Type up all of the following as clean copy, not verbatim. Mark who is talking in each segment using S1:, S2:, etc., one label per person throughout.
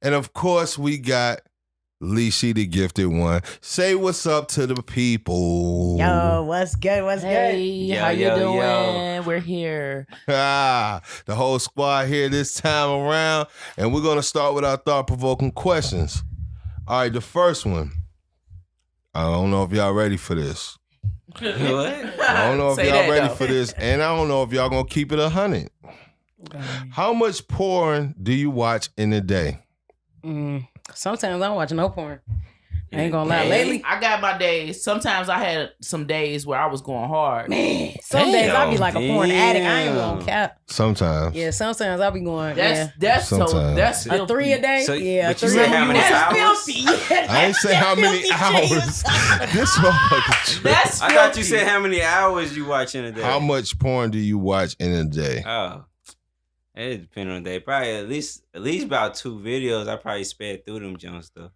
S1: And of course, we got Leeshy, the gifted one. Say what's up to the people.
S2: Yo, what's good? What's
S3: Hey,
S2: good?
S3: how you doing? We're here.
S1: The whole squad here this time around. And we're going to start with our thought-provoking questions. All right, the first one. I don't know if y'all ready for this.
S3: What?
S1: I don't know if y'all ready for this. And I don't know if y'all going to keep it 100. How much porn do you watch in a day?
S2: Sometimes I don't watch no porn. I ain't gonna lie. Lately,
S3: I got my days. Sometimes I had some days where I was going hard.
S2: Man, some days I be like a porn addict. I ain't gonna cap.
S1: Sometimes.
S2: Yeah, sometimes I be going.
S3: That's
S1: Sometimes.
S2: A 3 a day.
S4: So,
S2: yeah,
S4: but you
S2: 3
S4: said
S2: a
S4: how many
S2: That's
S4: hours?
S2: filthy.
S1: I ain't say how many hours. This motherfucker.
S3: That's
S4: I thought you said how many hours you watch in a day.
S1: How much porn do you watch in a day?
S4: Oh, it depends on the day. Probably at least about 2 videos. I probably sped through them Jones though.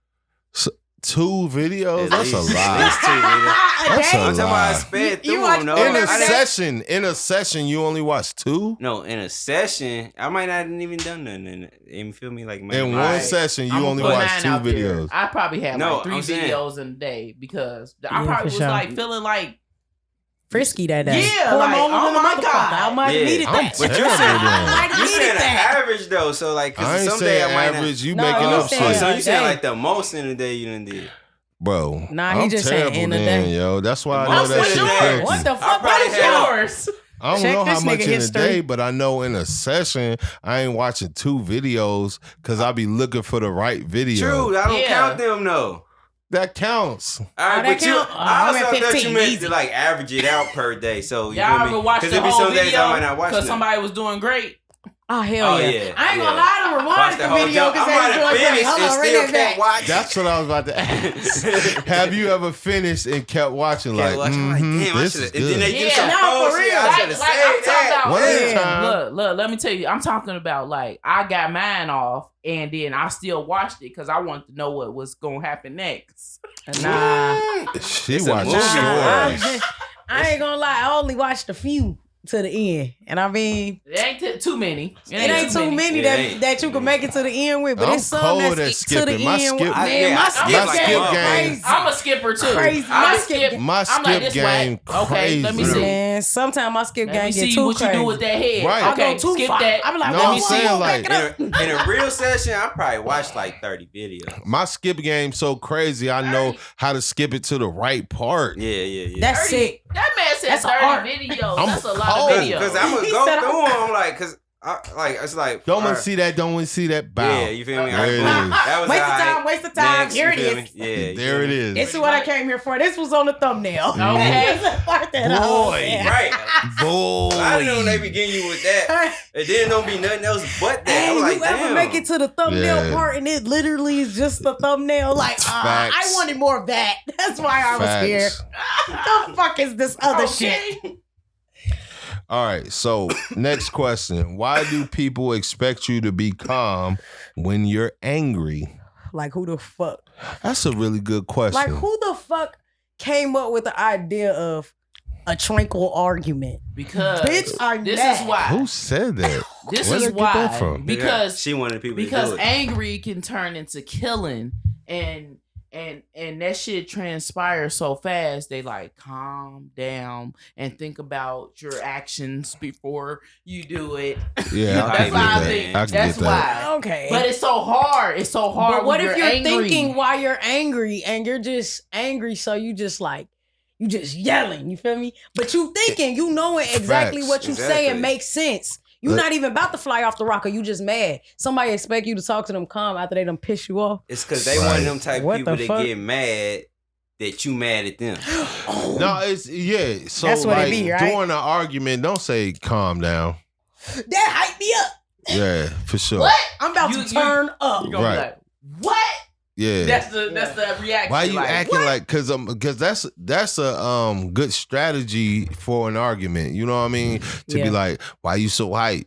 S1: So, 2 videos?
S4: At
S1: That's
S4: least-
S1: a
S4: At
S1: lot.
S4: least 2 videos.
S1: That's a
S4: I'm talking about I
S1: lot.
S4: sped
S2: You
S4: through
S2: watch
S4: them. No,
S1: In a
S4: I didn't-
S1: session, you only watch 2?
S4: No, in a session, I might not have even done nothing. You feel me? Like
S1: In one
S3: Right.
S1: session, you
S3: I'ma
S1: only
S3: put
S1: watch
S3: 9
S1: 2
S3: out there.
S1: videos.
S3: I probably had
S4: No,
S3: like 3
S4: I'm saying-
S3: videos in a day because I
S2: Yeah,
S3: probably
S2: for
S3: was
S2: sure.
S3: like feeling like
S2: Frisky that day.
S3: Yeah, like,
S2: Hormones
S3: oh
S2: in the
S3: my
S2: motherfucker.
S3: God.
S2: I might have
S4: Yeah.
S2: needed
S1: I'm
S2: that.
S4: But
S1: terrible
S4: you said
S1: then.
S4: you said an
S2: that.
S4: average though, so like
S1: I
S4: cause
S1: ain't
S4: someday
S1: saying
S4: I might
S1: average. You
S2: No,
S1: making
S2: you
S1: up
S2: saying-
S1: shit.
S4: So you said
S2: Hey.
S4: like the most in a day you done did.
S1: Bro,
S2: Nah, he
S1: I'm
S2: just saying
S1: terrible
S2: in a
S1: then,
S2: day.
S1: yo. That's why I
S4: The
S1: know
S4: most
S1: that
S4: in
S1: shit
S4: a day.
S1: filthy.
S2: What the
S4: I
S2: fuck? What
S4: probably
S2: is
S4: had-
S2: yours?
S1: I don't
S2: Check
S1: know how
S2: this
S1: much
S2: nigga
S1: in
S2: history.
S1: a day, but I know in a session, I ain't watching 2 videos because I be looking for the right video.
S4: True, I don't
S3: Yeah.
S4: count them though.
S1: That counts.
S4: All
S2: Oh,
S4: right,
S2: that
S4: but you,
S2: count?
S4: I
S2: I'm
S4: also
S2: at
S4: thought you
S2: 15,
S4: meant
S2: easy.
S4: to like average it out per day. So you
S3: y'all
S4: feel
S3: ever
S4: me?
S3: watched the
S4: there be
S3: whole
S4: some days I might
S3: video
S4: not watch
S3: because
S4: them.
S3: somebody was doing great.
S2: Oh, hell
S4: Oh,
S2: yeah.
S4: yeah,
S2: I ain't gonna
S4: yeah.
S2: lie to
S4: Watch
S2: rewind
S4: the
S2: the
S4: whole
S2: video
S4: jump.
S2: because
S4: I
S2: they
S4: might
S2: was
S4: have
S2: doing great.
S4: finished
S2: Hold
S4: and
S2: on,
S4: still
S2: ring that
S4: can't
S2: back.
S4: watch.
S1: That's what I was about to ask. Have you ever finished and kept watching?
S4: Can't
S1: Like,
S4: watch. I'm like, damn, I
S1: this
S4: should
S1: is
S4: have. And then they
S1: good.
S4: give
S3: Yeah,
S4: some
S2: no, for
S4: bullshit.
S2: real.
S4: I should have
S3: Like, I'm
S4: saved
S3: talking
S4: that.
S3: about-
S1: One at a
S2: Yeah.
S1: time.
S3: Look, let me tell you, I'm talking about like I got mine off and then I still watched it because I wanted to know what was gonna happen next.
S2: Nah.
S1: She
S4: It's a
S1: watches
S4: movie.
S1: stories.
S2: I ain't gonna lie. I only watched a few to the end. And I mean,
S3: It ain't too many.
S2: it ain't too many
S4: Yeah, it ain't.
S2: that you can make it to the end with. But
S1: I'm
S2: it's some
S1: cold
S2: that's
S1: at
S2: to the
S1: skipping. My
S2: end.
S1: skip-
S2: Man,
S4: Yeah,
S2: my
S4: I
S2: skip,
S4: skip like
S1: skip
S4: a
S1: game.
S2: crazy.
S3: I'm a skipper too.
S2: Crazy.
S3: I'm
S2: My
S3: a
S2: skip-
S1: My
S3: I'm
S1: skip
S3: like, this
S1: game
S3: whack. Okay, let me
S1: crazy.
S3: see.
S2: Man, sometimes my skip
S3: Let
S2: game
S3: me
S2: get
S3: see
S2: too
S3: what
S2: crazy.
S3: you do with that head.
S1: Right.
S2: I
S3: Okay,
S2: go too
S3: skip
S2: far.
S3: that.
S2: I'm like,
S1: No,
S2: whoa,
S1: I'm
S2: whoa,
S1: saying,
S2: whoa,
S1: like-
S2: back it up.
S4: In a real session, I probably watched like 30 videos.
S1: My skip game so crazy. I know how to skip it to the right part.
S4: Yeah.
S2: That's sick.
S3: That man said
S2: That's
S3: 30
S2: art.
S3: videos.
S1: I'm
S3: That's a lot
S1: cold.
S3: of videos.
S4: Because I'm gonna
S2: He
S4: go
S2: said,
S4: through them, like, cause it's like
S1: Don't want
S4: alright.
S1: to see that. Don't want to see that. Bow.
S4: Yeah, you feel me?
S1: There
S4: Alright,
S1: it
S4: boom.
S1: is.
S4: That was
S2: Waste of
S4: alright.
S2: time, waste of time.
S4: Next,
S2: Here
S4: you
S2: it
S4: feel
S2: is.
S4: me? Yeah, you
S1: There
S4: feel
S1: it
S4: me?
S1: is.
S2: This is what I came here for. This was on the thumbnail.
S3: Okay.
S2: This is the part that I was-
S1: Boy.
S2: Yeah.
S4: Right.
S1: Boy.
S4: I didn't know they be getting you with that. And then don't be nothing else but that.
S2: Hey,
S4: I'm like,
S2: you ever
S4: damn.
S2: make it to the thumbnail
S1: Yeah.
S2: part and it literally is just the thumbnail? Like, I
S1: Facts.
S2: wanted more of that. That's why I was here.
S1: Facts.
S2: The fuck is this other
S3: Okay.
S2: shit?
S1: All right. So next question: why do people expect you to be calm when you're angry?
S2: Like, who the fuck?
S1: That's a really good question.
S2: Like, who the fuck came up with the idea of a tranquil argument?
S3: Because
S2: Bitch, I'm
S3: this
S2: mad.
S3: is why.
S1: Who said that?
S3: This
S1: Where
S3: is
S1: did they get that
S3: why.
S1: from?
S3: Because
S4: she wanted people
S3: because
S4: to do it.
S3: angry can turn into killing and that shit transpires so fast. They like calm down and think about your actions before you do it.
S1: Yeah, I
S3: That's
S1: can
S3: why I
S1: get
S3: think
S1: that. I can
S3: that's
S1: get that.
S3: why.
S2: Okay.
S3: But it's so hard. It's so hard.
S2: But what
S3: when
S2: if you're
S3: angry.
S2: thinking while you're angry and you're just angry, so you just yelling, you feel me? But you thinking, you knowing exactly
S1: Facts.
S2: what you
S4: Exactly.
S2: saying makes sense. You're
S1: Look-
S2: not even about to fly off the rocker. You just mad. Somebody expect you to talk to them calm after they done piss you off.
S4: It's because they
S1: Right.
S4: one of them type
S2: What
S4: people
S2: the
S4: that
S2: fuck?
S4: get mad that you mad at them.
S1: No, it's yeah. So
S2: That's what it
S1: like
S2: be, right?
S1: during an argument, don't say calm down.
S2: That hype me up.
S1: Yeah, for sure.
S3: What?
S2: I'm about
S3: You-
S2: to turn up.
S3: You're gonna
S1: Right.
S3: be like, what?
S1: Yeah.
S3: That's the reaction.
S1: Why you
S3: like,
S1: acting
S3: what?
S1: like? Because that's a good strategy for an argument. You know what I mean? To
S2: Yeah.
S1: be like, why you so hype?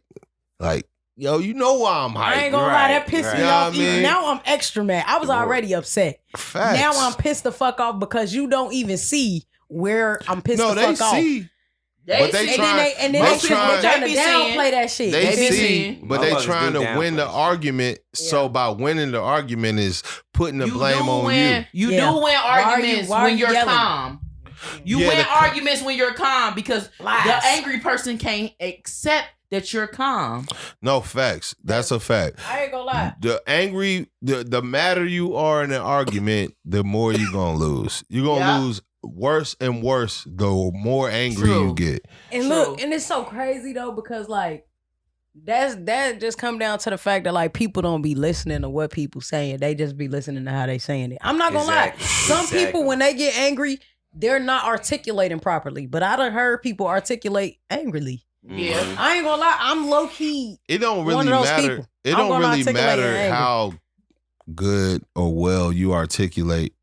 S1: Like, yo, you know why I'm hype.
S2: I ain't gonna lie, that
S4: Right,
S2: pissed
S4: right.
S2: me
S1: You know
S2: off.
S1: what I mean?
S2: Now I'm extra mad. I was already upset.
S1: Facts.
S2: Now I'm pissed the fuck off because you don't even see where I'm pissed
S1: No,
S2: the
S1: they
S2: fuck off.
S1: see. But they
S3: see.
S1: trying-
S2: and then
S1: they
S2: they
S1: trying-
S2: trying
S3: they
S2: to
S3: be seeing-
S2: downplay that shit.
S1: They
S3: be
S1: see,
S3: seeing-
S1: but they
S4: Motherfuckers
S1: trying
S4: do
S1: to win the
S4: downplay.
S1: argument. So by winning the argument is putting the blame on you.
S3: You
S2: Yeah.
S3: do win arguments
S2: why are
S3: when
S2: you
S3: you're
S2: yelling?
S3: calm. You
S1: Yeah,
S3: win
S1: the-
S3: arguments when you're calm because
S2: Lies.
S3: the angry person can't accept that you're calm.
S1: No facts. That's a fact.
S2: I ain't gonna lie.
S1: The madder you are in an argument, the more you gonna lose. You're gonna
S3: Yeah.
S1: lose worse and worse the more angry
S3: True.
S1: you get.
S2: And
S3: True.
S2: look, and it's so crazy though because like that just come down to the fact that like people don't be listening to what people saying. They just be listening to how they saying it. I'm not gonna
S4: Exactly.
S2: lie. Some
S4: Exactly.
S2: people when they get angry, they're not articulating properly. But I done heard people articulate angrily.
S3: Yeah.
S4: Mhm.
S2: I ain't gonna lie. I'm low key.
S1: It don't
S2: One
S1: really
S2: of those
S1: matter.
S2: people.
S1: It
S2: I'm
S1: don't
S2: gonna
S1: really
S2: articulate
S1: matter
S2: in anger.
S1: how good or well you articulate.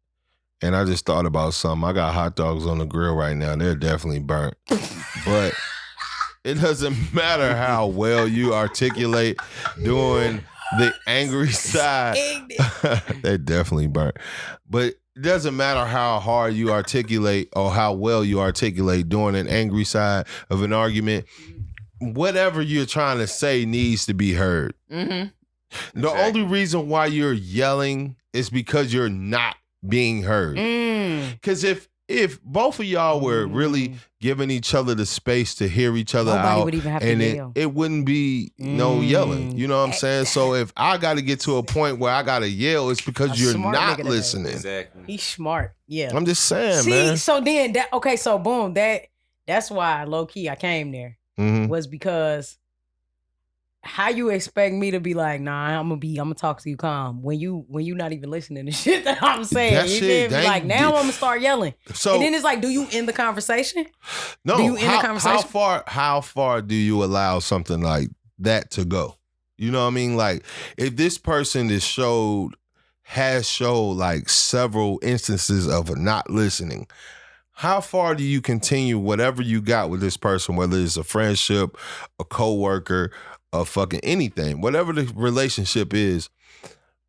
S1: And I just thought about something. I got hot dogs on the grill right now. They're definitely burnt. But it doesn't matter how well you articulate doing the angry side. They're definitely burnt. But it doesn't matter how hard you articulate or how well you articulate doing an angry side of an argument. Whatever you're trying to say needs to be heard.
S3: Mm-hmm.
S1: The
S4: Exactly.
S1: only reason why you're yelling is because you're not being heard. Because if both of y'all were really giving each other the space to hear each other
S2: Nobody
S1: out,
S2: would even have
S1: and
S2: to yell.
S1: it wouldn't be no yelling. You know what I'm saying? So if I got to get to a point where I got to yell, it's because
S2: A
S1: you're
S2: smart
S1: not
S2: nigga to
S1: listening.
S4: Exactly.
S2: He's smart. Yeah.
S1: I'm just saying,
S2: See,
S1: man.
S2: so then that okay, so boom, that's why low key I came there
S1: Mhm.
S2: was because how you expect me to be like, nah, I'm gonna talk to you calm when you not even listening to shit that I'm saying.
S1: That
S2: You
S1: shit,
S2: feel me?
S1: dang,
S2: Like now I'm gonna start yelling.
S1: So
S2: And then it's like, do you end the conversation?
S1: no,
S2: do you end the
S1: how
S2: conversation?
S1: how far do you allow something like that to go? You know what I mean? Like if this person has showed like several instances of not listening, how far do you continue whatever you got with this person, whether it's a friendship, a coworker, a fucking anything, whatever the relationship is,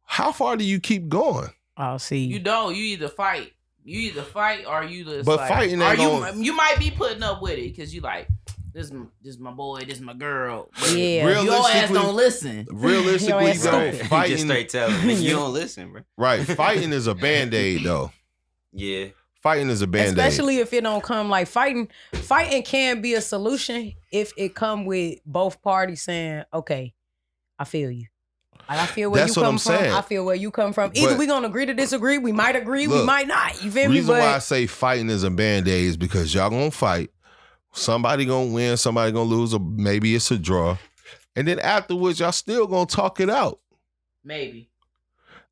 S1: how far do you keep going?
S2: I'll see.
S3: You don't. You either fight. You either fight or you just
S1: But
S3: like,
S1: fighting
S3: or
S1: ain't
S3: you
S1: gonna-
S3: you might be putting up with it because you like this my boy, this my girl. But
S2: Yeah.
S3: your ass
S1: Realistically-
S3: don't listen.
S1: Realistically,
S2: Your ass
S1: though,
S2: stupid.
S4: Just
S1: fighting,
S4: straight tell them, nigga, you don't listen, bro.
S1: right? Fighting is a band-aid, though.
S4: Yeah.
S1: Fighting is a band-aid.
S2: Especially if it don't come like fighting can be a solution if it come with both parties saying, okay, I feel you. Like, I feel where
S1: That's
S2: you
S1: what
S2: come
S1: I'm
S2: from.
S1: saying.
S2: I feel where you come from. Either
S1: But-
S2: we gonna agree to disagree. We might agree. We
S1: Look,
S2: might not. You feel
S1: The
S2: me?
S1: reason why I
S2: But
S1: say fighting is a band-aid is because y'all gonna fight. Somebody gonna win, somebody gonna lose, or maybe it's a draw. And then afterwards, y'all still gonna talk it out.
S3: Maybe.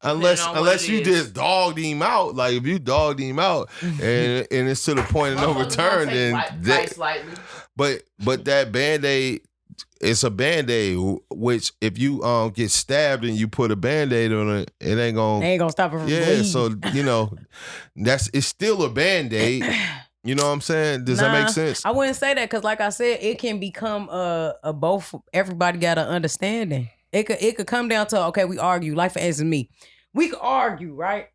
S1: Unless
S3: Depending on what it
S1: you
S3: is.
S1: just dogged him out. Like if you dogged him out and it's to the point of no
S3: Motherfuckers gonna
S1: return,
S3: take
S1: then
S3: fight slightly.
S1: but that band-aid, it's a band-aid, which if you get stabbed and you put a band-aid on it, it ain't
S2: they
S1: gonna
S2: ain't gonna stop it from
S1: yeah,
S2: bleeding.
S1: so it's still a band-aid. You know what I'm saying? Does that
S2: Nah,
S1: make sense?
S2: I wouldn't say that because, like I said, it can become a both. Everybody got an understanding. It could come down to okay, we argue. Like for instance, me, we could argue, right?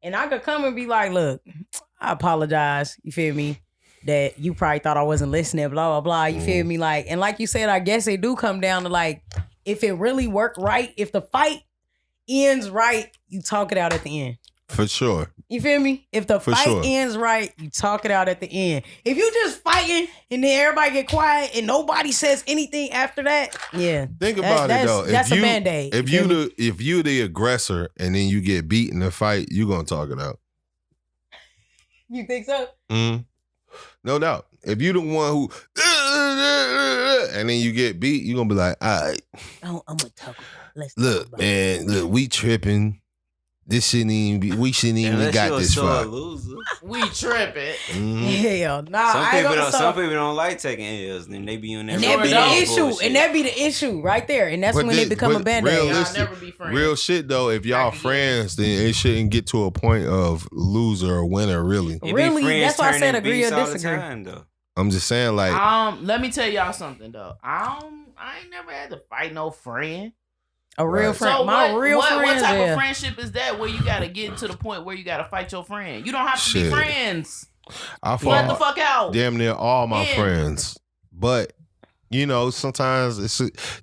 S2: And I could come and be like, look, I apologize. You feel me? That you probably thought I wasn't listening. Blah blah blah. You feel me? Like and like you said, I guess it do come down to like if it really worked right. If the fight ends right, you talk it out at the end.
S1: For sure.
S2: You feel me? If the
S1: For
S2: fight
S1: sure.
S2: ends right, you talk it out at the end. If you just fighting and then everybody get quiet and nobody says anything after that, yeah.
S1: Think about it though.
S2: That's a band-aid.
S1: If you the aggressor and then you get beat in the fight, you gonna talk it out.
S2: You think so?
S1: No doubt. If you the one who and then you get beat, you gonna be like, all right,
S2: Oh, I'm gonna talk. Let's talk
S1: look,
S2: about
S1: man, look, we tripping. This shouldn't even be. We shouldn't even
S4: Unless
S1: got
S4: you a
S1: this
S4: sore
S1: far.
S4: loser.
S3: We tripping.
S2: it.
S1: Mhm.
S2: Hell, nah.
S4: Some
S2: I ain't
S4: people
S2: gonna
S4: don't.
S2: stop.
S4: Some people don't like taking L's. Then they be on that.
S2: And
S3: Sure
S2: that be
S3: don't.
S2: the issue.
S4: bullshit.
S2: And that be the issue right there. And that's
S1: But
S2: when
S1: this-
S2: it become a
S1: but
S2: band-aid.
S3: Y'all
S1: realistic-
S3: never be friends.
S1: Real shit though. If y'all
S3: Back again.
S1: friends, then it shouldn't get to a point of loser or winner. Really,
S4: It be
S2: Really?
S4: friends
S2: That's why I
S4: turning
S2: said agree or
S4: beefs all the
S2: disagree.
S4: time, though.
S1: I'm just saying, like,
S3: Let me tell y'all something though. I ain't never had to fight no friend.
S2: A real
S1: Right.
S2: friend.
S3: So
S2: My real
S3: what
S2: friends.
S3: type
S2: yeah.
S3: of friendship is that where you gotta get to the point where you gotta fight your friend? You don't have to be
S1: Shit.
S3: friends.
S1: I
S3: Let the
S1: fought
S3: fuck out.
S1: damn near all my
S3: Yeah.
S1: friends, but you know, sometimes it's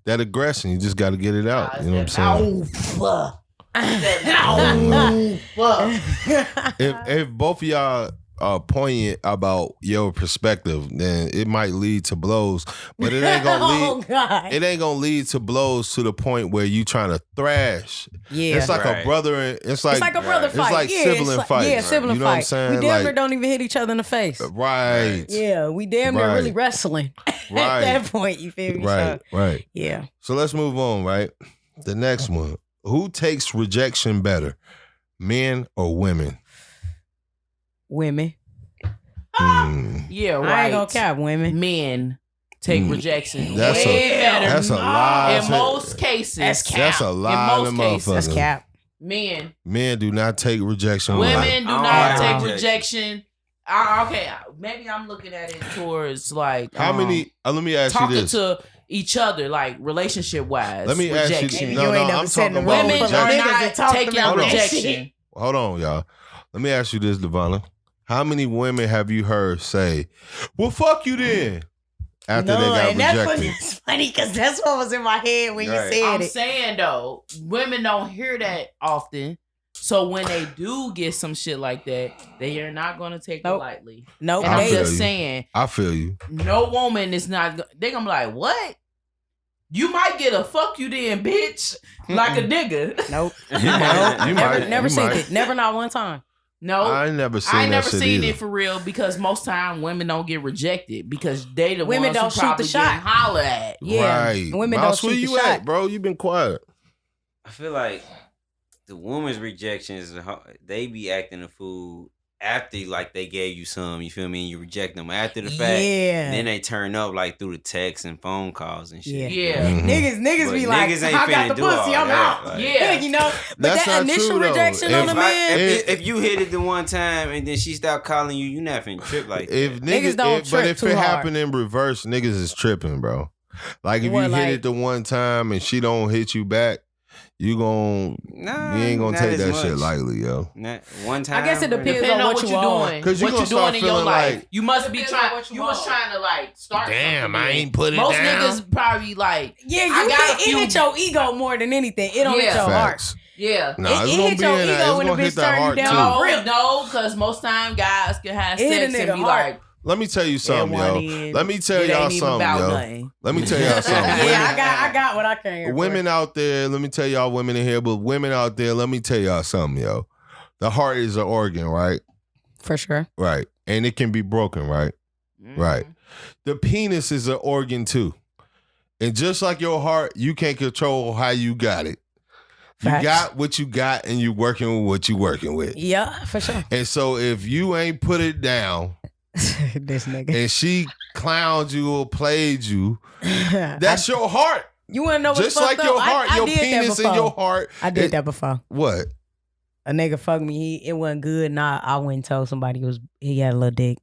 S1: that aggression. You just got to get it out. You know what I'm saying? If both of y'all are poignant about your perspective, then it might lead to blows. But it ain't gonna lead.
S2: Oh God.
S1: It ain't gonna lead to blows to the point where you trying to thrash.
S2: Yeah.
S1: It's like a
S4: Right.
S1: brother. It's like
S2: a brother
S1: It's
S2: fight.
S1: like
S2: Yeah,
S1: sibling
S2: like-
S1: fight.
S2: Yeah, sibling
S1: You know what I'm
S2: fight.
S1: saying?
S2: We damn near
S1: Like-
S2: don't even hit each other in the face.
S1: right.
S2: Yeah, we damn near
S1: Right.
S2: really wrestling
S1: Right.
S2: at that point. You feel me?
S1: Right.
S2: So,
S1: Right.
S2: yeah.
S1: So let's move on. Right. The next one. Who takes rejection better, men or women?
S2: Women.
S3: Yeah,
S2: I
S3: right.
S2: ain't gonna cap women.
S3: Men take rejection.
S1: That's
S3: way better.
S1: That's a lie.
S3: In most cases.
S1: That's a lie.
S3: In
S1: In
S3: most cases.
S2: That's
S1: motherfucker.
S2: cap.
S3: Men.
S1: Men do not take rejection.
S3: Women
S1: well.
S3: do
S4: I don't
S3: not
S4: like
S3: take
S4: rejection.
S3: rejection. Okay, maybe I'm looking at it towards like
S1: How many? Let me ask you
S3: talking
S1: this.
S3: to each other, like relationship wise.
S1: Let me ask you.
S3: rejection.
S1: No,
S2: You ain't
S1: no,
S2: never
S1: I'm
S2: sat in
S1: talking
S2: the
S1: about
S2: room
S3: Women
S2: for
S3: are
S2: niggas
S1: rejection.
S2: and
S3: not
S2: talked
S3: taking
S2: about that
S3: rejection.
S2: shit.
S1: Hold on, y'all. Let me ask you this, Devonna. How many women have you heard say, "Well, fuck you then," after they got
S2: and that's
S1: rejected?
S2: funny because that's what was in my head when
S4: Right.
S2: you said
S3: I'm
S2: it.
S3: saying though, women don't hear that often. So when they do get some shit like that, they are not gonna take it
S2: Nope.
S3: lightly.
S2: Nope.
S3: And
S1: I
S3: I'm
S1: feel
S3: just
S1: you.
S3: saying,
S1: I feel you.
S3: no woman is not. They gonna be like, what? You might get a fuck you then, bitch, like a nigga.
S2: Nope.
S1: You might. You
S2: Never,
S1: might.
S2: never
S1: you
S2: seen
S1: might.
S2: it. Never not one time.
S3: No,
S1: I ain't never seen
S3: I ain't
S1: that
S3: never
S1: shit
S3: seen
S1: either.
S3: it for real because most time women don't get rejected because they the
S2: Women
S3: ones
S2: don't
S3: who
S2: shoot the
S3: probably
S2: shot.
S3: getting hollered at.
S2: Yeah.
S1: Right.
S2: Women
S1: Mouse,
S2: don't
S1: where
S2: shoot the
S1: you
S2: shot.
S1: at, bro? You been quiet.
S4: I feel like the woman's rejections, they be acting a fool after like they gave you some, you feel me, and you reject them after the fact.
S2: Yeah.
S4: And then they turn up like through the texts and phone calls and shit.
S3: Yeah.
S1: Mhm.
S2: Niggas
S4: But
S2: be like,
S4: niggas ain't
S2: I got
S4: finna
S2: the
S4: do all
S2: pussy, I'm
S4: that,
S2: out.
S4: like-
S3: Yeah.
S2: You know? But
S1: That's
S2: that
S1: not
S2: initial
S1: true, though.
S2: rejection
S1: If
S2: on the
S1: I-
S2: man.
S4: If you hit it the one time and then she stopped calling you, you not finna trip like
S1: If
S4: that.
S1: niggas,
S2: don't
S1: but
S2: trip
S1: if
S2: too
S1: it
S2: hard.
S1: happened in reverse, niggas is tripping, bro. Like if
S2: What,
S1: you
S2: like-
S1: hit it the one time and she don't hit you back, you
S4: Nah,
S1: ain't gonna
S4: not
S1: take
S4: as
S1: that
S4: much.
S1: shit lightly, yo.
S4: Not one time.
S2: I guess it
S4: bro.
S2: depends
S3: Depending on what
S2: you
S3: you're
S2: on.
S3: doing.
S1: 'Cause you
S3: What
S1: gonna
S3: you
S1: start
S3: doing in your
S1: feeling
S3: life.
S1: like-
S3: You must be
S2: Depends on
S3: trying.
S2: what you
S3: You was
S2: want.
S3: trying to like start.
S1: Damn,
S3: something
S1: I
S3: then.
S1: ain't put it
S3: Most
S1: down.
S3: niggas probably like.
S2: Yeah,
S3: I got a
S2: it
S3: few-
S2: hit your ego more than anything. It don't hit
S3: Yeah.
S2: your heart.
S1: Facts.
S3: Yeah.
S1: Nah,
S2: It
S1: it's
S2: hit
S1: gonna be
S2: your
S1: in that.
S2: ego
S1: It's
S2: when the
S1: gonna hit
S2: bitch
S1: that
S2: turn you
S1: heart
S2: down.
S1: too.
S3: No, because most time guys can have
S2: It hit a
S3: sex and
S2: nigga
S3: be
S2: heart.
S3: like,
S1: Let me tell you something, yo. Let me tell
S3: it
S1: y'all
S3: ain't even
S1: something,
S3: about
S1: yo.
S3: nothing.
S1: Let me tell y'all something.
S2: Yeah, I got what I came here
S1: Women out there, let me tell y'all women in here, but women out there, let me tell y'all something, yo. The heart is an organ, right?
S2: for sure.
S1: Right. And it can be broken, right? Right. The penis is an organ too. And just like your heart, you can't control how you got it. You
S2: Facts.
S1: got what you got and you working with what you working with.
S2: Yeah, for sure.
S1: And so if you ain't put it down
S2: This nigga.
S1: and she clowned you or played you, that's your heart.
S2: You wanna know what's
S1: Just
S2: fucked
S1: like your
S2: up?
S1: heart,
S2: I
S1: your
S2: did that
S1: penis
S2: before.
S1: and your heart.
S2: I did
S1: it-
S2: that before.
S1: What?
S2: A nigga fucked me. It wasn't good. Nah, I went and told somebody he had a little dick.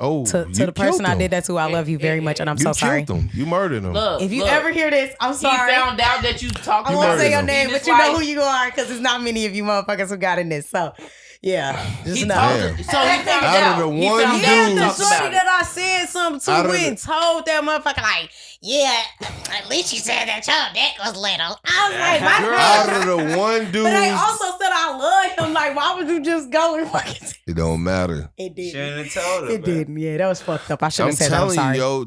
S1: Oh,
S2: To
S1: you
S2: the person
S1: killed
S2: I
S1: him.
S2: did that to, I love you very much, and I'm
S1: You
S2: so sorry.
S1: killed him. You murdered him.
S3: Look,
S2: If you
S3: look,
S2: ever hear this, I'm sorry.
S3: he found out that you talked
S2: I
S1: You
S2: won't
S1: murdered
S2: say your
S1: him.
S2: name,
S3: Penis
S2: but you know
S3: wife.
S2: who you are because it's not many of you motherfuckers who got in this. So, yeah, just
S3: He
S2: know.
S3: told
S1: Damn.
S3: it. So he found
S1: Out of
S3: out.
S1: the
S3: He
S1: one
S3: found
S2: Yeah,
S3: out
S1: dude-
S3: you
S2: the
S3: talked
S2: shorty
S3: about it.
S2: that I said something
S1: Out
S2: to
S1: of
S2: went
S1: the-
S2: and told that motherfucker like, yeah, at least you said that your dick was little. I was like, my
S1: Out
S2: girl.
S1: of the one dude,
S2: But they also said I love him. Like, why would you just go and fucking?
S1: it don't matter.
S2: It didn't.
S4: Shouldn't have told her.
S2: It
S4: bro.
S2: didn't. Yeah, that was fucked up. I should
S1: I'm
S2: have said that. I'm
S1: telling
S2: sorry.
S1: you, yo,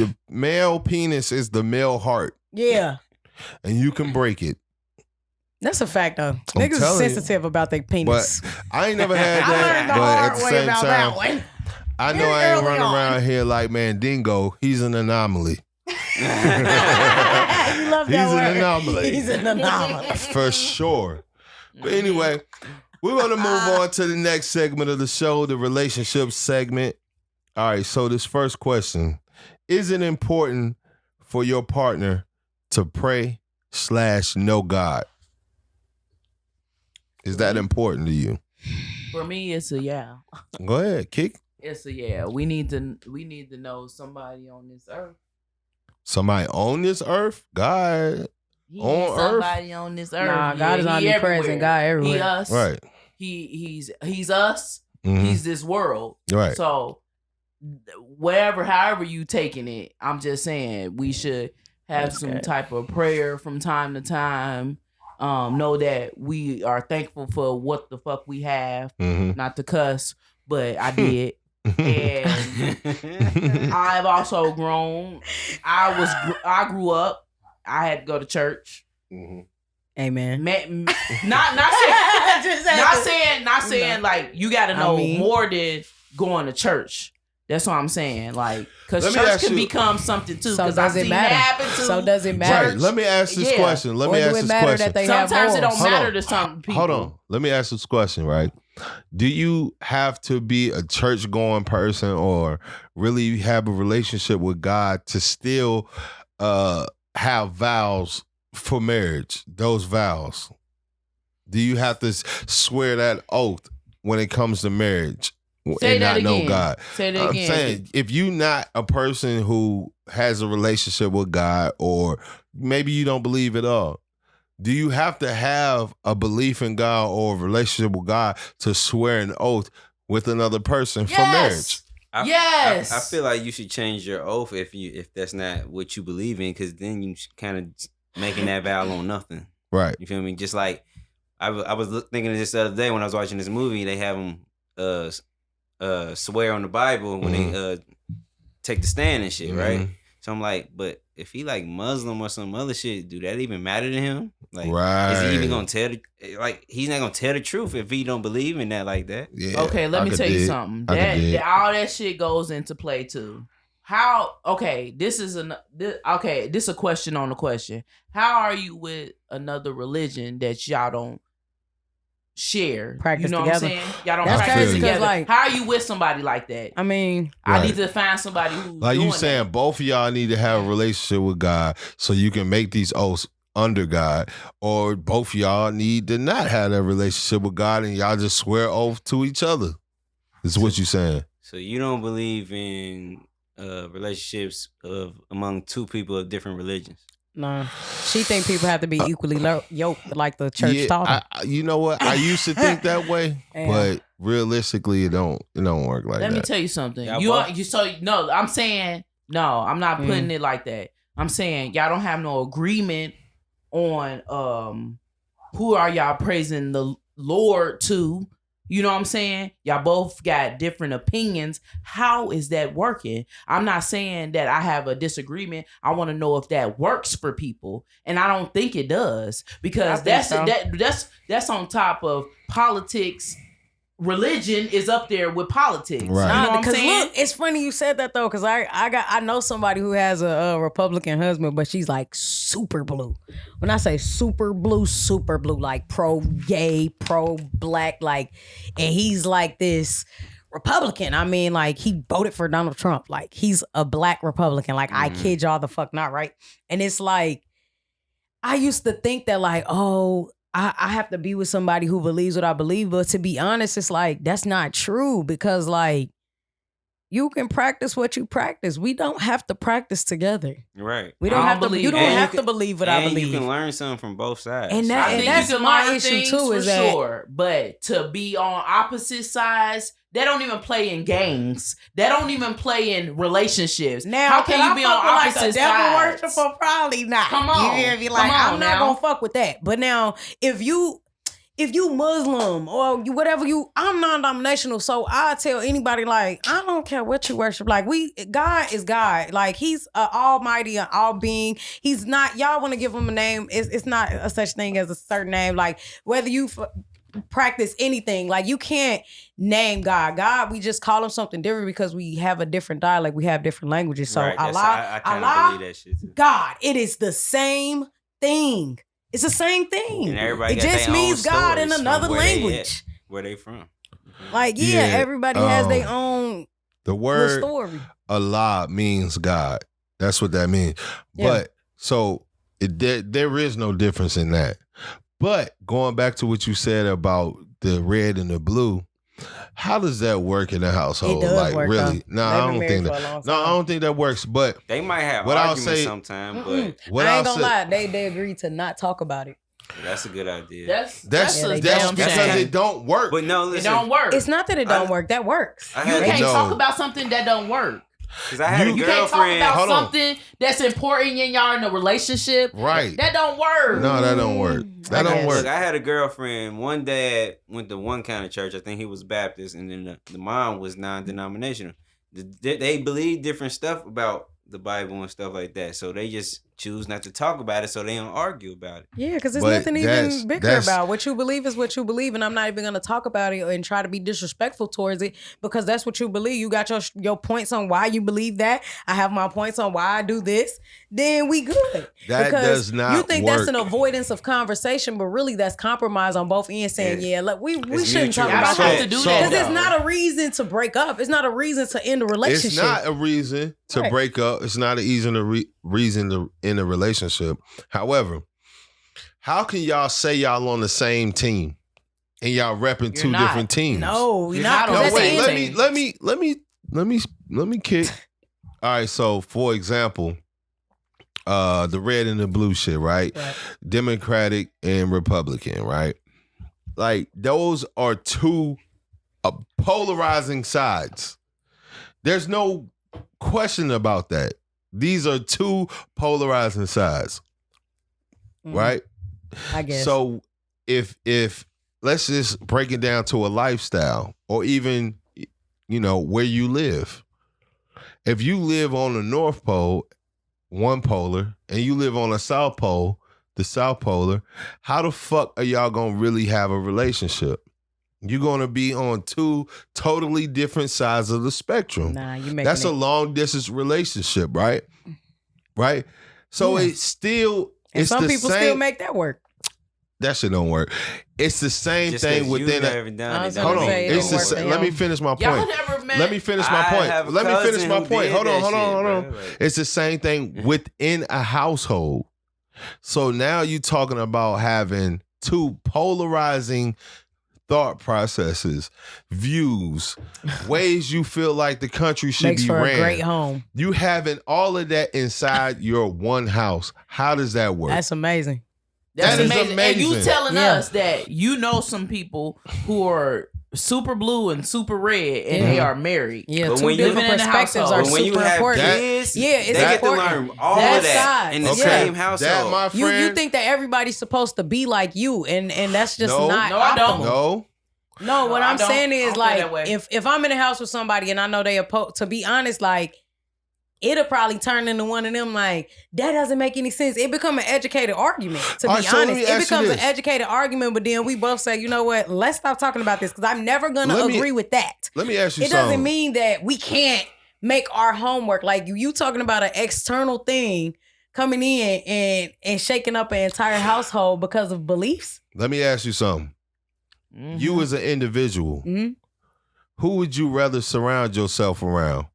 S1: the male penis is the male heart,
S2: Yeah,
S1: and you can break it.
S2: that's a fact though.
S1: I'm
S2: Niggas is
S1: telling you.
S2: sensitive about their penis.
S1: I ain't never had
S2: I
S1: that,
S2: learned the
S1: but at
S2: hard
S1: the
S2: way
S1: same
S2: about
S1: time,
S2: that one.
S1: I know
S2: Very
S1: I ain't
S2: early
S1: running
S2: on.
S1: around here like, man, Dingo, he's an anomaly.
S2: You love
S1: He's
S2: that
S1: an
S2: word.
S1: anomaly.
S2: He's an anomaly.
S1: For sure. But anyway, we're going to move on to the next segment of the show, the relationship segment. All right, so this first question, is it important for your partner to pray/know God? Is that important to you?
S3: For me, it's a yeah.
S1: Go ahead, kick.
S3: It's a yeah. We need to know somebody on this earth.
S1: Somebody on this earth, God,
S3: He
S1: On
S3: needs
S1: earth?
S3: somebody on this earth.
S2: Nah, God is
S3: he
S2: omnipresent.
S3: everywhere.
S2: God
S3: He
S2: everywhere.
S3: us.
S1: right?
S3: He's us He's this world.
S1: Right.
S3: So however you taking it, I'm just saying we should have some type of prayer from time to time. Know that we are thankful for what the fuck we have. Not to cuss, but I did. And I've also grown. I grew up. I had to go to church.
S2: Amen.
S3: Not saying like you got to know more than going to church. That's what I'm saying. Like, because church can become something too. Because I've seen that happen too.
S2: So does it matter?
S1: Right. Let me ask this question.
S3: Sometimes it don't matter to some people.
S1: Hold on. Let me ask this question, right? Do you have to be a church going person or really have a relationship with God to still have vows for marriage? Those vows. Do you have to swear that oath when it comes to marriage?
S3: Say that
S1: know
S3: again.
S1: God.
S3: Say that again.
S1: I'm saying, if you're not a person who has a relationship with God, or maybe you don't believe at all, do you have to have a belief in God or a relationship with God to swear an oath with another person for marriage?
S3: Yes.
S4: I feel like you should change your oath if that's not what you believe in, because then you kind of making that vow on nothing.
S1: Right.
S4: You feel me? Just like I was thinking of this the other day when I was watching this movie. They have them swear on the Bible when they take the stand and shit, right? So I'm like, but if he like Muslim or some other shit, do that even matter to him? Like, is he even gonna tell he's not gonna tell the truth if he don't believe in that like that?
S1: Yeah.
S3: Okay, let me tell you something. That all that shit goes into play too. How? Okay, this is a question on the question. How are you with another religion that y'all don't share?
S2: Practice
S3: you know
S2: together.
S3: What I'm saying? Y'all don't
S2: That's
S3: practice
S2: crazy,
S3: together.
S2: like,
S3: how are you with somebody like that?
S2: I mean,
S3: I need to find somebody who
S1: like you saying that. Both of y'all need to have a relationship with God so you can make these oaths under God, or both of y'all need to not have that relationship with God and y'all just swear oath to each other. This is what you're saying. So
S4: you don't believe in relationships among two people of different religions?
S2: No, she think people have to be equally yoked, like the church taught them.
S1: You know what? I used to think that way, but realistically, it don't work like that.
S3: Let me tell you something. I'm saying no. I'm not putting it like that. I'm saying y'all don't have no agreement on who are y'all praising the Lord to. You know what I'm saying? Y'all both got different opinions. How is that working? I'm not saying that I have a disagreement. I want to know if that works for people. And I don't think it does, because that's on top of politics. Religion is up there with politics.
S1: Right.
S3: You know what I'm saying?
S2: Look, it's funny you said that though, because I know somebody who has a Republican husband, but she's like super blue. When I say super blue, like pro gay, pro black, like, and he's like this Republican. I mean, like, he voted for Donald Trump. Like, he's a black Republican. Like, I kid y'all the fuck not, right? And it's like, I used to think that like, oh, I have to be with somebody who believes what I believe. But to be honest, it's like, that's not true, because like, you can practice what you practice. We don't have to practice together.
S4: Right.
S2: We don't have to. You don't have to believe what I believe.
S4: You can learn something from both sides.
S2: And that's my issue too. Is that
S3: sure, but to be on opposite sides, they don't even play in gangs. They don't even play in relationships.
S2: Now,
S3: how can you be on opposite
S2: like
S3: sides?
S2: Devil worshiper? Probably not.
S3: Come on,
S2: you hear me? Like, I'm not gonna fuck with that. But now, if you Muslim or you whatever I'm non-denominational, so I tell anybody, like, I don't care what you worship. Like, God is God. Like, he's almighty and all being. He's not. Y'all want to give him a name? It's not a such thing as a certain name. Like, whether you practice anything, like, you can't name God. We just call him something different because we have a different dialect. We have different languages. So
S4: right,
S3: I
S4: believe that shit too.
S2: God, it is the same thing. It's the same thing.
S4: And everybody
S2: it just means God in another language.
S4: Where they from?
S2: Like, everybody has their own
S1: the word
S2: story.
S1: Allah means God. That's what that means.
S2: Yeah.
S1: But so there is no difference in that. But going back to what you said about the red and the blue, how does that work in the household?
S2: It does
S1: like,
S2: work,
S1: really?
S2: though.
S1: No, I don't think that. No, I don't think that works. But
S4: they might have arguments sometimes. But
S2: I ain't gonna lie, they agreed to not talk about it.
S4: That's a good idea.
S3: That's
S2: Yeah,
S3: damn
S1: because
S3: shame.
S1: it don't work.
S4: But no,
S3: It
S4: listen.
S3: don't work.
S2: It's not that it don't work. That works.
S4: I
S3: You
S4: had,
S3: can't
S1: No.
S3: talk about something that don't work.
S4: Cause I had a
S3: You can't talk
S4: girlfriend.
S3: about
S1: Hold on.
S3: something that's important in y'all in a relationship.
S1: Right.
S3: That don't work.
S1: No, that don't work. That
S2: I
S1: don't
S2: guess.
S1: work.
S4: Look, I had a girlfriend. One dad went to one kind of church. I think he was Baptist, and then the mom was non-denominational. They believe different stuff about the Bible and stuff like that. So they just choose not to talk about it, so they don't argue about it.
S2: Yeah, because there's
S1: But
S2: nothing even bigger about what you believe is what you believe, and I'm not even gonna talk about it and try to be disrespectful towards it because that's what you believe. You got your points on why you believe that. I have my points on why I do this. Then we good.
S1: That
S2: because
S1: does not
S2: you think
S1: work.
S2: that's an avoidance of conversation, but really that's compromise on both ends. Saying like we
S4: It's
S2: shouldn't talk
S4: mutual.
S3: I
S2: about
S3: don't have
S2: that
S3: to do
S1: So-
S3: that.
S2: because it's
S3: though.
S2: not a reason to break up. It's not a reason to end a relationship.
S1: It's not a reason to
S2: Right.
S1: break up. It's not an easy reason to end a relationship. However, how can y'all say y'all on the same team and y'all repping
S3: You're
S1: two
S3: not.
S1: different teams?
S2: No,
S3: You're
S2: you're not.
S3: not on
S1: No,
S2: That's
S3: the
S2: the
S3: same
S2: end.
S3: team.
S1: let me kick. All right, so for example, the red and the blue shit, right?
S2: Right.
S1: Democratic and Republican, right? Like those are two polarizing sides. There's no question about that. These are two polarizing sides,
S2: Mhm.
S1: right?
S2: I guess.
S1: So if let's just break it down to a lifestyle or even where you live. If you live on the North Pole, one polar, and you live on the South Pole, the South Polar, how the fuck are y'all gonna really have a relationship? You're gonna be on two totally different sides of the spectrum.
S2: Nah, you making
S1: That's
S2: it.
S1: a long distance relationship, right? Right? So
S2: Yeah.
S1: it's still
S2: And
S1: it's
S2: some
S1: the
S2: people
S1: same.
S2: still make that work.
S1: That shit don't work. It's the same
S4: Just
S1: thing
S4: 'cause
S1: within
S4: you
S1: a.
S4: never done
S2: I
S4: it,
S2: was
S4: don't
S1: Hold
S2: gonna
S1: on.
S2: say it
S4: mean
S1: It's
S2: don't
S1: the
S2: work
S1: sa-
S2: for
S1: let me
S2: him.
S1: finish my
S3: Y'all
S1: point.
S3: never met.
S1: Let me finish my
S4: I
S1: point.
S4: have a
S1: Let me finish
S4: cousin
S1: my
S4: who
S1: point.
S4: did
S1: Hold on,
S4: that
S1: hold on,
S4: shit,
S1: hold on.
S4: bro. Like-
S1: It's the same thing within a household. So now you talking about having two polarizing thought processes, views, ways you feel like the country should
S2: Makes
S1: be
S2: for
S1: ran.
S2: a great home.
S1: You having all of that inside your one house. How does that work?
S2: That's amazing.
S3: That's
S1: That is
S3: amazing. And you
S1: amazing.
S3: telling
S2: Yeah.
S3: us that you know some people who are super blue and super red and
S2: Yeah.
S3: they are married.
S2: Yeah,
S4: But
S2: two
S4: when you
S2: different
S3: live in a
S2: perspectives
S3: household,
S2: are
S4: But when you
S2: super
S4: have
S2: important.
S4: kids,
S2: Yeah, it's
S4: they get to
S2: important.
S4: learn all
S2: That
S4: of that
S2: side.
S4: in the
S1: Okay.
S4: same
S1: That,
S4: household.
S1: my friend.
S2: You think that everybody's supposed to be like you, and that's just
S1: No.
S2: not.
S3: No, I don't.
S2: optimal.
S1: No.
S2: No, what
S3: No, I
S2: I'm
S3: don't.
S2: saying
S3: I
S2: is
S3: don't feel
S2: like
S3: that way.
S2: if I'm in a house with somebody and I know they opposed, to be honest, like it'll probably turn into one of them like that doesn't make any sense. It become an educated argument. To
S1: All
S2: be
S1: right, so let
S2: honest,
S1: me
S2: it
S1: ask you
S2: becomes an
S1: this.
S2: educated argument. But then we both say, you know what? Let's stop talking about this because I'm never gonna
S1: Let me-
S2: agree with that.
S1: Let me ask you
S2: It
S1: something.
S2: doesn't mean that we can't make our homework. Like you talking about an external thing coming in and shaking up an entire household because of beliefs.
S1: Let me ask you something.
S3: Mhm.
S1: You as an individual,
S2: Mhm.
S1: who would you rather surround yourself around?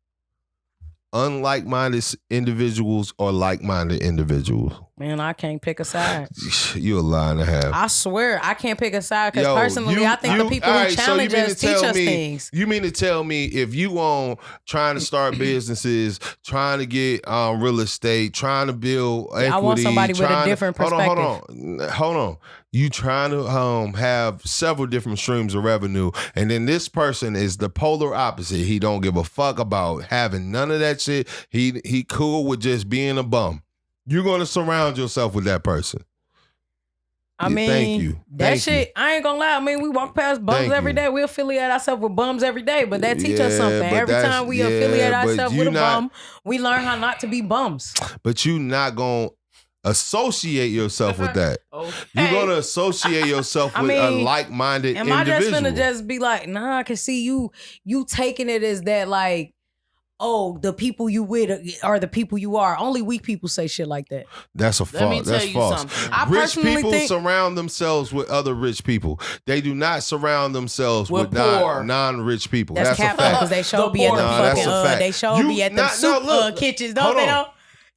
S1: Unlike-minded individuals or like-minded individuals?
S2: Man, I can't pick a side.
S1: You a lie and a half.
S2: I swear I can't pick a side because
S1: Yo,
S2: personally
S1: you-
S2: I think the
S1: you-
S2: people who
S1: alright, so you
S2: challenge
S1: mean to
S2: us teach
S1: tell
S2: us
S1: me-
S2: things.
S1: You mean to tell me if you on trying to start businesses, trying to get real estate, trying to build equity,
S2: I want somebody with a
S1: trying to-
S2: different
S1: Hold on. You trying to have several different streams of revenue, and then this person is the polar opposite. He don't give a fuck about having none of that shit. He cool with just being a bum. You're gonna surround yourself with that person.
S2: I
S1: Yeah,
S2: mean,
S1: thank you.
S2: that
S1: Thank
S2: shit, I ain't gonna lie. I mean, we walk past bums
S1: Thank
S2: every
S1: you.
S2: day. We affiliate ourselves with bums every day, but that teach us
S1: Yeah,
S2: something.
S1: but
S2: Every
S1: that's-
S2: time we
S1: yeah,
S2: affiliate
S1: but
S2: ourselves
S1: you
S2: with a
S1: not-
S2: bum, we learn how not to be bums.
S1: But you not gonna associate yourself with that.
S3: Okay.
S1: You're gonna associate yourself
S2: I
S1: with a
S2: mean,
S1: like-minded
S2: Am I
S1: individual.
S2: just finna just be like, nah, I can see you taking it as that like, oh, the people you with are the people you are. Only weak people say shit like that.
S1: That's a
S3: Let me
S1: false.
S3: tell
S1: That's
S3: you
S1: false.
S3: something.
S2: I
S1: Rich
S2: personally
S1: people
S2: think-
S1: surround themselves with other rich people. They do not surround themselves
S3: With
S1: with
S3: poor.
S1: non-rich people.
S2: That's
S1: That's a
S2: capital
S1: fact.
S2: because they show
S3: The
S2: be at
S3: poor
S2: them
S1: No,
S2: fucking
S1: that's a fact.
S2: they show
S1: You-
S2: be at them
S1: not-
S2: soup
S1: no, look,
S2: kitchens,
S1: hold
S2: don't they?
S1: on.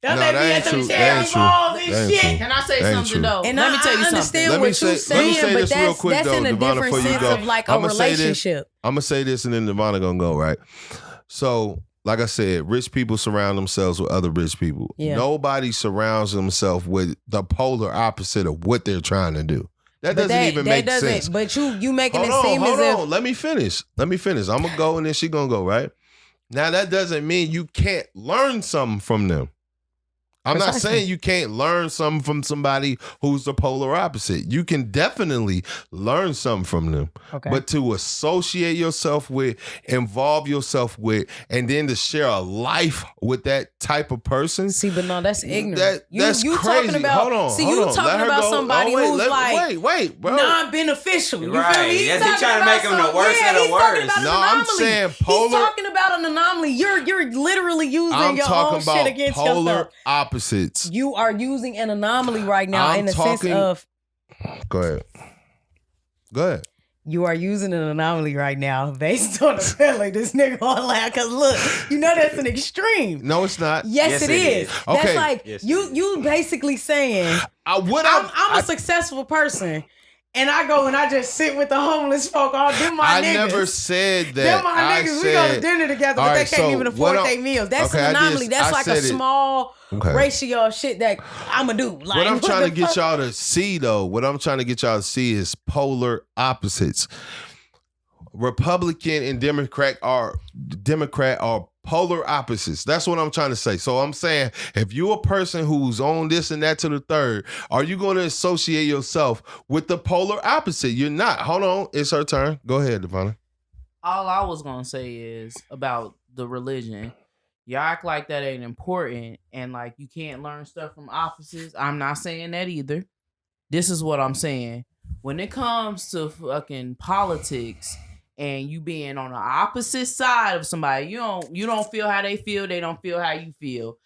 S2: Don't
S1: No,
S2: they
S1: that
S2: be
S1: ain't
S2: at them
S1: true. That
S2: cherry
S1: ain't true.
S2: balls and
S1: That ain't
S2: shit?
S1: true.
S3: Can I say
S1: That ain't
S3: something
S1: true.
S3: though?
S2: And
S3: Let me tell you
S2: I understand
S3: something.
S1: Let me
S2: what you're
S1: say- let me
S2: saying,
S1: say
S2: but
S1: this real
S2: that's
S1: quick,
S2: that's
S1: though,
S2: in a
S1: Devonna,
S2: different
S1: before you
S2: sense
S1: go.
S2: of like a
S1: I'ma say this.
S2: relationship.
S1: I'm gonna say this and then Devonna gonna go, right? So like I said, rich people surround themselves with other rich people.
S2: Yeah.
S1: Nobody surrounds themselves with the polar opposite of what they're trying to do. That
S2: But
S1: doesn't even make sense.
S2: But you making
S1: Hold
S2: it seem
S1: on,
S2: as if
S1: Let me finish. I'm gonna go and then she gonna go, right? Now that doesn't mean you can't learn something from them. I'm not
S2: Precisely.
S1: saying you can't learn something from somebody who's the polar opposite. You can definitely learn something from them.
S2: Okay.
S1: But to associate yourself with, involve yourself with, and then to share a life with that type of person.
S2: See, but no, that's ignorant.
S1: That's
S2: you
S1: crazy.
S2: Talking about,
S1: hold on.
S2: See,
S1: hold
S2: you
S1: on.
S2: talking
S1: Let her
S2: about
S1: go.
S2: somebody who's
S1: wait, bro.
S2: non-beneficial. You
S4: Right.
S2: feel me?
S4: Yes, he's trying to make him the worst of the
S2: he's talking
S4: worst.
S2: about an
S1: No, I'm
S2: anomaly.
S1: saying polar-
S2: He's talking about an anomaly. You're literally using
S1: I'm
S2: your
S1: talking
S2: own
S1: about
S2: shit against
S1: polar
S2: yourself.
S1: opposites.
S2: You are using an anomaly right now
S1: I'm
S2: in the
S1: talking-
S2: sense of
S1: Go ahead.
S2: you are using an anomaly right now based on the feeling this nigga on laugh. Cause look, you know that's an extreme.
S1: No, it's not.
S2: Yes, it is. That's
S1: Okay.
S2: like
S4: Yes, it
S2: you basically saying I'm a successful person, and I go and I just sit with the homeless folk. All them my
S1: I
S2: niggas.
S1: never said that.
S2: Them my
S1: I
S2: niggas.
S1: said,
S2: We go to dinner together, but
S1: All
S2: they
S1: right,
S2: can't
S1: so
S2: even
S1: what
S2: afford
S1: I'm-
S2: their meals. That's
S1: Okay,
S2: an anomaly. That's
S1: I
S2: like a
S1: said it.
S2: small
S1: Okay.
S2: ratio of shit that I'ma do. Like,
S1: What I'm trying to
S2: the
S1: get
S2: fuck?
S1: y'all to see, though, is polar opposites. Republican and Democrat are polar opposites. That's what I'm trying to say. So I'm saying, if you're a person who's on this and that to the third, are you going to associate yourself with the polar opposite? You're not. Hold on. It's her turn. Go ahead, Devonna.
S3: All I was gonna say is about the religion. Y'all act like that ain't important and like you can't learn stuff from opposites. I'm not saying that either. This is what I'm saying. When it comes to fucking politics and you being on the opposite side of somebody, you don't feel how they feel, they don't feel how you feel.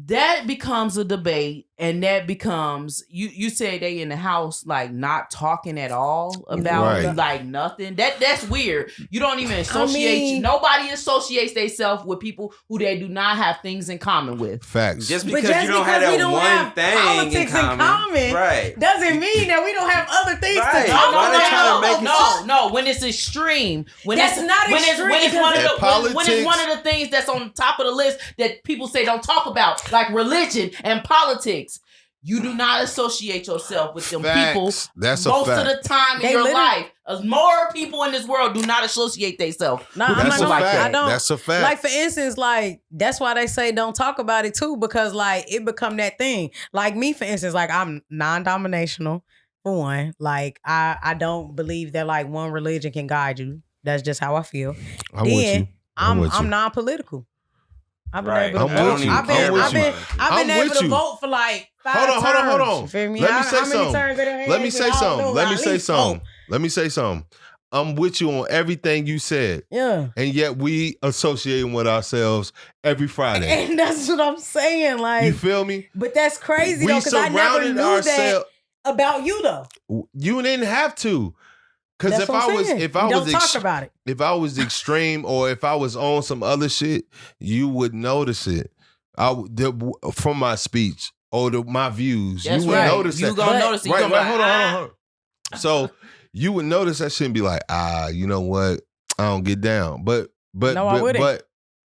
S3: That becomes a debate, and that becomes you say they in the house like not talking at all about
S1: Right.
S3: like nothing. That's weird. You don't even associate. Nobody associates themselves with people who they do not have things in common with.
S1: Facts.
S4: Just
S2: But
S4: because you don't have
S2: we
S4: that
S2: don't
S4: one
S2: have
S4: thing
S2: politics
S4: in common, right?
S2: doesn't mean that we don't have other things
S4: Right.
S2: to talk
S4: Why they
S2: about.
S4: trying to make it-
S3: No. When it's extreme, when
S2: That's
S3: it's
S2: not
S3: when
S2: extreme.
S3: it's one of
S1: And
S3: the when it's
S1: politics-
S3: one of the things that's on top of the list that people say don't talk about, like religion and politics. You do not associate yourself with them
S1: Facts.
S3: people
S1: That's a
S3: most
S1: fact.
S3: of the time in
S2: They
S3: your
S2: literally-
S3: life. More people in this world do not associate themselves.
S2: Nah,
S3: with
S2: I'm
S1: That's
S2: not
S1: a
S3: people
S2: gonna,
S3: like
S1: fact.
S2: I don't.
S1: That's a fact.
S2: Like, for instance, like, that's why they say don't talk about it too, because like it become that thing. Like me, for instance, like I'm non-dominational for one. Like I don't believe that like one religion can guide you. That's just how I feel.
S1: I'm with you.
S2: I'm non-political. I've been
S4: Right.
S2: able to
S1: I'm
S2: vote.
S1: with you.
S2: I've been
S1: I'm with
S2: I've been
S1: you.
S2: I've
S1: I'm
S2: been able
S1: with
S2: to
S1: you.
S2: vote for like 5
S1: Hold on.
S2: terms. You feel me?
S1: Let me
S2: How
S1: say
S2: many
S1: something.
S2: terms it is?
S1: Let me say
S2: I don't
S1: something.
S2: know,
S1: Let me
S2: at
S1: say
S2: least
S1: something.
S2: 4.
S1: Let me say something. I'm with you on everything you said,
S2: Yeah.
S1: and yet we associating with ourselves every Friday.
S2: And that's what I'm saying. Like,
S1: You feel me?
S2: but that's crazy
S1: We
S2: though, because I never
S1: surrounded
S2: knew
S1: ourselves.
S2: that about you though.
S1: You didn't have to, because
S2: That's
S1: if
S2: what I'm
S1: I was,
S2: saying.
S1: if I
S2: You
S1: was,
S2: don't talk about it.
S1: if I was extreme, or if I was on some other shit, you would notice it. From my speech or my views,
S3: That's
S1: you would
S3: right.
S1: notice
S3: You
S1: that.
S3: gonna
S2: But-
S3: notice it. You
S1: Right,
S3: gonna be
S1: hold
S3: like,
S1: on. So you would notice that shit and be like, you know what? I don't get down. But
S2: No, I wouldn't.
S1: But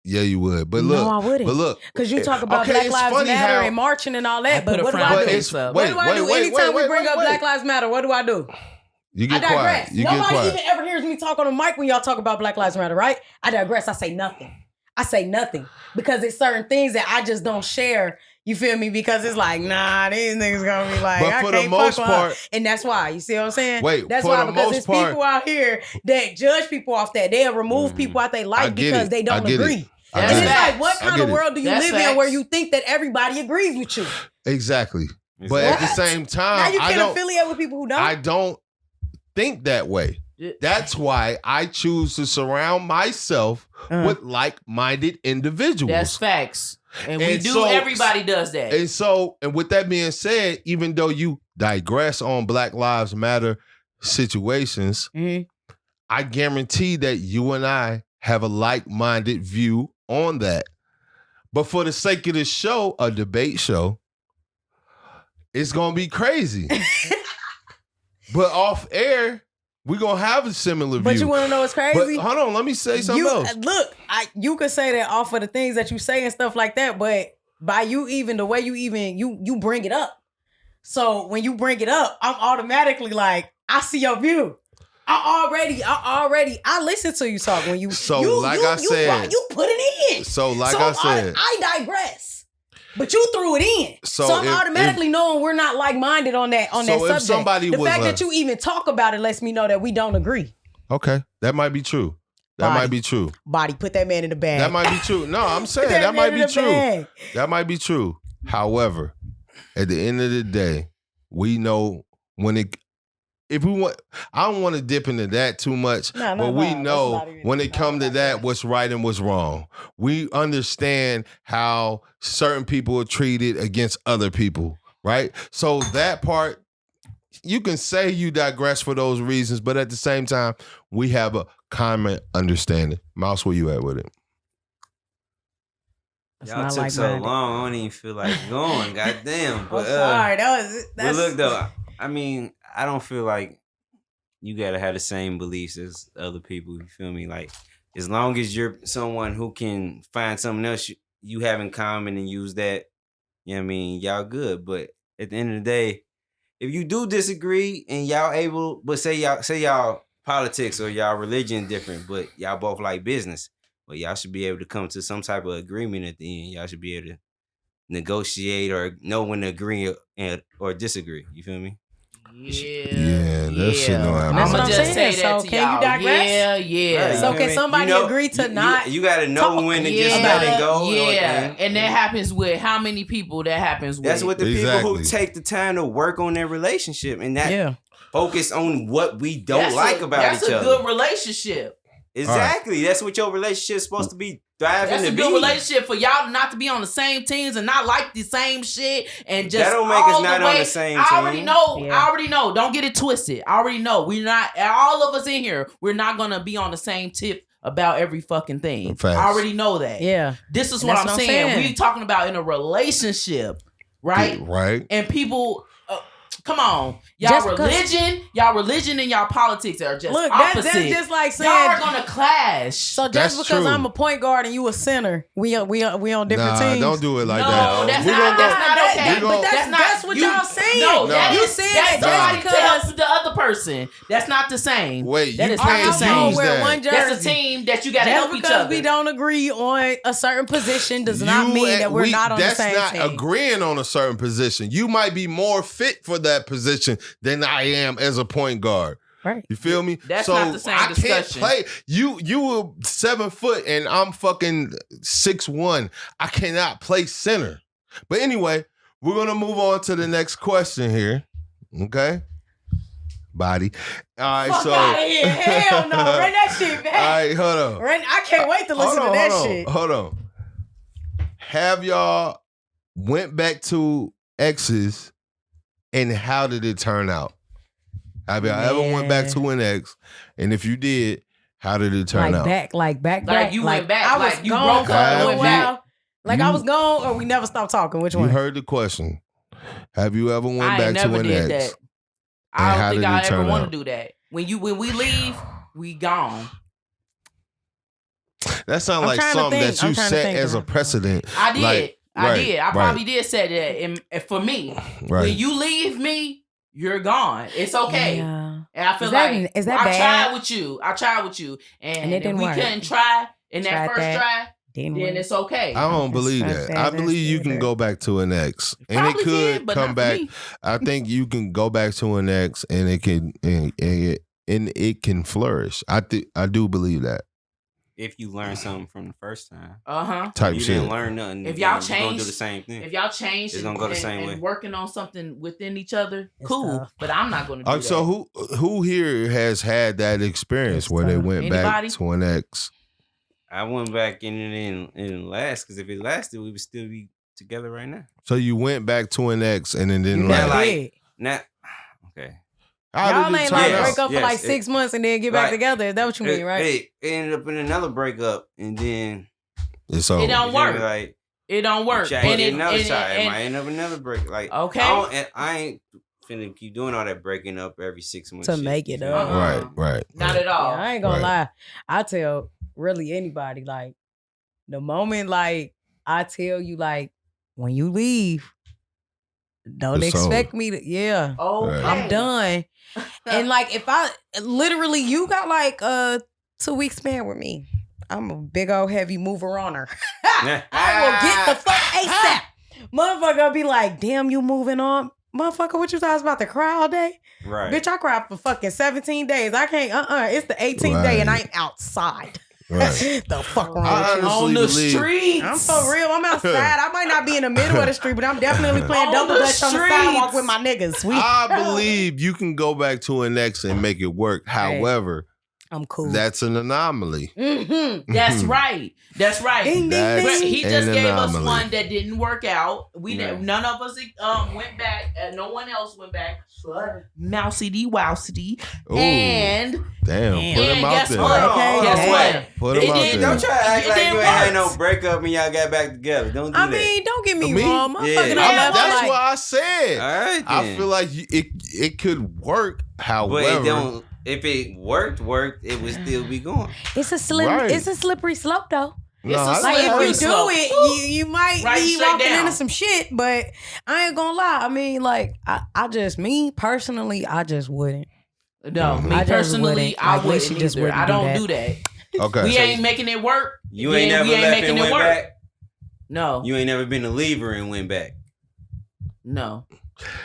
S1: yeah, you would. But look,
S2: No, I wouldn't.
S1: But look,
S2: Because you talk about
S1: okay,
S2: Black
S1: it's
S2: Lives
S1: funny
S2: Matter
S1: how-
S2: and marching and all that,
S3: I
S2: but
S3: put a
S2: what do
S3: frown
S2: I
S1: But
S2: do?
S1: it's
S3: What
S2: What do I do? Anytime we bring up Black Lives Matter, what do I do?
S1: You
S2: I
S1: get
S2: digress.
S1: quiet. You get
S2: Nobody
S1: quiet.
S2: even ever hears me talk on the mic when y'all talk about Black Lives Matter, right? I digress. I say nothing. Because it's certain things that I just don't share. You feel me? Because it's like, nah, these niggas gonna be like,
S1: But
S2: I
S1: for the
S2: can't
S1: most
S2: fuck with her.
S1: part-
S2: And that's why. You see what I'm saying?
S1: Wait,
S2: that's
S1: for
S2: why,
S1: the
S2: because
S1: most
S2: there's
S1: part-
S2: people out here that judge people off that. They'll remove people out their
S1: I
S2: life
S1: get
S2: because
S1: it.
S2: they don't
S1: I get it.
S2: agree.
S1: I
S2: And
S1: get
S2: it's
S1: it.
S2: like, what
S1: I
S2: kind
S1: get
S2: of
S1: it.
S2: world do you
S3: That's
S2: live in
S3: facts.
S2: where you think that everybody agrees with you?
S1: Exactly. But at the
S2: What?
S1: same
S2: Now
S1: time,
S2: you
S1: I
S2: can't
S1: don't.
S2: affiliate with people who don't.
S1: I don't think that way. That's why I choose to surround myself with like-minded individuals.
S3: That's facts. And we
S1: And
S3: do.
S1: so-
S3: Everybody does that.
S1: And with that being said, even though you digress on Black Lives Matter situations,
S2: Mhm.
S1: I guarantee that you and I have a like-minded view on that. But for the sake of this show, a debate show, it's gonna be crazy. But off air, We gonna have a similar view.
S2: But you want to know what's crazy?
S1: But hold on, let me say something else.
S2: Look, you could say that off of the things that you say and stuff like that, but by you even the way you bring it up. So when you bring it up, I'm automatically like, I see your view. I listen to you talk when you.
S1: So
S2: you put it in.
S1: So I said,
S2: I digress. But you threw it in, so I'm automatically knowing we're not like minded on that subject. The fact that you even talk about it lets me know that we don't agree.
S1: Okay, that might be true. Might be true.
S2: Body, put that man in the bag.
S1: That might be true. No, I'm saying that might be true. Bag. That might be true. However, at the end of the day, we know if we want, I don't want to dip into that too much, but we know when it comes to that, what's right and what's wrong. We understand how certain people are treated against other people, right? So that part, you can say you digress for those reasons, but at the same time, we have a common understanding. Mouse, where you at with it?
S4: Y'all took so long, I don't even feel like going. Goddamn. But,
S2: sorry,
S4: that's... But look though, I mean, I don't feel like you gotta have the same beliefs as other people. You feel me? Like, as long as you're someone who can find something else you have in common and use that, you know what I mean, y'all good. But at the end of the day, if you do disagree and y'all able, but say y'all politics or y'all religion different, but y'all both like business, well, y'all should be able to come to some type of agreement at the end. Y'all should be able to negotiate or know when to agree or disagree. You feel me?
S1: Yeah, that shit don't happen.
S2: That's what I'm
S3: just
S2: saying.
S3: Say that
S2: so
S3: to
S2: can
S3: y'all.
S2: you digress?
S3: Yeah.
S2: So can somebody agree to not?
S4: You got to know when to just let it go.
S3: Yeah, and that happens with how many people that happens with?
S4: That's what the people who take the time to work on their relationship and that focus on what we don't like about each other.
S3: That's a good relationship.
S4: Exactly. Right. That's what your relationship is supposed to be thriving to be.
S3: That's a good relationship for y'all not to be on the same teams and not like the same shit and just
S4: that don't make us not on the same team.
S3: I already know. Don't get it twisted. I already know. We're not, all of us in here, we're not going to be on the same tip about every fucking thing.
S1: Facts.
S3: I already know that.
S2: Yeah.
S3: This is what I'm saying. We talking about in a relationship, right?
S1: Right.
S3: And people... come on, y'all religion and y'all politics are just opposite.
S2: That's just like saying
S3: y'all are gonna clash.
S2: So just because I'm a point guard and you a center, we on different teams.
S1: Don't do it like
S3: that. That's not okay.
S2: But that's what y'all saying.
S3: No,
S2: you saying that just because
S3: the other person. That's not the same.
S1: Wait,
S3: that
S1: you
S3: is not the same.
S2: That's
S3: a team that you got to help each other.
S2: Just because we don't agree on a certain position does not mean that we're not on the same team.
S1: That's not agreeing on a certain position. You might be more fit for that position than I am as a point guard.
S2: Right.
S1: You feel me?
S3: That's not the same discussion.
S1: I can't play. You were 7 foot and I'm fucking 6'1". I cannot play center. But anyway, we're gonna move on to the next question here. Okay. Body. All right,
S2: fuck out of here. Hell no. Run that shit back.
S1: All right, hold on.
S2: I can't wait to listen to that shit.
S1: Hold on. Have y'all went back to exes and how did it turn out? Have y'all ever went back to an ex? And if you did, how did it turn out?
S3: Like you went back.
S2: I was
S3: you
S2: gone
S3: broke
S2: for
S3: up
S2: a
S3: and
S2: while. I was gone or we never stopped talking. Which one?
S1: You heard the question. Have you ever went back to an ex?
S3: That. I don't think I ever want to do that. When we leave, we gone.
S1: That sounds like something that you set as a precedent.
S3: I did. I probably did say that. And for me, when you leave me, you're gone. It's okay.
S2: Yeah.
S3: And I feel I tried with you. And if we couldn't try in that first try, then it's okay.
S1: I don't believe that. I believe you can go back to an ex. And it could come back. I think you can go back to an ex and it can flourish. I do believe that.
S4: If you learn something from the first time.
S1: Type
S4: you
S1: shit.
S4: Didn't learn nothing.
S3: If y'all
S4: change, you're gonna do the same thing.
S3: If y'all change,
S4: it's gonna go the same way.
S3: Working on something within each other, cool. Tough. But I'm not gonna do that.
S1: So who here has had that experience where they went back to an ex?
S4: I went back and it didn't last, because if it lasted, we would still be together right now.
S1: So you went back to an ex and it didn't last.
S4: Okay.
S2: Y'all ain't break up for 6 months and then get back together. Is that what you mean, right?
S4: It ended up in another breakup and then
S1: it's over.
S3: It don't work. It don't work.
S4: And another time. It might end up another break. Like,
S3: okay.
S4: I ain't finna keep doing all that breaking up every 6 months
S2: To
S4: shit.
S2: make it
S4: You feel
S2: up.
S4: me?
S1: Right.
S3: Not at all.
S2: Yeah, I ain't gonna
S1: Right.
S2: lie. I tell really anybody, like, the moment, like, I tell you, like, when you leave, don't
S1: It's
S2: expect
S1: over.
S2: me to, yeah.
S3: Okay.
S2: I'm done. And like, if I literally, you got like a 2 week span with me, I'm a big old heavy mover on her. I will get the fuck ASAP. Motherfucker be like, damn, you moving on? Motherfucker, what you thought I was about to cry all day?
S4: Right.
S2: Bitch, I cried for fucking 17 days. I can't, it's the 18th day and I'm outside.
S1: Right.
S2: The fuck wrong
S1: I
S2: with you?
S1: honestly
S3: On the
S1: believe-
S3: streets.
S2: I'm for real. I'm outside. I might not be in the middle of the street, but I'm definitely playing
S3: On
S2: double
S3: the
S2: dutch on the
S3: streets.
S2: sidewalk with my niggas.
S1: I believe you can go back to an ex and make it work. However,
S2: I'm cool.
S1: that's an anomaly.
S2: Mm-hmm.
S3: That's right. That's right.
S2: Ding, ding,
S1: That's
S3: But
S2: ding.
S3: he just
S1: an
S3: gave us
S1: anomaly.
S3: one that didn't work out. We
S4: Right.
S3: none of us went back. No one else went back. Mousity Wousity.
S1: Ooh,
S3: And
S1: damn. Put
S3: and
S1: him out
S3: guess
S1: there.
S3: what?
S2: Okay,
S3: Guess
S2: damn.
S3: what?
S1: Put him
S3: It
S1: out
S3: did-
S1: there.
S4: Don't try to act
S3: It
S4: like you
S3: didn't
S4: ain't had
S3: work.
S4: no breakup and y'all got back together. Don't do
S2: I
S4: that.
S2: mean, don't get me
S1: Me?
S2: wrong.
S4: Yeah.
S2: Motherfucking
S3: Yeah,
S1: That's
S2: like,
S1: what I said.
S4: All right.
S1: I
S4: then.
S1: feel like it could work.
S4: but
S1: However,
S4: it don't. If it worked, it would still be going.
S2: it's a
S1: Right.
S2: it's a slippery slope though.
S1: no,
S3: It's a
S1: I
S2: Like
S1: don't
S2: if
S3: slippery
S2: you
S1: think-
S2: do
S3: slope.
S2: it, you might
S3: Right
S2: be
S3: straight
S2: walking
S3: down.
S2: into some shit. But I ain't gonna lie. I mean, like I just me personally, I just wouldn't.
S3: No, me
S2: I just
S3: personally,
S2: wouldn't.
S3: I
S2: Like,
S3: wouldn't
S2: Lacey just
S3: either.
S2: wouldn't
S3: I
S2: do
S3: don't
S2: that.
S3: do that.
S1: Okay.
S3: We
S1: so-
S3: ain't making it work.
S4: You ain't never
S3: we ain't
S4: left
S3: making
S4: and
S3: it
S4: went
S3: work.
S4: back.
S3: No,
S4: You ain't never been a leaver and went back.
S3: no.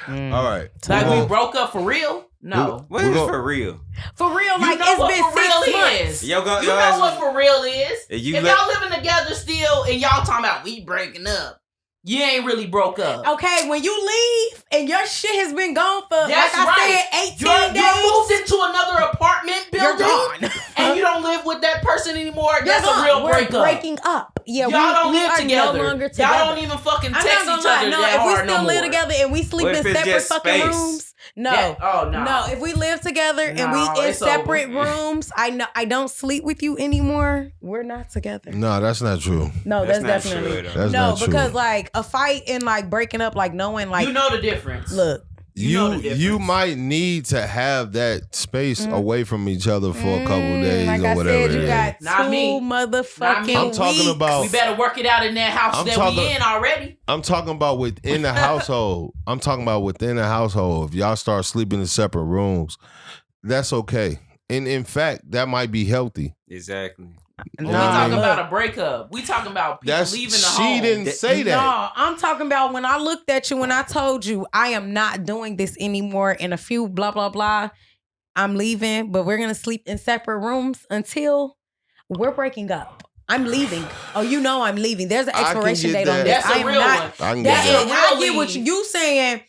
S2: Mm.
S1: all right.
S3: Like
S1: We're
S3: we
S1: gonna-
S3: broke up for real? No.
S4: What
S1: We're
S4: is
S1: gonna-
S4: for real?
S2: For real, like
S3: You know
S2: it's
S3: what
S2: been
S3: for
S2: 6
S3: real
S2: months.
S3: is.
S4: Yo, go,
S3: You
S4: yo,
S3: know
S4: ass-
S3: what for real is?
S4: If you
S3: If
S4: let-
S3: y'all living together still and y'all talking about we breaking up, you ain't really broke up.
S2: Okay, when you leave and your shit has been gone for,
S3: That's
S2: like I
S3: right.
S2: said, 18
S3: You're
S2: days,
S3: moved into another apartment
S2: you're
S3: building
S2: gone.
S3: and you don't live with that person anymore.
S2: You're
S3: That's
S2: gone.
S3: a real
S2: We're
S3: breakup.
S2: breaking up. Yeah,
S3: Y'all don't
S2: we
S3: live
S2: are
S3: together.
S2: no longer together.
S3: Y'all don't even fucking
S2: I'm
S3: text
S2: not
S3: each
S2: gonna lie.
S3: other
S2: No,
S3: that
S2: if we
S3: hard
S2: still
S3: no
S2: live
S3: more.
S2: together and we sleep
S4: What
S2: in
S4: if it's
S2: separate
S4: just
S2: fucking
S4: space?
S2: rooms, no.
S3: Yeah. Oh no.
S2: No, if we live together and
S3: No,
S2: we in
S3: it's
S2: separate
S3: over.
S2: rooms, I don't sleep with you anymore. We're not together.
S1: No, that's not true.
S2: No,
S4: That's
S2: that's,
S4: not
S2: definitely
S4: true, though.
S1: That's
S2: no,
S1: not true.
S2: because like a fight and like breaking up, like knowing like
S3: you know the difference.
S2: look,
S3: You know the
S1: You
S3: difference.
S1: might need to have that space away from each other for a couple days
S2: like
S1: or
S2: I
S1: whatever.
S2: said,
S1: it
S2: you
S1: is.
S2: got
S3: Not
S2: 2
S3: me.
S2: motherfucking
S3: me.
S1: I'm talking
S2: weeks.
S1: about-
S3: We better work it out in that house
S1: I'm
S3: that
S1: talking-
S3: we in already.
S1: I'm talking about within the household. I'm talking about within the household. If y'all start sleeping in separate rooms, that's okay. And in fact, that might be healthy.
S4: Exactly.
S3: We
S2: Nah,
S3: talking
S2: look.
S3: about a breakup. We talking about people
S1: That's
S3: leaving the
S1: she
S3: home.
S1: didn't say that.
S2: No, I'm talking about when I looked at you when I told you I am not doing this anymore in a few blah blah blah. I'm leaving, but we're gonna sleep in separate rooms until we're breaking up. I'm leaving. Oh, you know I'm leaving. There's an
S1: I can
S2: expiration
S1: get
S2: date on
S1: that.
S2: this.
S3: That's
S2: I
S3: a
S2: am
S3: real
S2: not.
S3: one.
S1: I can
S2: That's
S1: get
S3: That's
S1: that.
S3: a
S2: I get what you saying.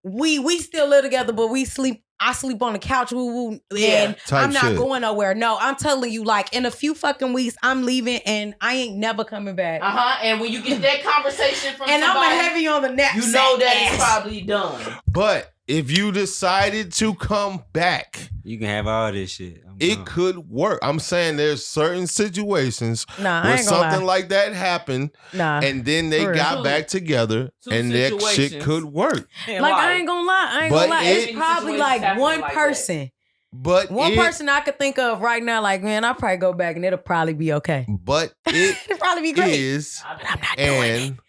S2: We still live together, but we sleep. I sleep on the couch, woo woo,
S3: Yeah.
S2: and
S1: Type
S2: I'm not
S1: shit.
S2: going nowhere. No, I'm telling you, like in a few fucking weeks, I'm leaving, and I ain't never coming back.
S3: And when you get that conversation from
S2: And
S3: somebody,
S2: I'm a heavy on the neck.
S3: you know that it's probably done.
S1: But if you decided to come back,
S4: You can have all this shit. I'm
S1: it
S4: gone.
S1: could work. I'm saying there's certain situations
S2: Nah, I
S1: where
S2: ain't gonna
S1: something
S2: lie.
S1: like that happened,
S2: Nah,
S1: and then they
S2: For
S1: got
S3: real.
S1: back together,
S3: Two
S1: and that shit
S3: situations.
S1: could work.
S2: like I ain't gonna lie. I ain't
S1: But
S2: gonna lie.
S1: it-
S2: It's probably
S3: Situations
S2: like
S3: happen
S2: one
S3: like that.
S2: person.
S1: But
S2: One
S1: it,
S2: person I could think of right now. Like man, I'll probably go back and it'll probably be okay.
S1: but it
S2: It'll probably be great.
S1: is
S3: I,
S2: I'm not doing it.
S1: an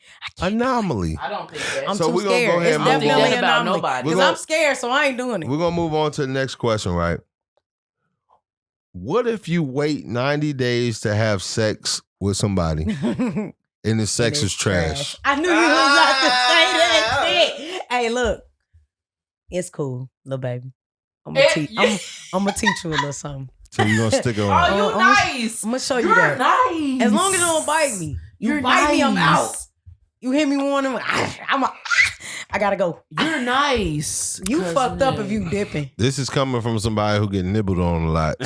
S1: anomaly.
S3: I don't think that.
S2: I'm
S1: So
S2: too
S1: we're gonna go
S2: scared.
S1: ahead
S2: It's
S1: and move on.
S2: definitely
S3: That
S2: an
S3: about
S2: anomaly.
S3: nobody.
S2: Because
S1: We're
S2: I'm
S1: gonna-
S2: scared, so I ain't doing it.
S1: We're gonna move on to the next question, right? What if you wait 90 days to have sex with somebody and the sex is trash?
S2: I knew you was about to say that shit. Hey, look, it's cool, little baby. I'm gonna teach. I'm gonna teach you a little something.
S1: So you gonna stick
S3: Oh,
S1: around?
S3: you
S2: I'm
S3: nice.
S2: I'm gonna show you
S3: You're
S2: that.
S3: nice.
S2: As long as it don't bite me. You
S3: You're
S2: bite me, I'm
S3: nice.
S2: out. You hit me one, I gotta go.
S3: You're nice.
S2: You
S3: cousin.
S2: fucked up if you dipping.
S1: This is coming from somebody who get nibbled on a lot.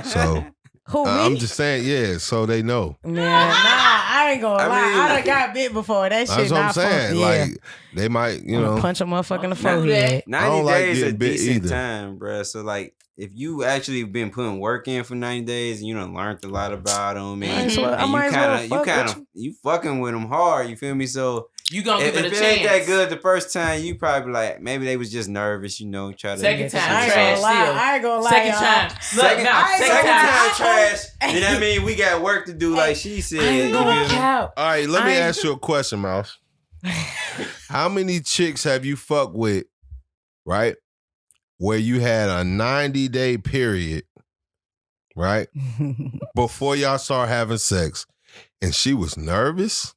S1: So
S2: Who me?
S1: I'm just saying, yeah, so they know.
S2: Man, nah, I ain't gonna
S1: I
S2: lie.
S1: mean-
S2: I done got bit before. That shit
S1: That's what I'm
S2: not
S1: saying.
S2: fun. Yeah.
S1: Like they might, you
S2: I'ma
S1: know.
S2: punch a motherfucker in the
S3: Do
S2: forehead.
S4: 90
S1: don't like
S4: days a
S1: getting bit
S4: decent
S1: either.
S4: time, bruh. So like, if you actually been putting work in for 90 days and you done learned a lot about them,
S2: Might
S4: and,
S2: as well- I
S4: and
S2: might as well fuck
S4: you
S2: with
S4: you fucking with them hard. You feel me? So
S3: You gonna give it a
S4: If
S3: chance.
S4: it ain't that good the first time, you probably like maybe they was just nervous, try to
S3: Second time,
S2: I ain't
S3: trash
S2: gonna lie.
S3: still.
S2: I ain't gonna lie.
S3: Second
S2: y'all.
S3: time.
S4: Second time trash. Then that mean we got work to do, like she said.
S2: I ain't gonna cap.
S1: All right, let me
S2: I ain't-
S1: ask you a question, Mouse. How many chicks have you fucked with, right? Where you had a 90-day period, right? Before y'all start having sex, and she was nervous?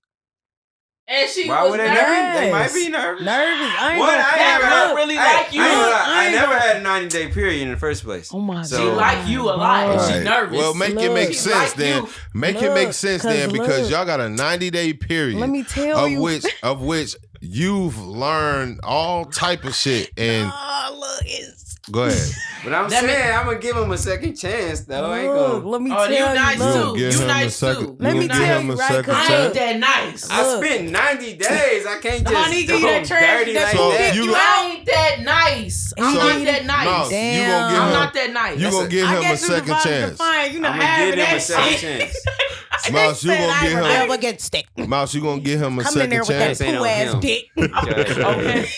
S3: And she
S4: Why
S3: was
S4: would they
S3: nervous.
S4: nervous? They might be nervous.
S2: I ain't
S4: What?
S2: gonna
S4: I
S2: cap.
S4: ain't never
S2: Look,
S3: really like you.
S4: I
S2: ain't
S4: never
S2: gonna-
S4: had a 90-day period in the first place.
S2: Oh my
S4: So-
S3: She like you a lot. And she
S1: Right.
S3: nervous.
S1: Well, make it make
S2: Look.
S3: She
S1: sense
S3: like
S1: then.
S3: you.
S1: Make it make
S2: Look,
S1: sense
S2: 'cause
S1: then because
S2: look.
S1: y'all got a 90-day period.
S2: Let me tell you.
S1: Of which you've learned all type of shit. And
S2: Look, it's
S1: go ahead.
S4: But I'm
S3: That
S4: saying I'm gonna give him a second chance though. I ain't
S2: look.
S4: gonna.
S2: Let me
S3: Oh,
S2: tell
S3: you
S2: you.
S3: nice
S1: You gonna
S3: too.
S1: give
S3: You
S1: him a
S3: nice
S1: second-
S3: too.
S2: Let
S1: you
S2: me
S1: gonna
S2: tell
S1: give him
S2: you,
S1: a
S2: right,
S1: second
S2: 'cause
S3: I
S1: chance?
S3: ain't that nice.
S4: I
S2: Look.
S4: spent 90 days. I can't just
S2: Honey, give
S4: do
S2: you that trash,
S4: dirty
S2: that
S4: like
S1: So
S4: that.
S1: you-
S3: I ain't that nice. I'm
S2: So-
S3: not that nice.
S1: Mouse, you
S2: Damn.
S1: gonna give
S3: I'm
S1: him
S3: not that nice.
S1: you gonna give
S2: I
S1: him a
S2: guess you
S1: second
S2: divided the
S1: chance.
S2: fine. You know,
S4: I'm gonna
S2: having
S4: give him
S2: that
S4: a second
S2: shit.
S4: chance.
S1: Mouse, you gonna give him
S2: Never get stick.
S1: Mouse, you gonna give him a
S2: Come in there
S1: second
S2: with that
S1: chance?
S4: Ain't
S2: poo
S4: on
S2: ass
S4: him.
S2: dick.
S3: Okay.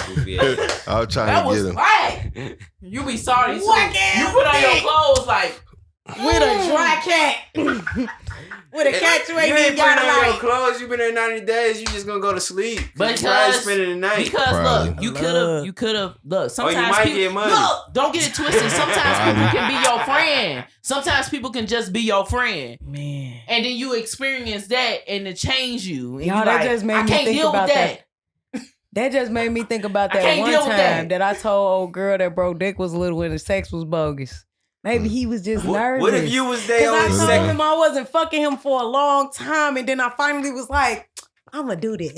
S4: Goofy ass.
S1: I was trying
S3: That
S1: to
S3: was
S1: get him.
S3: whack. You be sorry too.
S2: Whack ass
S3: You put on your
S2: dick.
S3: clothes like
S2: With a dry cat. With a cat you ain't even got
S4: put on your
S2: like.
S4: clothes. You been there 90 days. You just gonna go to sleep.
S3: Because-
S4: you probably spending the night.
S3: because
S1: Probably.
S3: look, you
S2: Look.
S3: could have look. Sometimes
S4: might
S3: people,
S4: get money.
S3: Look, don't get it twisted. Sometimes
S1: Probably.
S3: people can be your friend. Sometimes people can just be your friend.
S2: Man.
S3: And then you experience that and it change you. And
S2: Y'all,
S3: you
S2: that
S3: like,
S2: just made
S3: I
S2: me
S3: can't
S2: think
S3: deal
S2: about
S3: with that.
S2: That just made me think about
S3: I
S2: that
S3: can't
S2: one
S3: deal with
S2: time
S3: that.
S2: that I told old girl that bro dick was little when the sex was bogus. Maybe he was just nervous.
S4: What if you was there
S2: Because
S4: on
S2: I
S4: the
S2: told
S4: second?
S2: him I wasn't fucking him for a long time, and then I finally was like, I'm gonna do this.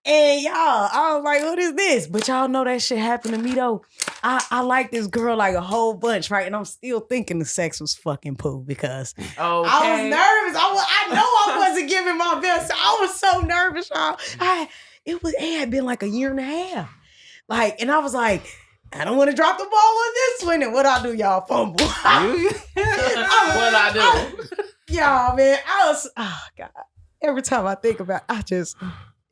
S2: And y'all, I was like, what is this? But y'all know that shit happened to me though. I like this girl like a whole bunch, right? And I'm still thinking the sex was fucking poo because
S3: Okay.
S2: I was nervous. I know I wasn't giving my best. I was so nervous, y'all. It had been like a year and a half. Like, and I was like, I don't want to drop the ball on this one. And what I do, y'all fumble.
S3: What I do?
S2: Y'all, man, oh God. Every time I think about it,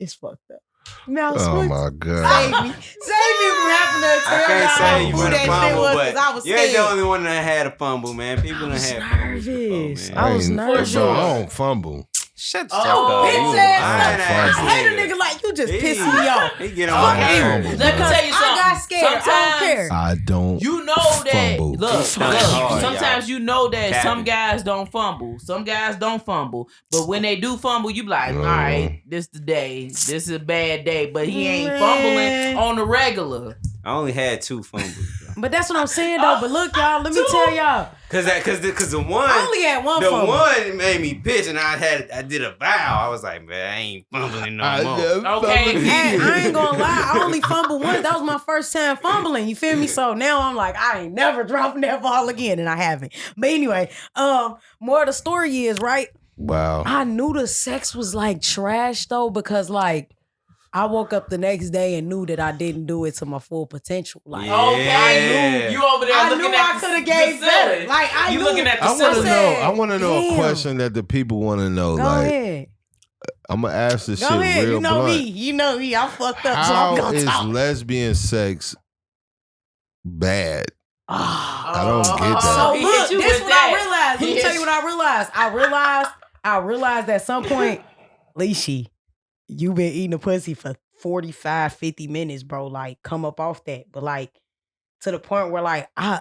S2: it's fucked up. Mouse,
S1: Oh
S2: what-
S1: my
S2: Save
S1: God.
S2: me. Save me from having to
S4: I
S2: tell
S4: can't
S2: y'all
S4: say
S2: how
S4: you
S2: who
S4: been a
S2: that shit
S4: fumble,
S2: was
S4: but
S2: because I was
S4: you ain't the
S2: scared.
S4: only one that had a fumble, man. People
S2: I
S4: done
S2: was
S4: had fumbles
S2: nervous.
S4: before, man.
S2: I was
S1: ain't-
S2: nervous.
S1: Bro, I don't fumble.
S4: Shut the
S3: Oh,
S4: fuck up.
S3: bitch
S4: You
S2: ass
S4: lying
S2: nigga.
S4: ass
S2: I hate a
S4: nigga.
S2: nigga like you just
S4: He-
S2: piss me off.
S4: He get
S1: I
S4: on
S1: don't
S4: my
S1: fumble,
S4: nerves.
S3: Let me
S1: bro.
S3: tell you something.
S2: I got scared. I don't
S3: Sometimes
S2: care.
S1: I don't
S3: you know that.
S1: fumble.
S3: Look,
S4: He's trying hard,
S3: sometimes
S4: y'all.
S3: you know that
S4: Capping.
S3: some guys don't fumble. Some guys don't fumble. But when they do fumble, you be like, all right, this the day. This is a bad day. But he ain't
S2: Man.
S3: fumbling on the regular.
S4: I only had 2 fumbles, bro.
S2: But that's what I'm saying though. But look, y'all, let me tell y'all.
S4: Cause the one,
S2: I only had one
S4: the
S2: fumble.
S4: one made me pitch, and I did a vow. I was like, man, I ain't fumbling no more.
S3: Okay.
S2: Hey, I ain't gonna lie. I only fumbled once. That was my first time fumbling. You feel me? So now I'm like, I ain't never dropping that ball again, and I haven't. But anyway, more of the story is right.
S1: Wow.
S2: I knew the sex was like trash though because like I woke up the next day and knew that I didn't do it to my full potential. Like
S4: Yeah.
S3: Okay, I knew you over there
S2: I
S3: looking
S2: knew
S3: at
S2: I
S3: the-
S2: could have
S3: the
S2: gave better.
S3: ceiling.
S2: Like I
S3: You
S2: knew.
S3: looking at the
S1: I want to
S3: ceiling.
S1: know. I want to know
S2: Damn.
S1: a question that the people want to know.
S2: Go
S1: like,
S2: ahead.
S1: I'm gonna ask this
S2: Go
S1: shit
S2: ahead.
S1: real
S2: You know
S1: blunt.
S2: me. You know me. I'm fucked up, so
S1: How
S2: I'm gonna
S1: is
S2: talk.
S1: lesbian sex bad?
S2: Ah.
S1: I don't get that.
S2: So
S3: He
S2: look,
S3: hit you
S2: this
S3: with
S2: what
S3: that.
S2: I realized. Let
S3: He
S2: me tell
S3: hit
S2: you what I realized. I realized at some point, Leishy, you been eating a pussy for 45, 50 minutes, bro. Like, come up off that. But like, to the point where like, I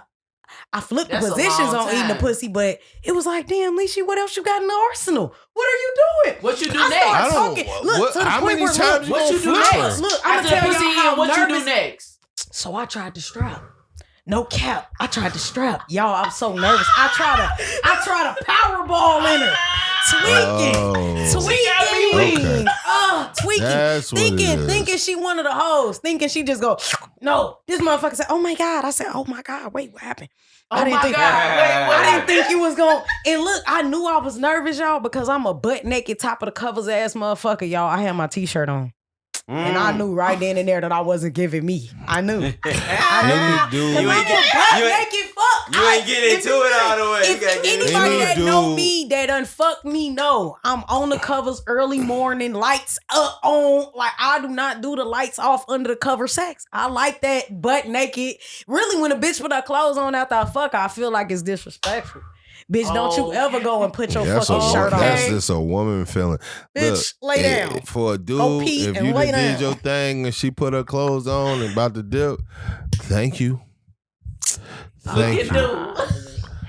S2: flipped the
S3: That's a
S2: positions
S3: long
S2: on eating the
S3: time.
S2: pussy, but it was like, damn, Leishy, what else you got in the arsenal? What are you doing?
S3: What you do
S2: I
S3: next?
S2: started
S1: I don't-
S2: talking. Look,
S1: what-
S2: to the
S1: how
S2: point
S1: many
S2: where,
S1: times
S2: look,
S3: What you do
S1: flipper?
S3: next?
S2: Look, I'm
S3: After
S2: gonna
S3: the
S2: tell
S3: pussy
S2: y'all how
S3: in, what you do
S2: nervous-
S3: next?
S2: So I tried to strap. No cap. I tried to strap. Y'all, I'm so nervous. I try to Powerball in her. Tweaking.
S1: Oh.
S2: Tweaking.
S1: Okay.
S2: Tweaking.
S1: That's what it is.
S2: Thinking she one of the hoes. Thinking she just go, no. This motherfucker said, oh my God. I said, oh my God. Wait, what happened?
S3: Oh
S2: I didn't
S3: my
S2: think-
S3: God. Wait, what
S2: I didn't think you was going. And look, I knew I was nervous, y'all, because I'm a butt naked, top of the covers ass motherfucker, y'all. I had my t-shirt on. And I knew right then and there that I wasn't giving me. I knew.
S1: Any dude,
S2: You ain't
S4: getting into it all the way. You gotta
S2: If
S4: get into
S2: anybody
S1: Any
S2: that
S1: dude-
S2: know me, that done fuck me, know I'm on the covers early morning, lights up on. Like, I do not do the lights off under the cover sex. I like that butt naked. Really, when a bitch put her clothes on after I fuck her, I feel like it's disrespectful. Bitch, don't you ever go and put your
S1: that's
S2: fucking shirt on.
S1: that's just a woman feeling.
S2: Bitch, lay down.
S1: For a dude,
S2: Go pee
S1: if
S2: and
S1: you
S2: lay
S1: done did
S2: down.
S1: your thing and she put her clothes on and about to dip, thank you. Thank you.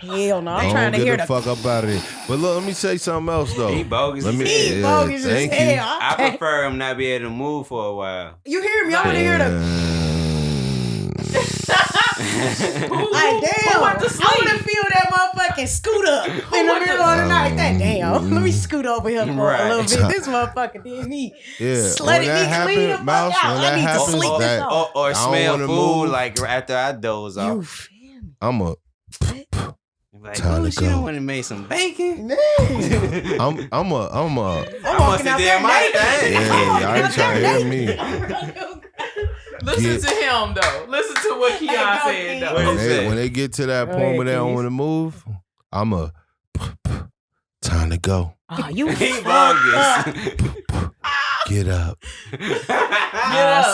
S2: Hell no, I'm
S1: Don't
S2: trying to
S1: get
S2: hear
S1: the
S2: the
S1: fuck up out of here. But look, let me say something else though.
S4: He bogus.
S1: Let me,
S2: He bogus as
S1: thank you.
S2: hell.
S4: I
S2: Okay.
S4: prefer him not be able to move for a while.
S2: You hear me? I want to hear the. Like, damn.
S3: went to
S2: I
S3: sleep?
S2: want to feel that motherfucking scoot up in the middle of the night. That damn. Let me scoot over here for
S4: Right.
S2: a little bit. This motherfucker did me.
S1: Yeah,
S2: Sledded
S1: when
S2: me
S1: that
S2: clean the
S1: happen,
S2: fuck
S1: Mouse,
S2: out.
S1: when
S2: I
S1: that
S2: need to
S1: happens,
S2: sleep this
S1: that-
S2: off.
S4: Or
S1: don't
S4: smell
S1: wanna
S4: food
S1: move.
S4: like after I doze
S2: You
S4: off.
S2: feel me?
S1: I'm a
S4: Like,
S1: Time to
S4: she
S1: go.
S4: don't want to make some bacon.
S1: I'm
S2: I'm
S1: a
S2: walking out there
S4: did my
S2: naked.
S4: thing.
S1: Yeah, y'all ain't trying to hear me.
S3: Listen
S1: Get-
S3: to him though. Listen to what Keon
S2: Hey, go,
S3: said though.
S4: What
S1: When
S4: he
S1: they,
S4: say?
S1: when they get to that
S2: Go
S1: point
S2: ahead,
S1: where they don't
S2: Keith.
S1: want to move, I'm a time to go.
S2: Oh, you
S4: He
S2: fucked
S4: bogus.
S2: up.
S1: Get up.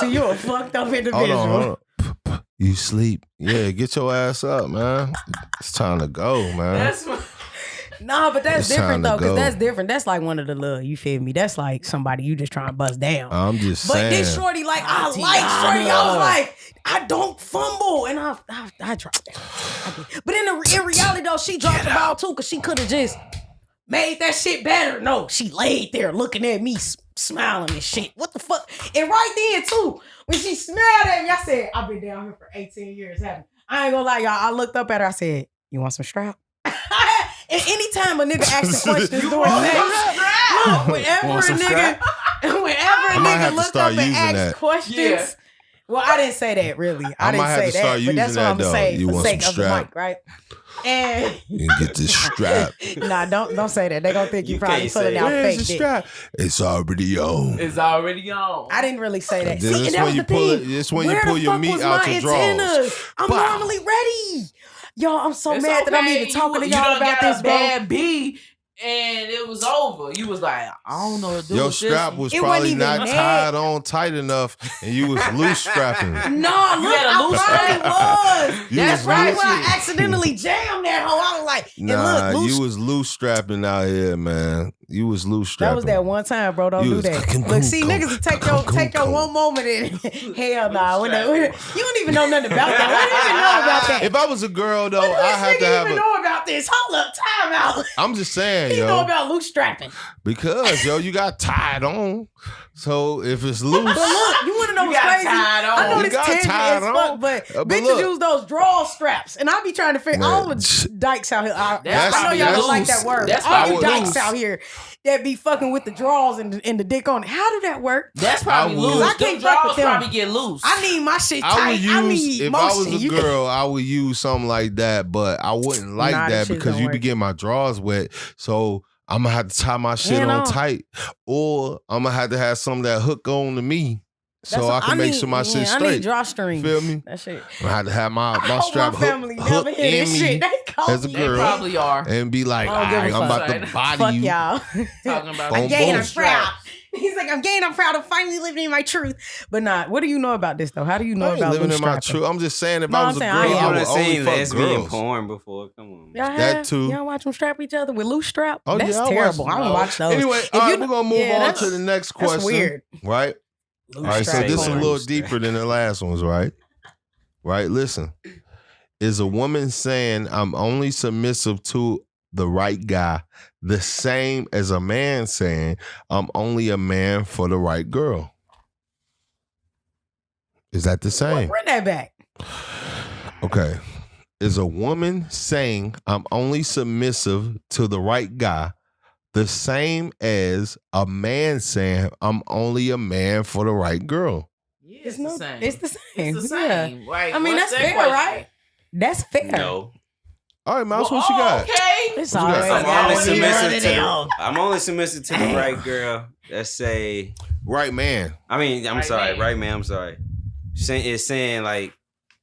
S2: See, you a fucked up individual.
S1: Hold on. You sleep. Yeah, get your ass up, man. It's time to go, man.
S3: That's what.
S2: Nah, but that's
S1: It's
S2: different
S1: time to
S2: though, because
S1: go.
S2: that's different. That's like one of the little, you feel me? That's like somebody you just trying to bust down.
S1: I'm just
S2: But
S1: saying.
S2: this shorty, like, I like shorty. I was like, I don't fumble. And I dropped that. I did. But in reality, though, she dropped the ball, too, because she could have just made that shit better. No, she laid there looking at me, smiling and shit. What the fuck? And right then, too, when she smiled at me, I said, I've been down here for 18 years, haven't I? I ain't gonna lie, y'all. I looked up at her. I said, you want some strap? And anytime a nigga asks the questions during sex, look, whenever a
S4: Want some
S2: nigga
S1: might have to
S2: looked
S1: start
S2: up and
S1: using
S2: asked
S1: that.
S2: questions.
S3: Yeah.
S2: Well, I didn't say that really. I didn't
S1: might have
S2: say
S1: to start
S2: that, but that's
S1: using
S2: what I'm
S1: that,
S2: gonna
S1: though.
S2: say
S1: You
S2: for
S1: want
S2: sake
S1: some
S2: of the
S1: strap?
S2: mic, right? And
S1: You can get this strap.
S2: nah, don't say that. They gonna think you
S4: You
S2: probably
S4: can't
S2: pulling
S4: say
S2: out
S4: it.
S1: Where's
S2: fake
S1: the
S2: dick.
S1: strap? It's already on.
S3: It's already on.
S2: I didn't really say that.
S1: This
S2: See,
S1: is
S2: and that
S1: when
S2: was
S1: you
S2: the
S1: pull
S2: thing.
S1: it. This when you
S2: Where
S1: pull
S2: the
S1: your
S2: fuck
S1: meat
S2: was
S1: out
S2: my
S1: your drawers.
S2: antennas? I'm
S1: Bah.
S2: normally ready. Y'all, I'm so
S3: It's
S2: mad that I'm
S3: okay.
S2: even talking to
S3: You
S2: y'all
S3: done
S2: about
S3: got
S2: this,
S3: a
S2: bro.
S3: bad B, and it was over. You was like, I don't know what to do
S1: Your
S3: with
S1: strap
S3: this.
S1: was
S2: It
S1: probably
S2: wasn't even
S1: not
S2: mad.
S1: tied on tight enough, and you was loose strapping.
S2: No, look,
S3: had a
S2: I
S3: loose
S2: probably
S3: strap?
S2: was.
S1: You
S2: That's
S1: was
S2: right
S1: loose-
S2: when I accidentally jammed that hoe. I was like, and
S1: Nah,
S2: look, loose.
S1: you was loose strapping out here, man. You was loose
S2: That
S1: strapping.
S2: was that one time, bro. Don't
S1: You
S2: do
S1: was
S2: that.
S1: cum,
S2: Look, see,
S1: cum,
S2: niggas will take
S1: cum,
S2: your
S1: cum.
S2: one moment and hell nah. You don't even know nothing about that. What do you even know about that?
S1: If I was a girl though,
S2: What
S1: I
S2: does
S1: had
S2: this
S1: to
S2: nigga
S1: have
S2: even
S1: a.
S2: know about this? Hold up, time out.
S1: I'm just saying,
S2: He know
S1: yo,
S2: about loose strapping.
S1: because yo, you got tied on. So if it's loose,
S2: But look, you want to know
S3: You
S2: what's
S3: got
S2: crazy?
S3: tied on.
S2: I know
S1: You
S2: this
S1: got
S2: tangent
S1: tied
S2: as
S1: on.
S2: fuck, but
S1: But
S2: bitches
S1: look.
S2: use those draw straps, and I be trying to figure.
S1: Man,
S2: All the dykes out here, I
S3: That's
S2: know y'all don't like
S3: loose.
S2: that word.
S3: That's
S2: All you
S3: probably
S2: dykes
S3: loose.
S2: out here that be fucking with the draws and the dick on it. How do that work?
S3: That's probably
S1: I would-
S3: loose.
S2: I can't
S3: Them
S2: fuck with
S3: drawers
S2: them.
S3: probably get loose.
S2: I need my shit
S1: I
S2: tight.
S1: would use
S2: need
S1: if
S2: motion.
S1: I was a
S2: You
S1: girl, I would use something like that, but I wouldn't like
S2: Nah,
S1: that
S2: that shit
S1: because
S2: don't
S1: you be
S2: work.
S1: getting my drawers wet. So I'm gonna have to tie my shit
S2: You
S1: on
S2: know.
S1: tight, or I'm gonna have to have something that hook on to me, so
S2: That's
S1: I
S2: what
S1: can make
S2: need.
S1: sure my shit
S2: I need
S1: straight.
S2: drawstrings.
S1: Feel me?
S2: That shit.
S1: I had to have my
S2: I hope
S1: strap
S2: my
S1: hook,
S2: family
S1: hook
S2: never hear
S1: in
S2: this
S1: me
S2: shit. They call
S1: as a
S2: me.
S3: They
S1: girl.
S3: probably are
S1: and be like,
S2: I
S1: all
S2: don't give a
S1: right, I'm
S2: fuck.
S1: about to body
S2: Fuck
S1: you.
S2: y'all.
S3: talking about.
S1: Boom,
S2: I'm gay and I'm
S1: boom.
S2: proud. He's like, I'm gay and I'm proud of finally living in my truth. But nah, what do you know about this though? How do you know
S1: I ain't
S2: about
S1: living
S2: loose
S1: in my
S2: strapping?
S1: truth. I'm just saying, if
S2: No,
S1: I
S2: I'm
S1: was a
S2: saying,
S1: girl,
S2: I
S4: You
S2: am.
S1: I
S4: would
S1: would
S4: have
S1: only
S4: seen
S1: fuck
S4: lesbian
S1: girls.
S4: porn before. Come on.
S2: Y'all
S1: That
S2: have?
S1: too.
S2: Y'all watch them strap each other with loose strap?
S1: Oh,
S2: That's
S1: yeah, I
S2: terrible.
S1: watch-
S2: I don't watch those.
S1: Anyway,
S2: If
S1: all right,
S2: you-
S1: we're gonna move
S2: yeah,
S1: on
S2: that's-
S1: to the next question.
S2: That's weird.
S1: Right?
S2: Loose
S1: All right, so
S2: strap
S1: this is a
S2: porn.
S1: little deeper than the last ones, right? Right? Listen. Is a woman saying I'm only submissive to the right guy the same as a man saying I'm only a man for the right girl? Is that the same?
S2: Bring that back.
S1: Okay. Is a woman saying I'm only submissive to the right guy the same as a man saying I'm only a man for the right girl?
S3: Yeah,
S2: It's
S3: the
S2: no.
S3: same.
S2: It's the same.
S3: It's the
S2: Yeah.
S3: same. Right.
S2: I mean,
S3: What's
S2: that's
S3: that
S2: fair,
S3: question?
S2: right? That's fair.
S4: No.
S1: All right, Mouse,
S3: Well,
S1: what you got?
S3: Okay.
S2: It's
S1: What you got?
S2: always
S4: I'm
S2: gotta
S4: only
S2: be one
S4: submissive
S2: of
S4: to
S2: them.
S4: I'm only submissive to the right girl that say
S1: Right man.
S4: I mean, I'm
S3: Right
S4: sorry,
S3: man.
S4: right man. I'm sorry. It's saying like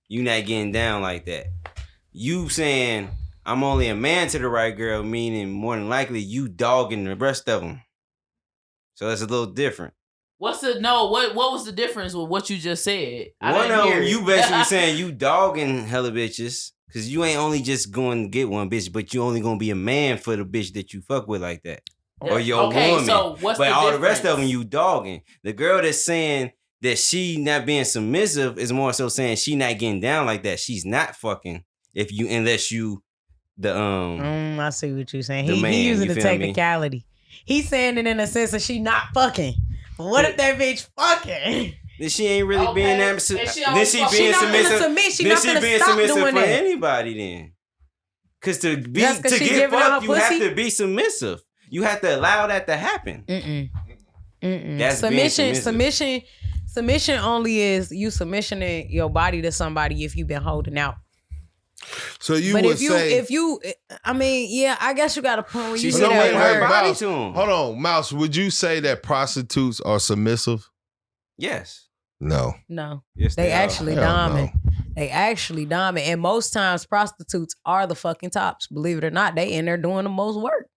S4: you not getting down like that. You saying I'm only a man to the right girl, meaning more than likely you dogging the rest of them. So that's a little different.
S3: What was the difference with what you just said?
S4: One of them, you basically saying you dogging hella bitches because you ain't only just going to get one bitch, but you only gonna be a man for the bitch that you fuck with like that, or your woman.
S3: So what's
S4: but
S3: the
S4: all
S3: difference?
S4: the rest of them you dogging. The girl that's saying that she not being submissive is more so saying she not getting down like that. She's not fucking unless you the
S2: I see what you're saying.
S4: the man,
S2: He using
S4: you
S2: the
S4: feel me?
S2: technicality. He's saying it in a sense that she not fucking. But what if that bitch fucking?
S4: Then she ain't really being that.
S3: And she
S4: Then
S3: don't
S4: she
S3: fuck-
S4: being
S2: She not gonna
S4: submissive.
S2: submit. She
S4: Then
S2: not
S4: she
S2: gonna
S4: being
S2: stop
S4: submissive
S2: doing
S4: for
S2: that.
S4: anybody then. Cause to
S2: Just 'cause she
S4: get
S2: giving
S4: fucked,
S2: her
S4: you have
S2: pussy?
S4: to be submissive. You have to allow that to happen. That's being submissive.
S2: Submission only is you submissioning your body to somebody if you've been holding out.
S1: So you
S2: But
S1: would
S2: if you, I mean, yeah, I guess you got a point where
S4: She
S2: you
S4: said
S2: say
S4: no,
S2: that
S4: wait, her
S2: word.
S4: body
S1: Mouse,
S4: to him.
S1: hold on, Mouse. Would you say that prostitutes are submissive?
S4: Yes.
S1: No.
S2: No,
S4: Yes,
S2: they
S4: are.
S2: actually
S1: Hell
S2: diamond. They actually diamond, and most times prostitutes are the fucking tops. Believe it or not, they in there doing the most work.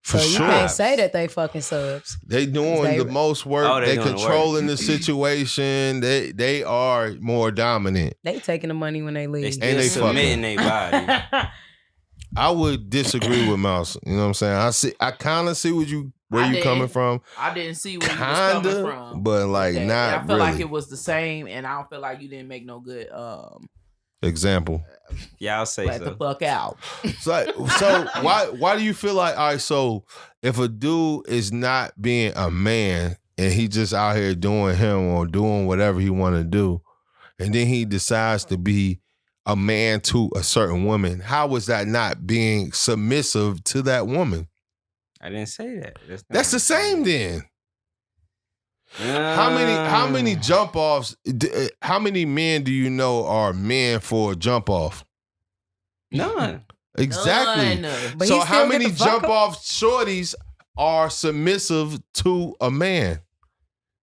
S1: For
S2: So you
S1: sure.
S2: can't say that they fucking subs.
S1: They doing
S2: They-
S1: the most work.
S4: Oh, they
S1: they
S4: doing the
S1: controlling the situation. They are more dominant.
S2: They taking the money when they
S4: They
S2: leave.
S4: still
S1: And they
S4: submitting their body.
S1: I would disagree with Mouse. You know what I'm saying? I kind of see where you coming from.
S3: I didn't see where you was coming
S1: Kinda,
S3: from.
S1: but like
S3: with that.
S1: not
S3: I feel
S1: really.
S3: like it was the same, and I don't feel like you didn't make no good.
S1: Example.
S4: Yeah, I'll say
S3: Let
S4: so.
S3: the fuck out.
S1: So why do you feel like, all right, so if a dude is not being a man and he just out here doing him or doing whatever he want to do, and then he decides to be a man to a certain woman, how is that not being submissive to that woman?
S4: I didn't say that.
S1: That's the same then. How many jump offs? How many men do you know are men for a jump off?
S4: None.
S1: Exactly.
S3: None.
S2: But
S1: So
S2: he
S1: how
S2: still get
S1: many
S2: the fuck
S1: jump
S2: up?
S1: off shorties are submissive to a man?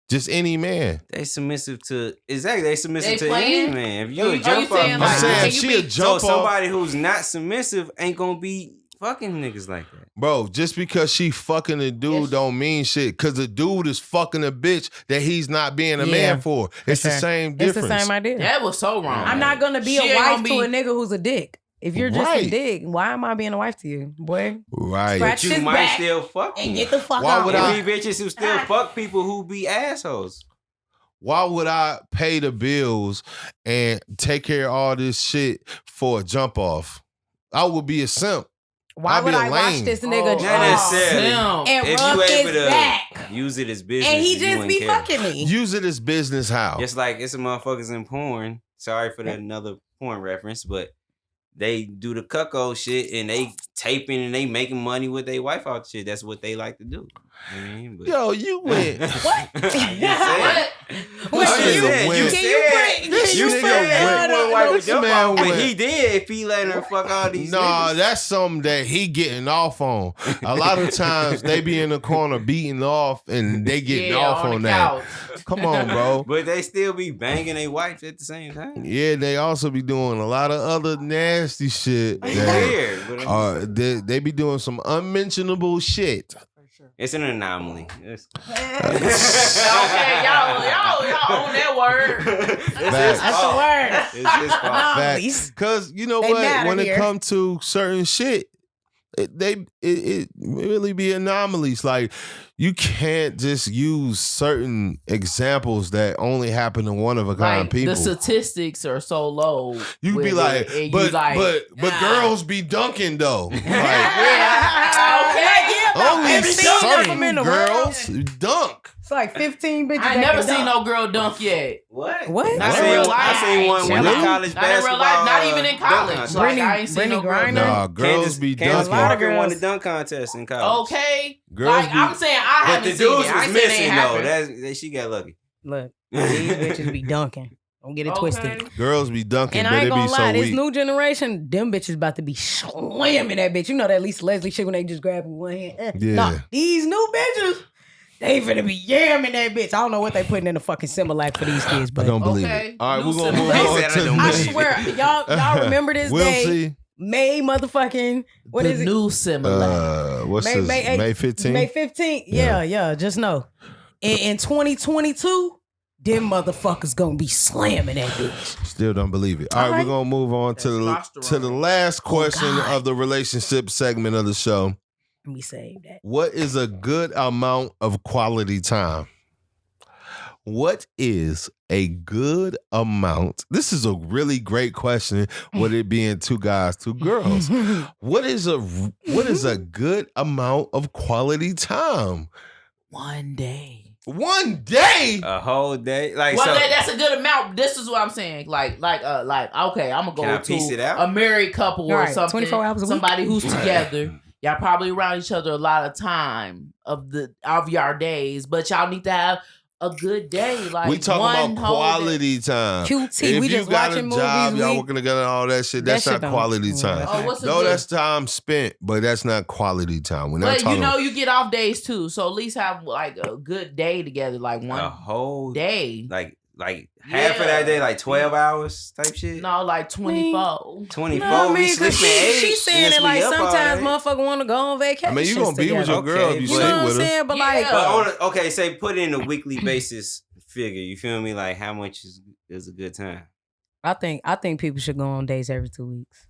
S1: Just any man.
S4: They submissive to They submissive
S3: They
S4: to
S3: playing?
S4: any man. If you
S3: Are
S4: a
S3: you
S4: jump off,
S3: saying,
S1: I'm
S3: like,
S1: saying
S3: can
S1: if
S3: you
S1: she a
S3: be-
S4: so
S1: jump off,
S4: somebody who's not submissive ain't gonna be fucking niggas like that.
S1: bro, just because she fucking a dude
S3: Yes.
S1: don't mean shit. Cause the dude is fucking a bitch that he's not being a
S2: Yeah,
S1: man for. It's the
S2: sure.
S1: same
S2: It's
S1: difference.
S2: the same idea.
S3: That was so wrong.
S2: I'm not gonna be
S3: She
S2: a
S3: ain't
S2: wife
S3: gonna
S2: to a
S3: be-
S2: nigga who's a dick. If you're just a
S1: Right.
S2: dick, why am I being a wife to you, boy?
S1: Right.
S2: Scratch
S4: You
S2: his
S4: might
S2: back
S4: still fuck
S2: and
S4: me.
S2: get the fuck
S1: Why
S2: out.
S1: would
S4: There
S1: I-
S4: be bitches who still fuck people who be assholes.
S1: Why would I pay the bills and take care of all this shit for a jump off? I would be a simp.
S2: Why
S1: I'd
S2: would
S1: be a
S2: I watch
S1: lame.
S2: this nigga
S3: Oh,
S4: Not necessarily.
S3: Simp.
S2: and
S4: If
S2: rub
S4: you able
S2: his
S4: to
S2: back,
S4: use it as business,
S2: and he
S4: you
S2: just
S4: wouldn't
S2: be
S4: care.
S2: fucking me?
S1: Use it as business how?
S4: Just like it's some motherfuckers in porn. Sorry for another porn reference, but they do the cuckold shit and they taping and they making money with their wife out shit. That's what they like to do. You know what I mean? But
S1: Yo, you went.
S2: What?
S4: I'm just saying.
S2: What?
S1: This
S4: I'm just
S1: nigga
S4: saying,
S1: went.
S4: you
S2: Can you
S4: said-
S2: put-
S1: This
S4: you
S1: nigga
S4: said
S1: went.
S4: you wouldn't wipe
S1: This
S4: with your
S1: man
S4: mouth, but
S1: went.
S4: he did if he letting her fuck all these
S1: Nah,
S4: niggas.
S1: that's something that he getting off on. A lot of times they be in the corner beating off and they getting off
S3: on
S1: on
S3: the
S1: that.
S3: couch.
S1: Come on, bro.
S4: But they still be banging their wife at the same time.
S1: Yeah, they also be doing a lot of other nasty shit.
S4: It's
S1: that,
S4: weird, but
S1: they be doing some unmentionable shit.
S4: it's an anomaly. It's,
S3: Okay, y'all own that word.
S4: it's his
S1: Facts.
S2: That's the
S4: fault.
S2: word.
S4: It's his fault.
S2: Anomalies.
S1: Because you know
S2: They
S1: what?
S2: matter
S1: When it
S2: here.
S1: comes to certain shit, it really be anomalies. Like you can't just use certain examples that only happen to one of a kind
S3: Like
S1: people.
S3: the statistics are so low.
S1: You
S3: with
S1: be like,
S3: it, and you
S1: but
S3: nah.
S1: girls be dunking though. Like,
S3: Yeah. Okay.
S1: only
S2: Every single of them
S1: certain
S2: in the world.
S1: girls dunk.
S2: It's like 15 bitches.
S3: I
S2: that
S3: ain't never
S2: can
S3: seen
S2: dunk.
S3: no girl dunk yet.
S4: What?
S2: What?
S3: Not
S4: I
S3: in
S4: seen,
S3: real
S4: I
S3: life.
S4: seen one with
S1: Really?
S4: the college
S3: Not in real
S4: basketball.
S3: life, not even in
S4: dunk
S3: college.
S4: contest.
S3: Like,
S2: Brittany-
S3: I ain't seen
S2: Brittany
S3: no girl
S2: Griner?
S3: dunk.
S1: Nah, girls be
S4: Kansas
S1: dunking.
S2: A lot of
S4: Parker won the
S2: girls-
S4: dunk contest in college.
S3: Okay.
S1: Girls
S3: like
S1: be-
S3: I'm saying, I
S4: But
S3: haven't
S4: the
S3: seen
S4: dudes
S3: it. I
S4: was
S3: ain't saying it
S4: missing
S3: ain't
S4: though.
S3: happened.
S4: She got lucky.
S2: Look, these bitches be dunking. Don't get it twisted.
S1: Girls be dunking,
S2: And
S1: but
S2: I ain't
S1: it be
S2: gonna
S1: so
S2: lie, this
S1: weak.
S2: new generation, them bitches about to be slamming that bitch. You know that Lisa Leslie shit when they just grab with one hand.
S1: Yeah.
S2: Nah, these new bitches, They finna be yamming that bitch. I don't know what they putting in the fucking Similac for these kids,
S1: I
S2: but
S1: don't believe
S3: Okay.
S1: it. All right,
S3: New
S1: we're gonna move
S3: Similac.
S1: on
S4: They said I
S1: to the
S4: don't
S2: I
S4: believe it.
S2: swear, y'all remember this
S1: we'll
S2: day?
S1: see.
S2: May motherfucking what
S3: the
S2: is it?
S3: new Similac.
S1: What's
S2: May-
S1: this?
S2: May 8th,
S1: May 15th?
S2: May 15th. Yeah. Just know, in 2022, them motherfuckers gonna be slamming that bitch.
S1: Still don't believe it. All right,
S2: All right.
S1: we're gonna move on to the
S3: Testosterone.
S1: last question
S2: God.
S1: of the relationship segment of the show.
S2: Let me save that.
S1: What is a good amount of quality time? What is a good amount? This is a really great question. With it being two guys, two girls, what is a good amount of quality time?
S3: One day.
S1: One day.
S4: A whole day. Like
S3: Well,
S4: so.
S3: that's a good amount. This is what I'm saying. Like, okay, I'm gonna
S4: Can I
S3: go
S4: piece it
S3: to
S4: out?
S3: a married couple
S2: All
S3: or
S2: right,
S3: something.
S2: 24 hours a week.
S3: Somebody who's together. Y'all probably around each other a lot of time of your days, but y'all need to have a good day. Like
S1: We talking
S3: one
S1: about
S3: whole
S1: quality time.
S2: QT,
S1: If
S2: we
S1: you
S2: just
S1: got
S2: watching
S1: a job,
S2: movies.
S1: y'all working together, all that shit.
S2: That
S1: That's
S2: shit
S1: not
S2: don't-
S1: quality
S2: yeah,
S1: time.
S2: that's
S3: Oh, what's a
S1: No,
S3: good?
S1: that's time spent, but that's not quality time. We're not
S3: But you
S1: talking.
S3: know, you get off days too, so at least have like a good day together, like
S4: a
S3: one
S4: whole
S3: day.
S4: like half of that day, like 12 hours type shit.
S3: No, like 24.
S4: 24.
S2: No, I
S4: we
S2: mean, cause
S4: sleeping 8.
S2: she's saying it like sometimes motherfucker want to go on vacation.
S1: I mean, you gonna be with your girl if you
S3: Okay,
S2: You
S1: sleep
S2: know what I'm
S1: with her.
S2: saying? But
S3: Yeah.
S2: like,
S4: But okay, say put in a weekly basis figure. You feel me? Like how much is a good time?
S2: I think people should go on dates every 2 weeks.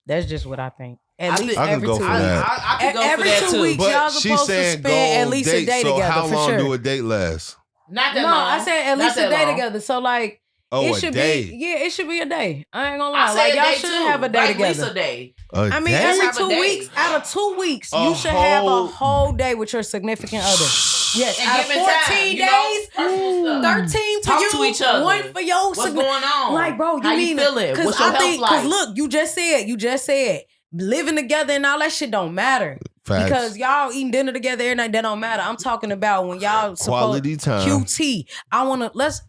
S2: That's just what I think.
S3: I
S2: At
S3: think-
S2: least
S1: I can
S2: every
S1: go
S2: 2
S1: for
S2: weeks.
S1: that.
S3: I could go
S2: Every
S3: for that
S2: 2
S3: too.
S2: weeks. Y'all
S1: But she's
S2: supposed to
S1: saying
S2: spend
S1: go
S2: at
S1: on
S2: least a
S1: dates.
S2: day
S1: So
S2: together,
S1: how
S2: for
S1: long
S2: sure.
S1: do a date last?
S3: Not that
S2: No,
S3: long.
S2: I said at
S3: Not
S2: least a
S3: that
S2: day
S3: long.
S2: together. So like,
S1: Oh,
S2: it
S1: a
S2: should
S1: day.
S2: be. Yeah, it should be a day. I ain't gonna
S3: I
S2: lie.
S3: said
S2: Like
S3: a
S2: y'all
S3: day
S2: should
S3: too.
S2: have a day
S3: Like
S2: together.
S3: at least a day.
S2: I mean,
S1: day?
S2: every
S3: Have a
S2: 2
S3: day.
S2: weeks, out of 2 weeks,
S1: A
S2: you should have a
S1: whole-
S2: whole day with your significant other. Yes,
S3: And
S2: out of
S3: give it
S2: 14
S3: time, you know,
S2: days,
S3: personal stuff.
S2: 13 for
S3: Talk
S2: you,
S3: to each other.
S2: 1 for your
S3: What's
S2: significant.
S3: going on?
S2: Like, bro, you
S3: How
S2: mean
S3: you feeling?
S2: Because
S3: What's your
S2: I
S3: health
S2: think,
S3: like?
S2: look, you just said, living together and all that shit don't matter.
S1: Facts.
S2: Because y'all eating dinner together every night, that don't matter. I'm talking about when y'all
S1: Quality time.
S2: QT. I wanna let's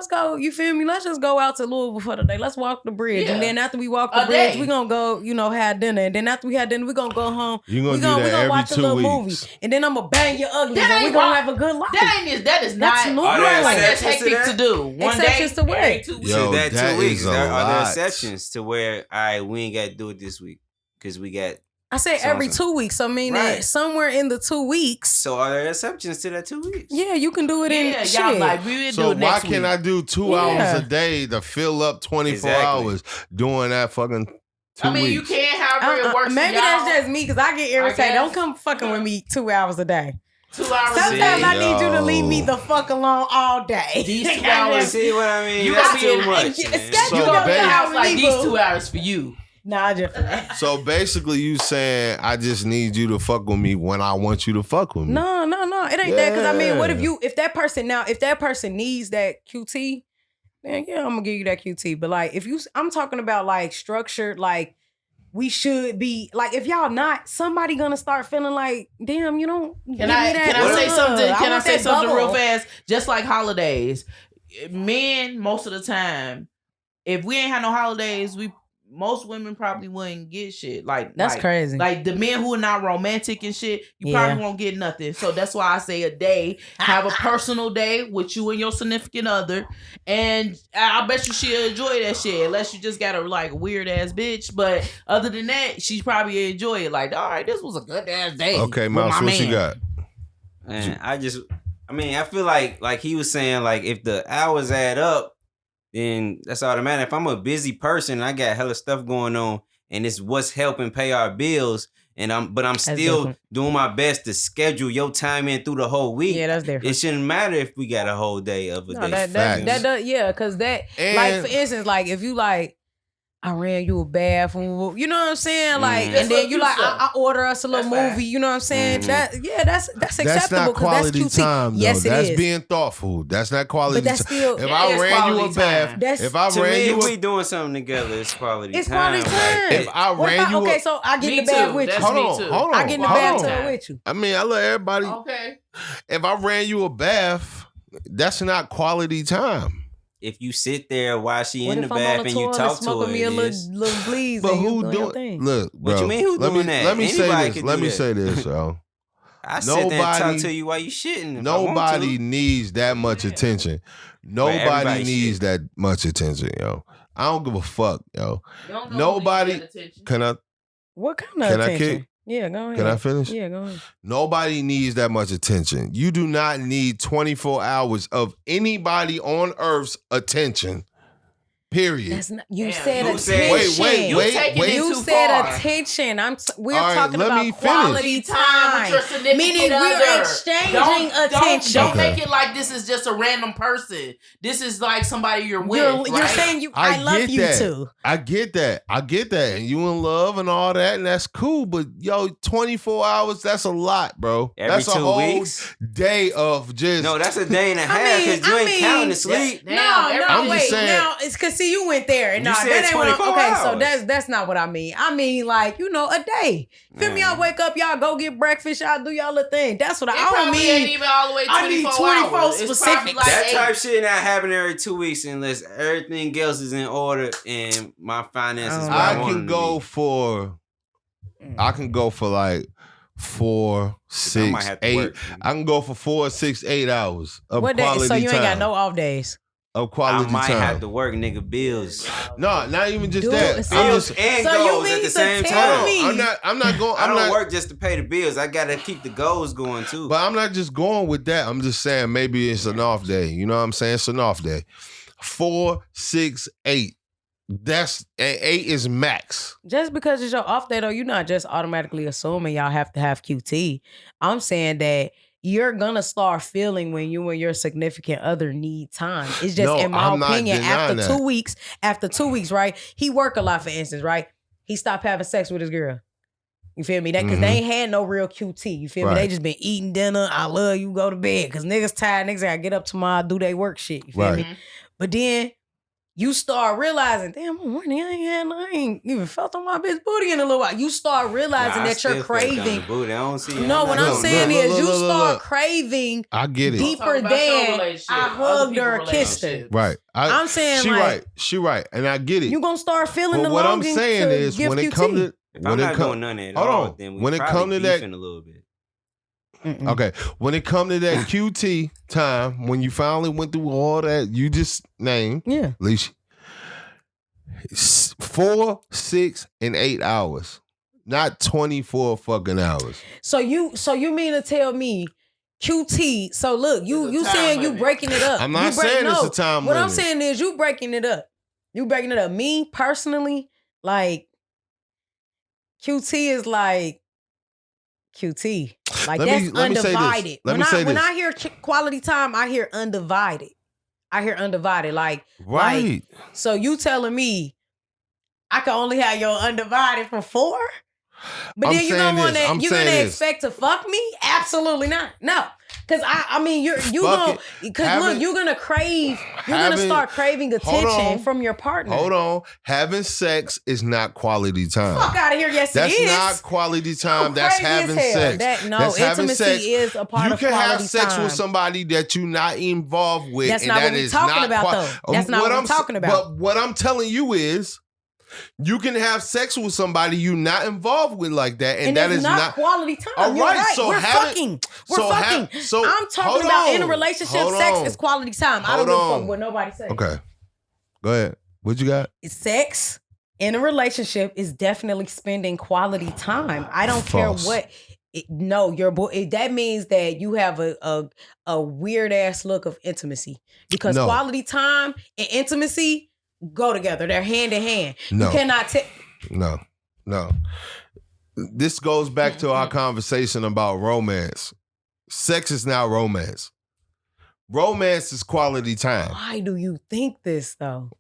S2: go. You feel me? Let's just go out to Louisville for the day. Let's walk the bridge,
S3: Yeah.
S2: and then after we walk the
S3: A
S2: bridge,
S3: day.
S2: we gonna go, have dinner, and then after we had dinner, we gonna go home.
S1: You gonna
S2: we
S1: do
S2: gonna
S1: that every
S2: watch a
S1: 2
S2: little
S1: weeks.
S2: movie, and then I'm gonna bang your ugly,
S3: That
S2: and we
S3: ain't
S2: gonna
S3: why-
S2: have a good life.
S3: That is
S2: That's
S3: not.
S2: normal.
S3: That's like that's
S4: Exceptions to
S3: hectic to
S4: that?
S3: do. One
S2: Exceptions
S3: day,
S2: to what?
S3: every 2 weeks.
S1: Yo,
S4: to that
S1: that
S4: 2 weeks.
S1: is a
S4: Are there
S1: lot.
S4: exceptions to where we ain't got to do it this week because we got?
S2: I said
S4: So-
S2: every 2 weeks. So meaning
S4: Right.
S2: somewhere in the 2 weeks,
S4: So are there exceptions to that 2 weeks?
S2: yeah, you can do it in
S3: Yeah,
S2: shit.
S3: y'all like we would do
S1: So
S3: it
S1: why
S3: next
S1: can't
S3: week.
S1: I do 2
S2: Yeah.
S1: hours a day to fill up 24
S4: Exactly.
S1: hours doing that fucking 2
S3: I mean, you
S1: weeks?
S3: can't have it works.
S2: Maybe
S3: for y'all.
S2: that's just me because I get irritated.
S3: guess.
S2: Don't come fucking with me 2 hours a day.
S3: 2 hours.
S2: Sometimes
S3: a day.
S2: I need you to leave me
S1: Yo.
S2: the fuck alone all day.
S3: These 2
S2: I
S3: hours-
S2: just-
S4: See what I mean?
S3: You
S4: That's
S3: gonna be
S4: too
S3: in-
S4: much.
S2: Schedule
S4: man.
S2: your
S3: You
S1: So
S3: gonna be in the house like
S2: baby.
S3: these 2 hours for you.
S2: Nah, just
S1: So basically, you saying I just need you to fuck with me when I want you to fuck with me.
S2: no, it ain't that. Because I mean, what
S1: Yeah.
S2: if that person needs that QT, then yeah, I'm gonna give you that QT. But like, I'm talking about like structured, like we should be like, if y'all not, somebody gonna start feeling like, damn, you don't.
S3: Can I say something? Can I
S2: want
S3: say
S2: that
S3: something real
S2: bubble.
S3: fast? Just like holidays, men most of the time, if we ain't had no holidays, most women probably wouldn't get shit.
S2: That's crazy.
S3: Like the men who are not romantic and shit, you
S2: Yeah.
S3: probably won't get nothing. So that's why I say a day. Have a personal day with you and your significant other, and I bet you she'll enjoy that shit. Unless you just got a like weird ass bitch, but other than that, she probably enjoy it. Like, all right, this was a good ass day.
S1: Okay,
S3: with
S1: Mouse,
S3: my
S1: what you
S3: man.
S1: got?
S4: And I feel like he was saying, like, if the hours add up, then that's automatic. If I'm a busy person and I got hella stuff going on and it's what's helping pay our bills, but I'm still
S2: different.
S4: doing my best to schedule your time in through the whole week.
S2: Yeah, that's different.
S4: It shouldn't matter if we got a whole day of a
S2: No,
S4: day.
S2: that
S1: Facts.
S2: does, yeah, because that,
S1: And-
S2: like, for instance, like, if you, like, I ran you a bath, you know what I'm saying? Like,
S4: Mhm.
S2: and
S3: Just
S2: then
S3: little
S2: you
S3: cute
S2: like,
S3: stuff.
S2: I order us a little
S3: That's
S2: movie, you know what I'm saying?
S4: Mhm.
S2: That's
S1: That's
S2: acceptable
S1: not
S2: because
S1: quality
S2: that's QT.
S1: time, though.
S2: Yes, it
S1: That's
S2: is.
S1: being thoughtful. That's not quality
S2: But that's
S1: time.
S2: still,
S1: If
S3: It
S1: I
S3: is
S1: ran you a
S3: quality
S1: bath,
S3: time.
S2: That's-
S1: if I
S4: To
S1: ran
S4: me,
S1: you
S4: if
S1: a
S4: we doing something together, it's quality
S2: it's
S4: time.
S2: quality time.
S1: if I
S2: What
S1: ran you
S2: okay,
S1: a,
S2: so I get
S3: Me
S2: in the bath
S3: too.
S2: with
S3: That's
S2: you.
S1: hold
S3: me
S1: on,
S3: too.
S1: hold on,
S2: I get in the
S1: hold
S2: bathtub
S1: on.
S2: with you.
S1: I mean, I let everybody.
S3: Okay.
S1: If I ran you a bath, that's not quality time.
S4: If you sit there while she
S2: What
S4: in the
S2: if I'm on
S4: bath
S2: the
S4: and you
S2: toilet
S4: talk to
S2: smoking
S4: her,
S2: me a
S4: it is.
S2: little bleeds
S1: But
S2: and you
S1: who
S2: doing your
S1: doing?
S2: thing?
S1: Look, bro.
S4: What you mean who
S1: let
S4: doing
S1: me,
S4: that?
S1: Let me say
S4: Anybody
S1: this.
S4: could
S1: Let
S4: do
S1: me
S4: that.
S1: say this, yo.
S4: I sit there and talk to you while you shitting.
S1: Nobody needs that much attention. Nobody needs that much attention, yo. I don't give a fuck, yo. Nobody. Can I?
S2: What kind of attention? Yeah, go ahead.
S1: Can I finish?
S2: Yeah, go ahead.
S1: Nobody needs that much attention. You do not need 24 hours of anybody on Earth's attention. Period.
S2: That's not, you said attention.
S1: Wait.
S2: You said attention. We're talking about quality time. Meaning we're exchanging attention.
S3: Don't make it like this is just a random person. This is like somebody you're with.
S2: You're saying I love you too.
S1: I get that. And you in love and all that, and that's cool. But yo, 24 hours, that's a lot, bro.
S4: Every
S1: that's
S4: 2
S1: a whole
S4: weeks?
S1: Day of just.
S4: No, that's a day and a half because you ain't counting the sleep.
S1: I'm
S2: wait.
S1: just saying.
S2: Now it's because see, you went there, and
S4: You said
S2: that ain't
S4: 24
S2: what okay.
S4: hours.
S2: So that's not what I mean. I mean, like, a day. Feel me? Y'all wake up, y'all go get breakfast, y'all do y'all little thing. That's what I don't mean.
S3: Ain't even all the way 24
S2: I need 24
S3: hours.
S2: specific.
S3: Like
S4: that type shit not happen every 2 weeks unless everything else is in order and my finances.
S1: I can go for like 4, 6, 8. I can go for 4, 6, 8 hours of quality time.
S2: So you ain't got no off days.
S1: Of quality time.
S4: I might have to work, nigga, bills.
S1: No, not even just that.
S4: Bills and goals at the same time.
S1: I'm not going.
S4: I don't work just to pay the bills. I gotta keep the goals going too.
S1: But I'm not just going with that. I'm just saying maybe it's an off day. You know what I'm saying? It's an off day. 4, 6, 8. That's 8 is max.
S2: Just because it's your off day, though, you're not just automatically assuming y'all have to have QT. I'm saying that you're gonna start feeling when you and your significant other need time. It's just, in my opinion, after 2 weeks, right? He work a lot, for instance, right? He stopped having sex with his girl. You feel me? That because they ain't had no real QT. You feel me? They just been eating dinner. I love you. Go to bed. Because niggas tired. Niggas gotta get up tomorrow, do they work shit. You feel me? But then you start realizing, damn, I ain't even felt on my bitch booty in a little while. You start realizing that you're craving.
S4: Booty. I don't see.
S2: No, what I'm saying is you start craving.
S1: I get it.
S2: Deeper than I hugged her or kissed her.
S1: Right.
S2: I'm saying
S1: she right, and I get it.
S2: You gonna start feeling the
S1: what I'm
S2: longing
S1: saying
S2: to
S1: is
S2: give
S1: when it
S2: QT.
S1: comes to
S4: if I'm not doing none at all, then we probably beefing a little bit.
S1: Okay, when it come to that QT time, when you finally went through all that you just named, Leash, 4, 6, and 8 hours, not 24 fucking hours.
S2: So you mean to tell me QT? So look, you saying you breaking it up?
S1: I'm not saying it's a time
S2: limit. What
S1: limit.
S2: I'm saying is you breaking it up. You breaking it up. Me personally, like QT is like QT. Like that's undivided. When I hear quality time, I hear undivided. Like
S1: right.
S2: So you telling me I can only have your undivided for 4? But then you're gonna expect to fuck me? Absolutely not. No. Cause I mean you're gonna start craving attention from your partner.
S1: Hold on. Having sex is not quality time.
S2: Fuck out of here. Yes,
S1: that's
S2: it is.
S1: That's not quality time. That's having sex.
S2: Intimacy is a part of quality time. You can have
S1: sex with somebody that you're not involved with.
S2: That's not what we're talking about though. That's not what I'm talking about.
S1: But what I'm telling you is you can have sex with somebody you're not involved with like that, and that is not
S2: quality time.
S1: All
S2: You're
S1: right, so
S2: we're fucking. I'm talking about in a relationship, sex is quality time. I don't give a fuck what nobody says.
S1: Okay, go ahead. What you got?
S2: Sex in a relationship is definitely spending quality time. I don't care what. That means that you have a weird ass look of intimacy because quality time and intimacy go together. They're hand in hand.
S1: No.
S2: You cannot
S1: No. This goes back to our conversation about romance. Sex is not romance. Romance is quality time.
S2: Why do you think this though?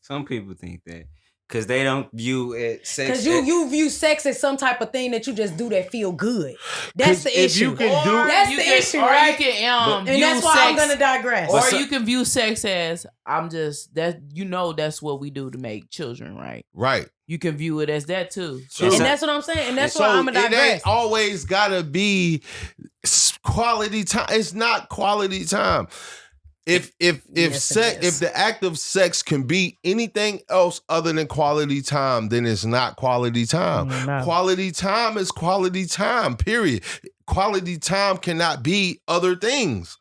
S4: Some people think that. Because they don't view it sex.
S2: Because you view sex as some type of thing that you just do that feel good. That's the issue. That's the issue, right? And that's why I'm gonna digress.
S3: Or you can view sex as that's what we do to make children, right?
S1: Right.
S3: You can view it as that too.
S2: And that's what I'm saying. And that's why I'm gonna digress.
S1: It ain't always gotta be quality time. It's not quality time. If the act of sex can be anything else other than quality time, then it's not quality time. No. Quality time is quality time, period. quality time cannot be other things.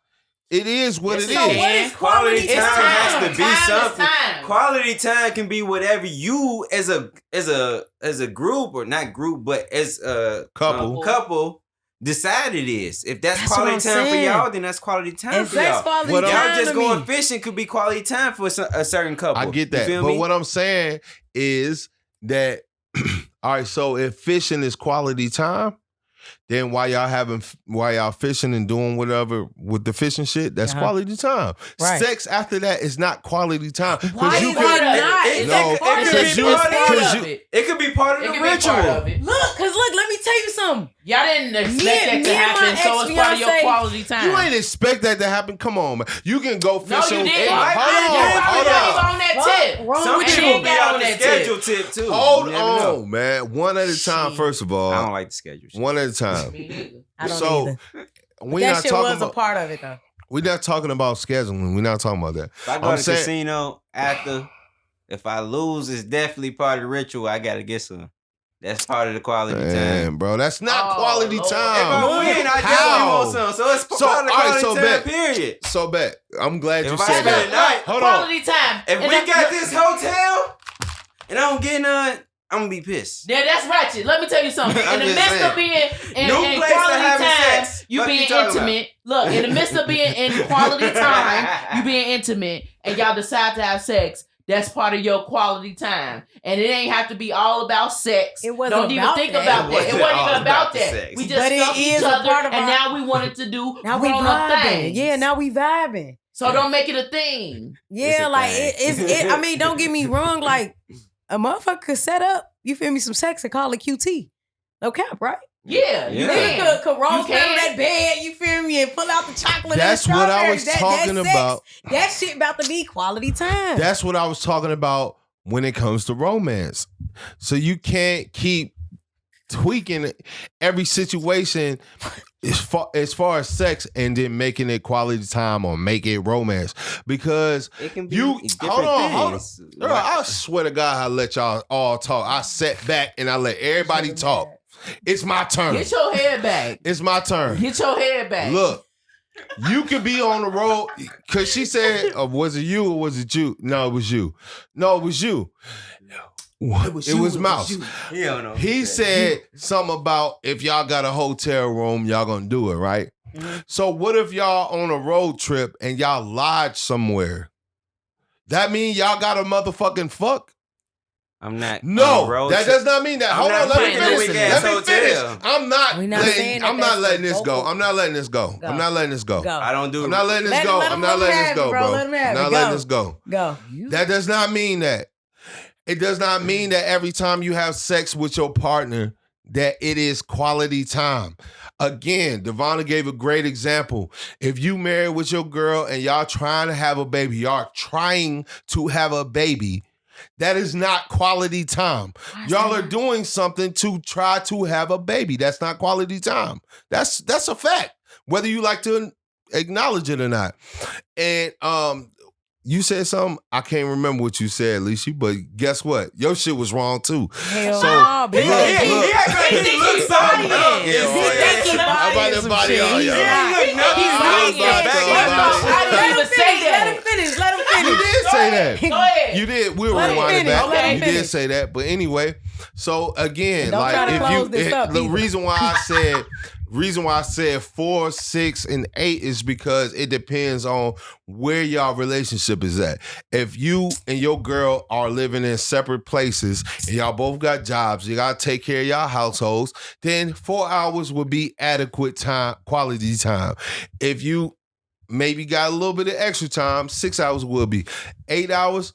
S1: It is what
S3: Yes,
S1: it
S3: so
S1: is.
S2: what is quality
S4: time
S2: time?
S4: has to be
S3: Time is
S4: something.
S3: time.
S4: Quality time can be whatever you as a group, or not group, but as a couple decide it is. If that's
S2: That's
S4: quality
S2: what I'm
S4: time for
S2: saying.
S4: y'all, then that's quality time
S2: And
S4: for
S2: sex
S4: y'all.
S2: quality
S1: What I'm-
S2: time
S4: Y'all just
S2: to
S4: going
S2: me.
S4: fishing could be quality time for a certain couple.
S1: I get
S4: You
S1: that.
S4: feel
S1: But
S4: me?
S1: what I'm saying is that, all right, so if fishing is quality time, then while y'all fishing and doing whatever with the fishing shit, that's quality time.
S2: Right.
S1: Sex after that is not quality time.
S2: Why
S1: you
S2: is
S1: could-
S2: it not?
S4: It,
S2: It's
S1: no,
S2: a part
S4: it
S2: of
S4: could
S2: it.
S4: be
S1: you-
S4: part
S1: because
S4: of
S1: you-
S4: it. It could be part of
S3: It
S4: the
S3: could be
S4: ritual.
S3: part of it.
S2: Look, let me tell you something.
S3: Y'all didn't expect
S2: Me
S3: that
S2: and
S3: to
S2: my
S3: happen, so it's part of your
S2: ex-fiancé,
S3: quality time.
S1: You ain't expect that to happen. Come on, man. You can go
S3: No,
S1: fishing.
S3: you didn't.
S4: might be
S1: Hold
S3: on
S1: on.
S3: that tip.
S2: Wrong
S4: Some
S2: with
S4: people
S2: you.
S4: be
S3: got
S4: out
S3: on
S4: the
S3: that
S4: schedule tip too.
S1: Hold
S4: You never know.
S1: on, man. One at a time,
S2: Shit.
S1: first of all.
S4: I don't like the schedule. shit.
S1: One at a time.
S3: Me neither.
S2: I don't
S1: So,
S2: either.
S1: We're
S2: That
S1: not
S2: shit
S1: talking
S2: was a
S1: about.
S2: part of it though.
S1: We're not talking about scheduling. We're not talking about that.
S4: If I go
S1: I'm
S4: to
S1: saying-
S4: casino after, if I lose, it's definitely part of the ritual. I gotta get some. That's part of the quality time.
S1: Man, bro, that's not
S3: Oh,
S1: quality
S3: Lord.
S4: If
S1: time.
S4: I win, I
S1: How?
S4: definitely want some. So it's
S1: So,
S4: part of the
S1: all right,
S4: quality
S1: so
S4: time.
S1: bet.
S4: Period.
S1: So bet. I'm glad you
S4: If I
S1: said
S4: spend
S1: that.
S4: a night,
S1: Hold on.
S3: Quality time.
S4: if
S3: And
S4: we
S3: that-
S4: got this hotel and I don't get none, I'm gonna be pissed.
S3: Yeah, that's ratchet. Let me tell you something.
S4: I'm
S3: In the
S4: just
S3: midst
S4: saying.
S3: of being in
S4: New place to
S3: quality
S4: having
S3: time,
S4: sex.
S3: you
S4: Fuck
S3: being
S4: you talking
S3: intimate. Look, in the midst of being in quality time, you being intimate, and y'all decide to have sex. That's part of your quality time, and it ain't have to be all about sex.
S2: It wasn't
S3: Don't even
S2: about
S3: think
S2: that.
S3: about that. It
S4: wasn't
S3: wasn't
S4: all
S3: even
S4: about
S3: about
S4: the
S3: that.
S4: sex.
S3: We just
S2: But it
S3: stuck each
S2: is a
S3: other,
S2: part of
S3: and
S2: our-
S3: now we wanted to do
S2: Now we
S3: grown-up
S2: vibing.
S3: things.
S2: Yeah, now we vibing.
S3: So don't make it a thing.
S2: Yeah,
S4: a
S2: like
S4: thing.
S2: I mean, don't get me wrong. Like a motherfucker could set up, you feel me, some sex and call it QT. No cap, right?
S3: Yeah, you
S4: Yeah.
S2: Nigga
S3: can.
S2: could roll
S3: You
S2: down
S3: can.
S2: that bed, you feel me, and pull out the chocolate.
S1: That's
S2: and the
S1: what I was
S2: strawberries.
S1: talking
S2: That sex,
S1: about.
S2: That shit about to be quality time.
S1: That's what I was talking about when it comes to romance. So you can't keep tweaking every situation as far as sex and then making it quality time or make it romance, because
S4: It can be
S1: you
S4: different
S1: hold on.
S4: things.
S1: Girl, I swear to God, I let y'all all talk. I sat back and I let everybody talk. It's my turn.
S3: Get your head back.
S1: It's my turn.
S3: Get your head back.
S1: Look, you could be on the road because she said, was it you or was it you? No, it was you. No, it was you. It was Mouse.
S4: He don't know.
S1: He said something about if y'all got a hotel room, y'all gonna do it, right? So what if y'all on a road trip and y'all lodge somewhere? That mean y'all got a motherfucking fuck?
S4: I'm not.
S1: No,
S4: on the road
S1: that
S4: trip.
S1: does not mean that.
S4: I'm
S1: Hold
S4: not
S1: on, let me
S4: putting no
S1: finish.
S4: weak-ass
S1: Let me finish.
S4: hotel.
S1: I'm not
S2: We not saying
S1: letting.
S2: that
S1: I'm not
S2: that's
S1: letting
S2: the
S1: this go.
S2: vocal.
S1: I'm not letting this go.
S2: Go.
S1: I'm not letting this go.
S2: Go.
S4: I don't do.
S1: I'm not letting this
S2: Let-
S1: go.
S2: let
S1: I'm
S2: him
S1: not letting
S2: have
S1: this
S2: it,
S1: go,
S2: bro.
S1: bro.
S2: Let him have
S1: I'm
S2: it.
S1: not
S2: Go.
S1: letting this go.
S2: Go.
S1: That does not mean that. It does not mean that every time you have sex with your partner that it is quality time. Again, Devonna gave a great example. If you married with your girl and y'all trying to have a baby, y'all trying to have a baby, that is not quality time. Y'all are doing something to try to have a baby. That's not quality time. That's a fact, whether you like to acknowledge it or not. And you said something, I can't remember what you said, Alicia, but guess what? Your shit was wrong too.
S2: Hell
S1: So,
S2: no,
S1: look,
S2: because
S1: look.
S4: He act like he looks something.
S1: Yeah,
S2: He think he
S1: I'm about
S2: buying
S1: to
S2: some
S1: body
S2: shit.
S1: all
S2: He's
S1: y'all.
S2: not.
S4: He look nothing.
S2: He's
S1: I'm
S2: lying.
S1: about to
S3: I didn't
S2: Let
S3: even
S2: him
S3: say
S2: finish.
S3: that.
S2: Let him finish. Let him
S1: You
S2: finish.
S1: did say that.
S3: Go ahead.
S1: You did. We'll
S2: Let him
S1: rewind it
S2: finish.
S1: back.
S2: Let him
S1: You did
S2: finish.
S1: say that. But anyway, so again,
S2: Don't try to
S1: like
S2: close this up
S1: the
S2: either.
S1: reason why I said 4, 6, and 8 is because it depends on where y'all relationship is at. If you and your girl are living in separate places and y'all both got jobs, you gotta take care of y'all households, then 4 hours would be adequate time, quality time. If you maybe got a little bit of extra time, 6 hours will be. 8 hours,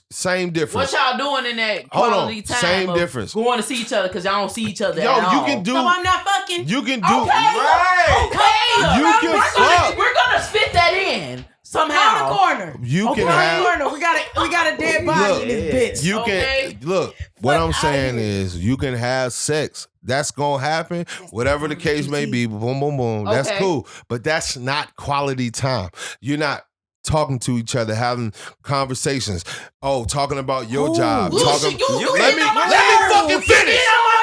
S1: same difference.
S3: What y'all doing in that
S1: Hold on,
S3: quality time?
S1: same
S3: of
S1: difference.
S3: Going to see each other because y'all don't see each other
S1: Yo,
S3: at
S1: you
S3: all.
S1: can do.
S2: So I'm not fucking.
S1: You can do.
S4: Right.
S3: Okay,
S1: You can fuck.
S3: we're gonna fit that in
S2: Pound
S3: somehow.
S2: the corner.
S1: You
S2: Okay,
S1: can
S2: pound the
S1: have.
S2: corner. We got a dead body
S1: Look,
S2: in this bitch.
S1: You
S3: Okay.
S1: can look. What
S2: Fuck
S1: I'm
S2: outta
S1: saying
S2: here.
S1: is, you can have sex. That's gonna happen. Whatever the case may be. Boom, boom, boom. That's
S3: Okay.
S1: cool. But that's not quality time. You're not talking to each other, having conversations. Oh, talking about your
S2: Ooh.
S1: job.
S3: Lucy,
S1: Talking.
S3: you
S1: Let me
S3: getting on my
S1: fucking
S3: nerves.
S1: finish.
S3: You getting on my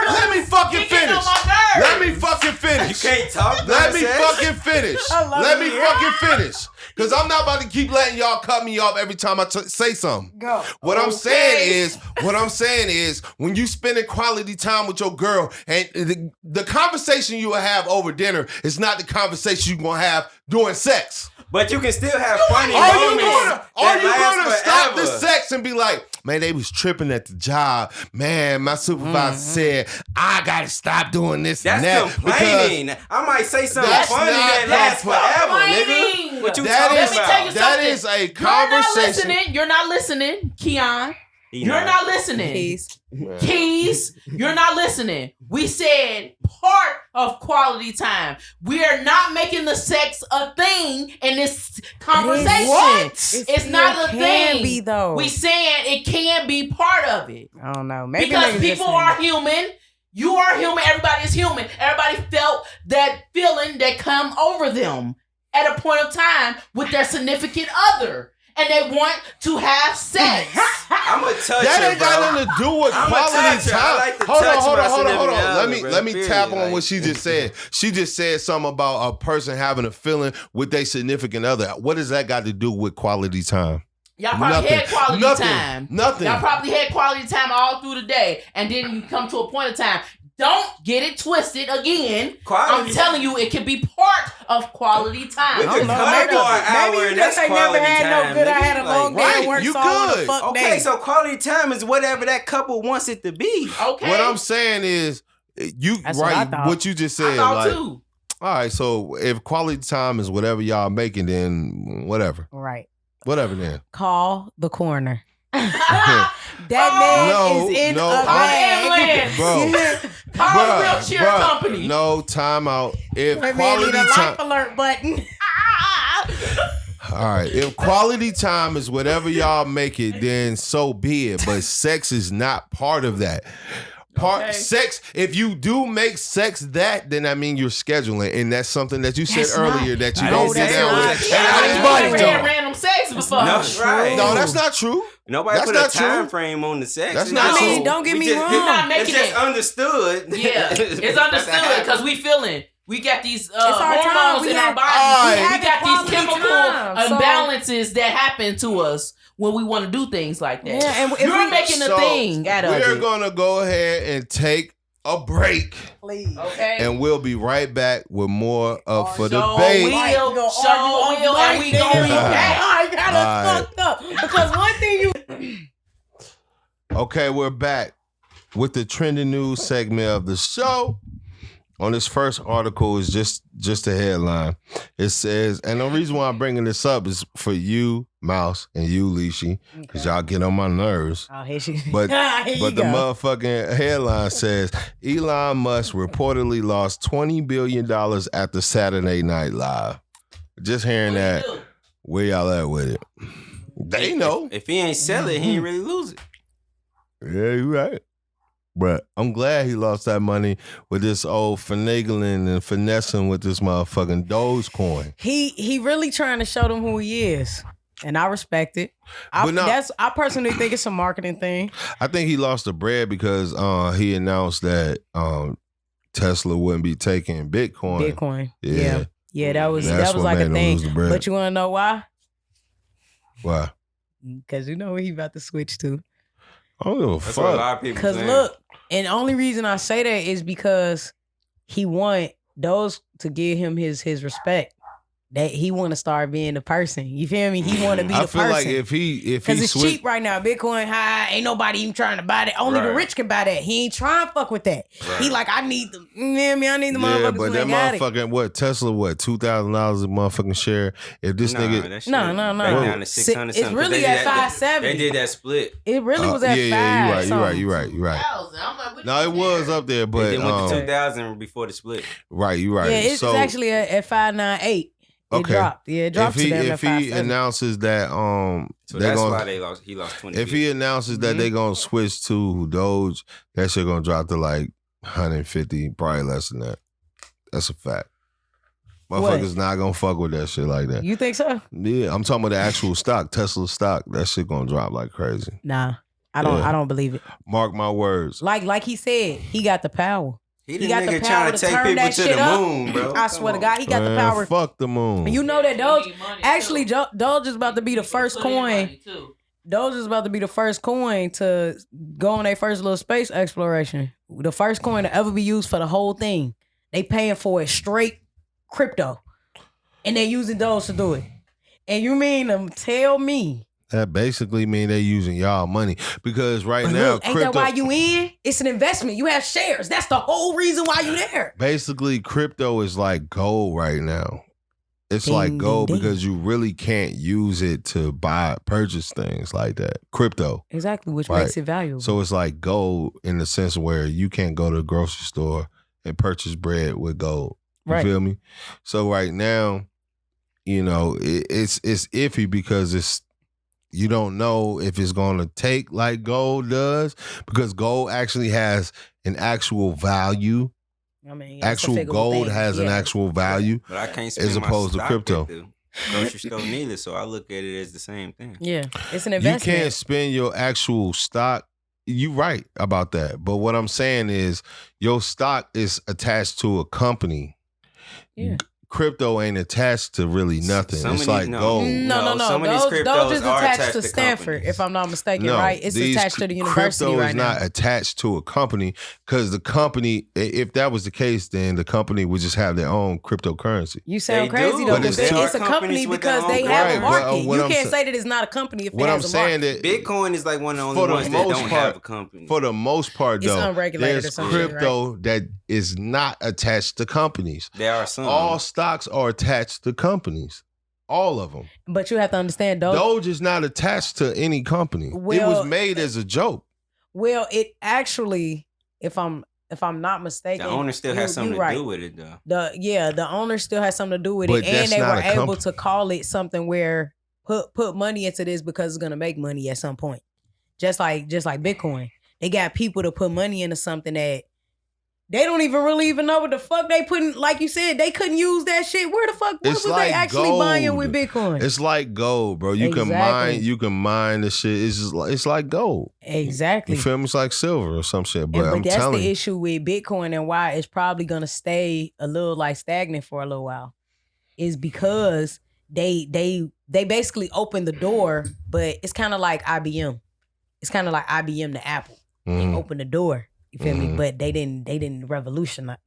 S3: nerves.
S1: Let me fucking
S3: You getting
S1: finish.
S3: on my nerves.
S1: Let me fucking finish.
S4: can't talk.
S1: Let me
S4: sex?
S1: fucking finish. Let me fucking finish. Because I'm not about to keep letting y'all cut me off every time I say something.
S2: Go.
S1: What I'm saying is, when you spending quality time with your girl, and the conversation you will have over dinner is not the conversation you're going to have during sex.
S4: But you can still have funny
S1: Are you
S4: moments.
S1: gonna stop the sex and be like, man, they was tripping at the job. Man, my supervisor said, I gotta stop doing this
S4: That's
S1: and that.
S4: complaining. I might say something funny that lasts forever, nigga. What you talking
S3: Let me tell you
S4: about?
S1: That
S3: something.
S1: is a conversation.
S3: You're not listening, Keon. You're not listening. Keys, you're not listening. We said part of quality time. We are not making the sex a thing in this conversation. It's not a thing.
S2: Can be though.
S3: We saying it can be part of it.
S2: I don't know. Maybe
S3: Because
S2: niggas
S3: people
S2: just
S3: are
S2: saying-
S3: human. You are human. Everybody is human. Everybody felt that feeling that come over them at a point of time with their significant other. And they want to have sex.
S4: I'm a toucher,
S1: That ain't
S4: bro.
S1: got nothing to do with
S4: I'm a
S1: quality
S4: toucher. I
S1: time.
S4: like to
S1: Hold
S4: touch
S1: on.
S4: my significant other,
S1: Let me
S4: bro.
S1: tap on
S4: Period.
S1: what she just said. She just said something about a person having a feeling with their significant other. What does that got to do with quality time?
S3: Y'all probably had quality time.
S1: Nothing.
S3: Y'all probably had quality time all through the day. And then you come to a point of time. Don't get it twisted again.
S4: Quality.
S3: I'm telling you, it can be part of quality time.
S4: We
S2: I don't
S4: could
S2: know.
S4: cut
S2: Maybe,
S4: for an hour,
S2: maybe you
S4: and
S2: just
S4: that's
S2: ain't never
S4: quality
S2: had
S4: time,
S2: no good. I
S4: nigga.
S2: had a long day
S1: Right,
S2: at work,
S1: you
S2: so I want
S1: good.
S2: a fuck
S4: Okay,
S2: day.
S4: so quality time is whatever that couple wants it to be.
S3: Okay.
S1: What I'm saying is, you
S2: That's what I
S1: right.
S2: thought.
S1: What you just
S3: I
S1: said,
S3: thought
S1: like,
S3: too.
S1: all right. So if quality time is whatever y'all making, then whatever,
S2: Right.
S1: whatever. Then
S2: Call the coroner. That man
S1: No,
S2: is in
S1: no,
S2: a
S1: I'm-
S2: bag.
S1: bro.
S3: Call a wheelchair company.
S1: No, time out. If
S2: That man
S1: quality
S2: need a
S1: time,
S2: life alert button.
S1: all right. If quality time is whatever y'all make it, then so be it. But sex is not part of that.
S3: Okay.
S1: Sex. If you do make sex that, then I mean you're scheduling, and that's something that you said
S2: That's
S1: earlier
S2: not-
S1: that you
S4: I
S1: don't
S4: didn't
S1: get
S4: say
S1: down
S4: it
S1: with.
S4: was
S1: And
S4: a
S1: I
S4: challenge.
S1: didn't
S3: You
S1: budge
S3: never had
S1: on.
S3: random sex before.
S4: No, right.
S1: No, that's not true.
S4: Nobody
S1: That's
S4: put a
S1: not true.
S4: time frame on the sex.
S1: That's
S4: It's
S1: not
S4: just-
S1: true.
S2: I mean, don't get
S4: we
S2: me
S4: just-
S2: wrong.
S3: You're not
S4: It's
S3: making
S4: just
S3: it.
S4: understood.
S3: Yeah, it's understood because we feeling. We got these
S2: our time.
S3: hormones
S2: We
S3: in our
S2: have-
S3: bodies.
S1: All
S3: We
S1: right.
S3: got these
S2: Quality
S3: chemical
S2: time, so-
S3: imbalances that happen to us when we want to do things like that.
S2: Yeah, and if
S3: You're
S2: we-
S3: making a
S1: So,
S3: thing out of
S1: we're
S3: it.
S1: gonna go ahead and take a break,
S2: Please.
S3: Okay.
S1: and we'll be right back with more of For the
S3: Show
S1: Bay.
S3: will,
S2: Right, you gonna
S3: show
S2: argue
S3: will,
S2: on
S3: and we
S2: mic,
S3: gonna be
S2: nigga.
S3: back.
S2: I got us
S1: All right.
S2: fucked up because one thing you.
S1: Okay, we're back with the trending news segment of the show. On this first article is just a headline. It says, and the reason why I'm bringing this up is for you, Mouse, and you, Leashy, because y'all get on my nerves.
S2: Oh, here she.
S1: But
S2: Here you
S1: but the
S2: go.
S1: motherfucking headline says Elon Musk reportedly lost $20 billion after Saturday Night Live. Just hearing that, where y'all at with it? They know.
S4: If he ain't sell it, he ain't really lose it.
S1: Yeah, you right. But I'm glad he lost that money with this old finagling and finessing with this motherfucking Dogecoin.
S2: He really trying to show them who he is, and I respect it.
S1: But no-
S2: I personally think it's a marketing thing.
S1: I think he lost the bread because he announced that Tesla wouldn't be taking Bitcoin.
S2: Bitcoin.
S1: Yeah.
S2: Yeah, that was
S1: That's what
S2: like
S1: made
S2: a
S1: him
S2: thing.
S1: lose the bread.
S2: But you want to know why?
S1: Why?
S2: Because you know what he about to switch to.
S1: I don't give a
S4: That's what a
S1: fuck.
S4: lot of people
S2: Because
S4: saying.
S2: look, and the only reason I say that is because he want those to give him his respect. That he want to start being the person. You feel me? He want to be
S1: I
S2: the
S1: feel
S2: person.
S1: like if he
S2: Because it's
S1: switch,
S2: cheap right now. Bitcoin high. Ain't nobody even trying to buy that. Only the
S4: Right.
S2: rich can buy that. He ain't trying to fuck with that.
S4: Right.
S2: He like, I need the, you know what I mean? I need the
S1: yeah,
S2: motherfuckers
S1: but
S2: who
S1: that
S2: ain't got it.
S1: motherfucking what Tesla $2,000 a motherfucking share. If this
S4: Nah,
S1: nigga,
S4: that shit
S2: No.
S4: back down to 600
S2: It's
S4: something.
S2: really
S4: They
S2: at
S4: did that-
S2: 570.
S4: They did that split.
S2: It really was at
S1: yeah,
S2: five.
S1: you right.
S3: I'm like, what
S1: No,
S3: you
S1: it was up there, but
S4: They went to
S2: um,
S4: 2,000 before the split.
S1: right, you right.
S2: Yeah, it's
S1: so
S2: actually at 598. It
S1: Okay.
S2: dropped. Yeah, it dropped
S1: if
S2: to them
S1: he
S2: at 570.
S1: announces that
S4: So
S1: they
S4: that's
S1: gonna,
S4: why he lost 20.
S1: if he announces that they gonna switch to Doge, that shit gonna drop to like 150, probably less than that. That's a fact. Motherfuckers not gonna fuck with that shit like that.
S2: You think so?
S1: Yeah, I'm talking about the actual stock, Tesla stock. That shit gonna drop like crazy.
S2: Nah. I don't
S1: Yeah.
S2: I don't believe it.
S1: Mark my words.
S2: Like he said, he got the power.
S4: He
S2: got the
S4: nigga
S2: power
S4: trying
S2: to
S4: to take
S2: turn
S4: people
S2: that
S4: to
S2: shit
S4: the
S2: up.
S4: moon, bro.
S2: I swear to God, he got the
S1: Man,
S2: power.
S1: fuck the moon.
S2: You know that Doge.
S3: You need money,
S2: Actually,
S3: too.
S2: Doge is about to be the first
S3: Put in
S2: coin.
S3: money, too.
S2: Doge is about to be the first coin to go on their first little space exploration. The first coin to ever be used for the whole thing. They paying for it straight crypto. And they using Doge to do it. And you mean to tell me?
S1: That basically mean they using y'all money because right
S2: But
S1: now
S2: look, ain't
S1: crypto.
S2: that why you in? It's an investment. You have shares. That's the whole reason why you there.
S1: Basically, crypto is like gold right now. It's
S2: Ding,
S1: like
S2: ding,
S1: gold
S2: ding.
S1: because you really can't use it to purchase things like that. Crypto.
S2: Exactly, which
S1: Right.
S2: makes it valuable.
S1: So it's like gold in the sense where you can't go to the grocery store and purchase bread with gold. You
S2: Right.
S1: feel me? So right now, you know, it's iffy because you don't know if it's going to take like gold does because gold actually has an actual value.
S2: I mean, yeah, it's a
S1: Actual
S2: figure of
S1: gold
S2: things.
S1: has an
S2: Yeah.
S1: actual value.
S4: But I can't spend
S1: As
S4: my
S1: opposed to
S4: stock
S1: crypto.
S4: at the grocery store neither, so I look at it as the same thing.
S2: Yeah, it's an
S1: You
S2: investment.
S1: can't spend your actual stock. You right about that. But what I'm saying is your stock is attached to a company.
S2: Yeah.
S1: Crypto ain't attached to really nothing.
S4: Some
S1: It's
S4: of these-
S1: like
S4: no.
S1: gold.
S2: No.
S4: some of these
S2: Those
S4: cryptos
S2: is
S4: are
S2: attached
S4: attached
S2: to
S4: to
S2: Stanford,
S4: companies.
S2: if I'm not mistaken,
S1: No,
S2: right? It's
S1: these
S2: attached to the university
S1: crypto
S2: right
S1: is
S2: now.
S1: not attached to a company because the company, if that was the case, then the company would just have their own cryptocurrency.
S2: You sound
S4: They
S2: crazy
S4: do,
S2: though,
S1: but
S2: because
S1: it's
S2: it's a
S4: companies
S2: company
S4: with their
S2: because
S4: own
S2: they have
S1: Right,
S2: a
S1: but,
S2: market.
S1: what
S2: You
S1: I'm
S2: can't
S1: sa-
S2: say that it's not a company if
S1: What
S2: it
S1: I'm
S2: has a
S1: saying
S2: market.
S1: that
S4: Bitcoin is like one of the
S1: For
S4: only
S1: the
S4: ones that
S1: most
S4: don't
S1: part-
S4: have a company.
S1: for the most part,
S2: It's
S1: though,
S2: unregulated or
S1: there's
S2: some shit,
S1: crypto that is not attached to companies.
S4: There are some.
S1: All stocks are attached to companies. All of them.
S2: But you have to understand, though.
S1: Doge is not attached to any company. It
S2: Well,
S1: was made as a joke.
S2: Well, it actually, if I'm not mistaken,
S4: the owner still has something
S2: you
S4: to do with it, though.
S2: The owner still has something to do with
S1: But
S2: it, and
S1: that's
S2: they
S1: not
S2: were
S1: a
S2: able
S1: company.
S2: to call it something where put money into this because it's gonna make money at some point. Just like Bitcoin, they got people to put money into something that they don't really even know what the fuck they putting. Like you said, they couldn't use that shit. Where the fuck? What
S1: It's
S2: was
S1: like
S2: they actually
S1: gold.
S2: buying with Bitcoin?
S1: It's like gold, bro. You
S2: Exactly.
S1: can mine the shit. It's like gold.
S2: Exactly.
S1: You feel me? It's like silver or some shit. But
S2: But
S1: I'm
S2: that's
S1: telling
S2: the
S1: you,
S2: issue with Bitcoin and why it's probably gonna stay a little like stagnant for a little while, is because they basically opened the door, but it's kind of like IBM. It's kind of like IBM to Apple. They
S1: Mhm.
S2: opened the door. You feel me?
S1: Mhm.
S2: But they didn't revolutionize.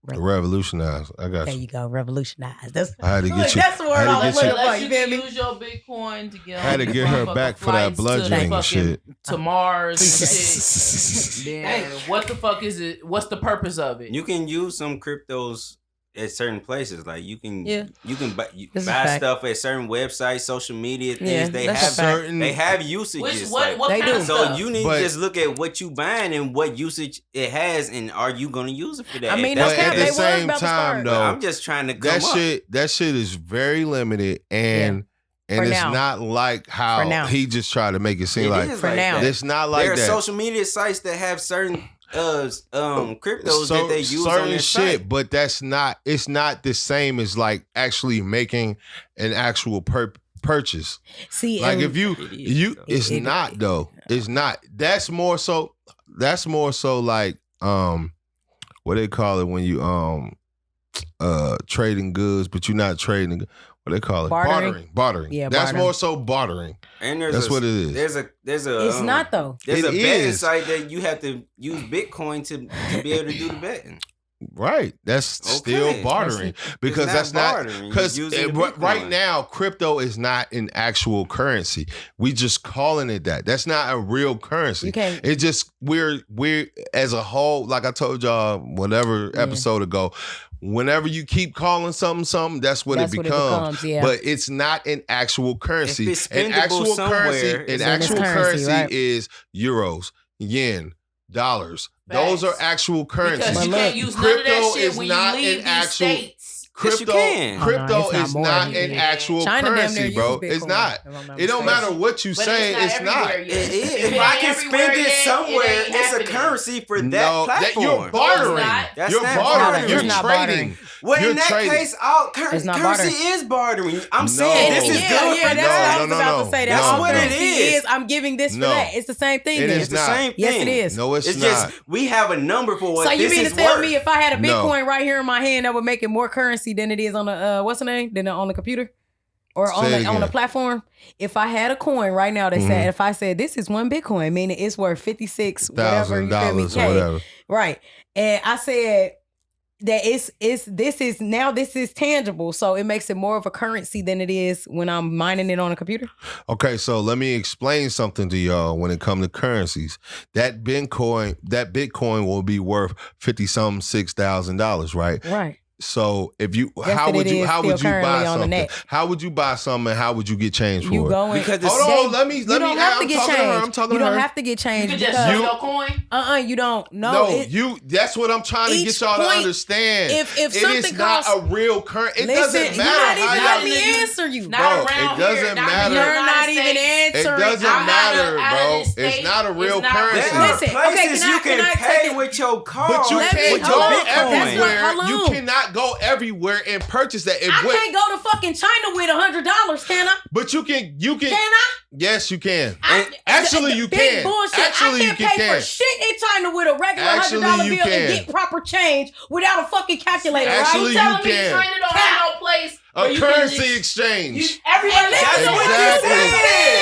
S1: revolutionize. I got
S2: There
S1: you.
S2: you go, revolutionize. That's
S1: I had to get you.
S2: That's the word
S1: I had to
S2: I was
S1: get you-
S2: looking for.
S3: Unless
S2: You
S3: you
S2: feel
S3: can
S2: me?
S3: use your Bitcoin to get
S1: I had to
S3: on
S1: get her
S3: motherfucking
S1: back for that
S3: flights
S1: blood
S3: to
S1: drain
S3: fucking-
S1: shit.
S3: to Mars and shit. Then what the fuck is it? What's the purpose of it?
S4: You can use some cryptos at certain places. Like you can buy
S2: This is a fact.
S4: stuff at certain websites, social media things.
S2: Yeah,
S4: they
S2: that's a
S4: have
S2: fact.
S1: certain.
S4: they have usages.
S3: what
S2: They
S3: kind
S2: do.
S3: of
S4: So
S3: stuff?
S4: you need
S1: But-
S4: to just look at what you buying and what usage it has, and are you going to use it for that?
S2: I mean,
S1: But
S2: that's
S1: at
S2: kind
S1: the
S2: they was
S1: same
S2: about to
S1: time,
S2: start.
S1: though,
S4: I'm just trying to come up.
S1: that shit is very limited, and
S2: For
S1: it's
S2: now.
S1: not like
S2: For
S1: how
S2: now.
S1: he just tried to make it seem
S4: It
S1: like
S4: is
S2: For now.
S4: that.
S1: it's not like
S4: there are
S1: that.
S4: social media sites that have certain cryptos
S1: So-
S4: that they use on
S1: certain
S4: their
S1: shit,
S4: site.
S1: but it's not the same as like actually making an actual purchase.
S2: See,
S1: Like
S2: and
S1: if you
S4: It is, though.
S1: it's
S2: It-
S1: not though. It's not. That's more so like what they call it when you trading goods, but you're not trading. What they call it?
S2: Bartering?
S1: Bartering.
S2: Yeah,
S1: That's
S2: bartering.
S1: more so bartering.
S4: And there's
S1: That's what it is.
S4: There's a
S2: it's not though.
S4: There's
S1: It
S4: a betting
S1: is.
S4: site that you have to use Bitcoin to be able to do the betting.
S1: Right. That's still
S4: Okay.
S1: bartering because
S4: It's
S1: that's not
S4: bartering. You're
S1: because
S4: using the
S1: right
S4: Bitcoin.
S1: now crypto is not an actual currency. We just calling it that. That's not a real currency.
S2: You can't.
S1: It just we're as a whole, like I told y'all whatever
S2: Yeah.
S1: episode ago. Whenever you keep calling something, that's what
S2: That's
S1: it
S2: what
S1: becomes.
S2: yeah.
S1: But it's not an actual currency.
S4: If it's
S1: An
S4: spendable
S1: actual
S4: somewhere,
S1: currency,
S4: it's
S1: an
S2: in
S1: actual
S2: its currency,
S1: currency
S2: right?
S1: is euros, yen, dollars. Those are
S3: Facts.
S1: actual currencies.
S3: Because you
S2: But
S3: can't
S2: look,
S3: use none of
S1: crypto
S3: that shit
S1: is
S3: when
S1: not
S3: you leave
S1: an
S3: these
S1: actual-
S3: states.
S4: Yes, you
S1: Crypto,
S4: can.
S2: Oh, no,
S1: crypto
S2: it's not
S1: is
S2: more
S1: not
S2: than
S1: an
S3: that.
S1: actual
S2: China damn near
S1: currency,
S2: use
S1: bro.
S2: Bitcoin,
S1: It's not.
S2: if I'm not
S1: It don't
S2: mistaken.
S1: matter what you
S3: But
S1: say. It's not.
S3: everywhere yet.
S4: If
S3: it
S4: I
S3: ain't
S4: can
S3: everywhere
S4: spend it
S3: yet,
S4: somewhere,
S3: ain't
S4: it's a
S3: happening.
S4: currency for that
S1: No,
S4: platform.
S1: you're bartering.
S3: No, it's not.
S4: That's
S1: You're
S4: not
S1: bartering.
S4: bartering.
S1: You're
S2: It's not
S1: trading.
S2: bartering.
S4: Well,
S1: You're
S4: in that
S1: trading.
S4: case, all
S2: It's not
S4: currency
S2: barter.
S4: is bartering. I'm
S1: No.
S4: saying this is
S2: yeah,
S4: good
S2: yeah,
S4: for
S2: that's what I was
S1: No,
S2: about
S1: no,
S2: to say.
S1: no.
S2: That's
S4: That's
S2: all
S4: what it
S2: currency
S4: is.
S2: I'm giving this for
S1: No.
S2: that. It's the same thing.
S1: It
S2: then.
S1: is
S4: It's the
S1: not.
S4: same thing.
S2: Yes, it is.
S1: No, it's not.
S4: just we have a number for what
S2: So you
S4: this
S2: mean
S4: is
S2: to tell
S4: worth.
S2: me if I had a
S1: No.
S2: Bitcoin right here in my hand, that would make it more currency than it is on the what's the name? Than on the computer? Or on
S1: Say it
S2: the
S1: again.
S2: platform? If I had a coin right now that
S1: Mhm.
S2: said, if I said this is one Bitcoin, meaning it's worth $56,000 whatever, you feel me?
S1: $1,000 or whatever.
S2: Right. And I said that this is tangible, so it makes it more of a currency than it is when I'm mining it on a computer.
S1: Okay, so let me explain something to y'all when it comes to currencies. That Bitcoin will be worth $56,000, right?
S2: Right.
S1: So if you
S2: Guess
S1: how
S2: that
S1: would
S2: it
S1: you
S2: is
S1: how
S2: still
S1: would you buy
S2: currently on the
S1: something?
S2: net.
S1: How would you buy something and how would you get change for
S2: You
S1: it?
S2: going
S4: Because the
S1: Hold
S4: same-
S1: on, let me
S2: you don't have to
S1: I'm
S2: get
S1: talking to her. I'm
S2: changed.
S1: talking
S2: You
S1: to
S2: don't
S1: her.
S2: have to get
S3: You
S2: changed
S3: could just
S2: because
S3: sell your coin.
S2: you don't.
S1: No,
S2: No,
S1: that's what I'm trying to
S2: each
S1: get y'all to
S2: point-
S1: understand.
S2: if
S1: it is
S2: something
S1: not
S2: costs-
S1: a real currency. It
S2: listen,
S1: doesn't
S2: you're
S1: matter
S2: not
S1: how
S2: even
S1: y'all
S2: letting me answer you.
S3: Not
S1: Bro,
S3: around
S1: it doesn't
S3: here, not
S1: matter.
S3: in the
S2: You're
S3: United
S2: not even
S3: States.
S1: It
S2: answering.
S1: doesn't
S3: I'm not
S1: matter,
S3: out of
S1: bro.
S3: this
S1: It's
S3: state.
S1: not a real
S3: It's not
S1: currency.
S4: There are
S2: Listen,
S4: places
S2: okay, can
S4: you
S2: I
S4: can
S2: take
S4: pay
S2: it-
S4: with your car.
S1: But you
S2: Let me-
S1: can't
S2: hold
S1: go
S2: on. That's
S1: everywhere.
S2: not- hold
S1: You
S2: on.
S1: cannot go everywhere and purchase that.
S2: I can't go to fucking China with $100, can I?
S1: But you can.
S2: Can I?
S1: Yes, you can.
S2: Actually,
S1: you
S2: big
S1: can.
S2: Bullshit.
S1: Actually,
S2: I
S1: you
S2: can't pay
S1: can.
S2: for shit in China with a regular
S1: Actually,
S2: $100
S1: you
S2: bill and
S1: can.
S2: get proper change without a fucking calculator,
S1: Actually,
S2: right?
S3: You telling
S1: you
S3: me
S1: can.
S3: China don't have no place where
S1: A
S3: you
S1: currency
S3: can just,
S1: exchange.
S3: everywhere
S2: Listen
S3: else.
S2: to what you
S1: Exactly.
S2: said.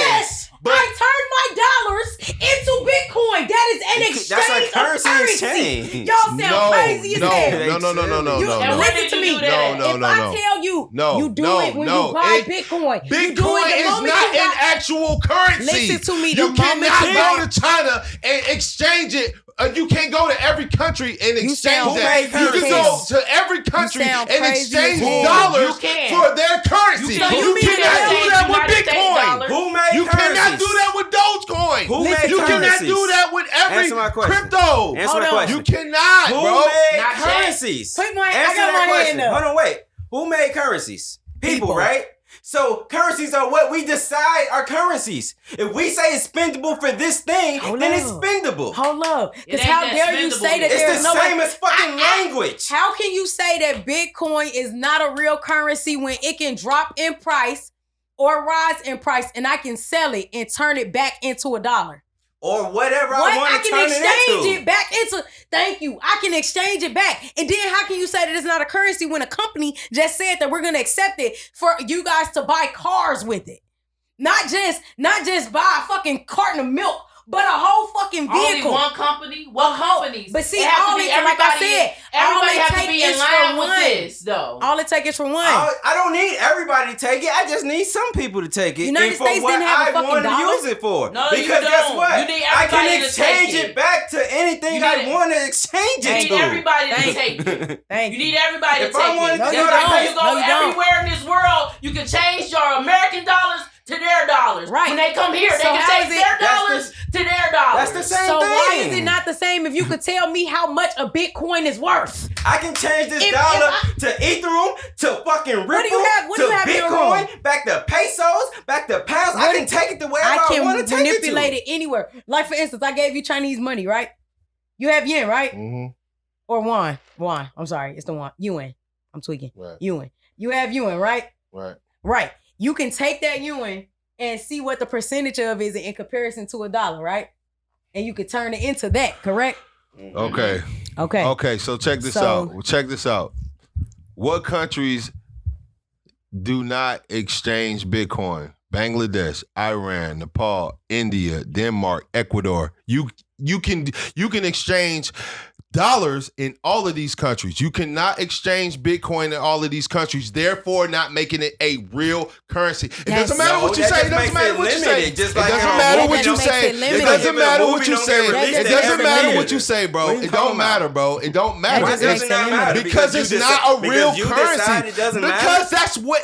S2: Yes.
S1: But-
S2: I turned my dollars into Bitcoin. That is an exchange
S4: That's a currency
S2: of currency.
S4: exchange.
S2: Y'all sound crazy as hell.
S1: No.
S2: You,
S3: And
S2: and
S3: when
S2: listen
S3: did
S2: to
S3: you
S2: me.
S3: do that?
S1: No,
S2: If I tell you,
S1: No,
S2: you do
S1: no,
S2: it when
S1: no.
S2: you buy
S1: It-
S2: Bitcoin. You do it
S1: Bitcoin
S2: the
S1: is
S2: moment
S1: not
S2: you
S1: an
S2: buy.
S1: actual currency.
S2: Listen to me,
S1: You
S2: the moment
S1: cannot
S2: you
S1: go
S2: buy-
S1: to China and exchange it. You can't go to every country and
S2: You
S1: exchange
S2: sound
S1: that.
S2: crazy
S1: You
S2: as
S1: can
S2: hell.
S1: go to every country
S2: sound
S1: and
S2: crazy
S1: exchange
S2: as hell.
S1: dollars
S3: You can.
S1: for their currency.
S3: You can.
S2: You mean
S1: cannot
S2: that
S1: do that with
S3: United States
S1: Bitcoin.
S3: dollars?
S4: Who made
S1: You
S4: currencies?
S1: cannot do that with Dogecoin.
S4: Who
S2: Listen,
S4: made
S1: You cannot
S4: currencies?
S1: do that with every
S4: Answer my question.
S1: crypto.
S4: Answer
S2: Hold
S4: my
S2: on.
S4: question.
S1: You cannot,
S4: Who
S1: bro.
S4: made
S3: Not yet.
S4: currencies?
S2: Put my- I
S4: Answer
S2: got
S4: that
S2: my
S4: question.
S2: hand up.
S4: Hold on, wait. Who made currencies? People,
S2: People.
S4: right? So currencies are what we decide are currencies. If we say it's spendable for this thing,
S2: Hold
S4: then
S2: up.
S4: it's spendable.
S2: Hold up.
S3: It
S2: Because
S3: ain't
S2: how
S3: that
S2: dare you
S3: spendable.
S2: say that
S4: It's
S2: there's
S4: the
S2: no
S4: same
S2: way.
S4: as fucking language.
S2: How can you say that Bitcoin is not a real currency when it can drop in price or rise in price and I can sell it and turn it back into $1?
S4: Or whatever
S2: What?
S4: I want
S2: I
S4: to
S2: can
S4: turn
S2: exchange
S4: it into.
S2: it back into. Thank you. I can exchange it back. And then how can you say that it's not a currency when a company just said that we're gonna accept it for you guys to buy cars with it? Not just buy a fucking carton of milk, but a whole fucking
S3: Only
S2: vehicle.
S3: one company? What companies?
S2: But see,
S3: It has to
S2: all
S3: be
S2: it, like I
S3: everybody-
S2: said, all
S3: everybody
S2: it
S3: has to
S2: take
S3: be in
S2: is
S3: line
S2: for
S3: with
S2: one.
S3: this, though.
S2: All it take is for one.
S4: I don't need everybody to take it. I just need some people to take it.
S2: United
S4: and for
S2: States
S4: what
S2: didn't have a
S4: I
S2: fucking
S4: want to
S2: dollar?
S4: use it for.
S3: No, you
S4: because guess
S3: don't.
S4: what?
S3: You need
S4: I can
S3: everybody to
S4: exchange
S3: take
S4: it
S3: it.
S4: back to anything
S3: You
S4: I
S3: need it.
S4: want to exchange
S3: You
S4: it
S3: need
S4: to.
S3: everybody to
S2: Thank
S3: take it.
S2: Thank
S3: You need everybody
S4: If
S3: to
S4: I
S3: take
S4: wanted
S3: it.
S4: to
S3: Just
S2: go to
S3: like
S2: the-
S3: you go
S2: No, you don't.
S3: everywhere in this world, you can change your American dollars to their dollars.
S2: Right.
S3: When they come here, they
S2: So
S3: can
S2: how
S3: change
S2: is it-
S3: their
S4: That's
S3: dollars to their dollars.
S4: That's the same
S2: So
S4: thing.
S2: why is it not the same if you could tell me how much a Bitcoin is worth?
S4: I can change this
S2: If
S4: dollar
S2: I-
S4: to Ethereum, to fucking Ripple,
S2: What do you have- what
S4: to
S2: do you have in your
S4: Bitcoin, back to pesos, back to pounds.
S2: What
S4: I can
S2: do-
S4: take it to wherever
S2: I
S4: I
S2: can
S4: want to take
S2: manipulate
S4: it
S2: it anywhere. Like for instance, I gave you Chinese money, right? You have yen, right?
S1: Mm-hmm.
S2: Or yuan. Yuan. I'm sorry, it's the yuan. Yuan. I'm tweaking.
S1: Right.
S2: Yuan. You have yuan, right?
S1: Right.
S2: Right. You can take that yuan and see what the percentage of is in comparison to $1, right? And you could turn it into that, correct?
S4: to.
S1: Okay.
S2: Okay.
S1: Okay. So check this
S2: So-
S1: out. Check this out. What countries do not exchange Bitcoin? Bangladesh, Iran, Nepal, India, Denmark, Ecuador. You can exchange dollars in all of these countries. You cannot exchange Bitcoin in all of these countries, therefore not making it a real currency. It
S2: Yes.
S1: doesn't matter
S4: No,
S1: what you
S4: that
S1: say. It
S4: just
S1: doesn't
S4: makes
S1: matter
S4: it
S1: what you say.
S4: limited, just
S1: It
S4: like
S1: doesn't
S4: how a
S1: matter
S4: movie
S1: what you
S2: don't make
S1: say.
S2: it
S1: It
S2: limited.
S1: doesn't matter what you
S4: Don't
S1: say.
S4: get released
S1: It
S4: in
S1: doesn't
S4: every
S1: matter
S4: theater.
S1: what you say, bro.
S4: What are you
S1: It
S4: talking
S1: don't matter,
S4: about?
S1: bro. It don't matter.
S2: That
S4: Why
S2: just
S4: does
S2: makes
S4: it
S2: it
S4: not
S2: limited.
S4: matter?
S1: Because
S4: you
S1: it's
S4: decide-
S1: not a real
S4: because you
S1: currency.
S4: decide it doesn't matter.
S1: Because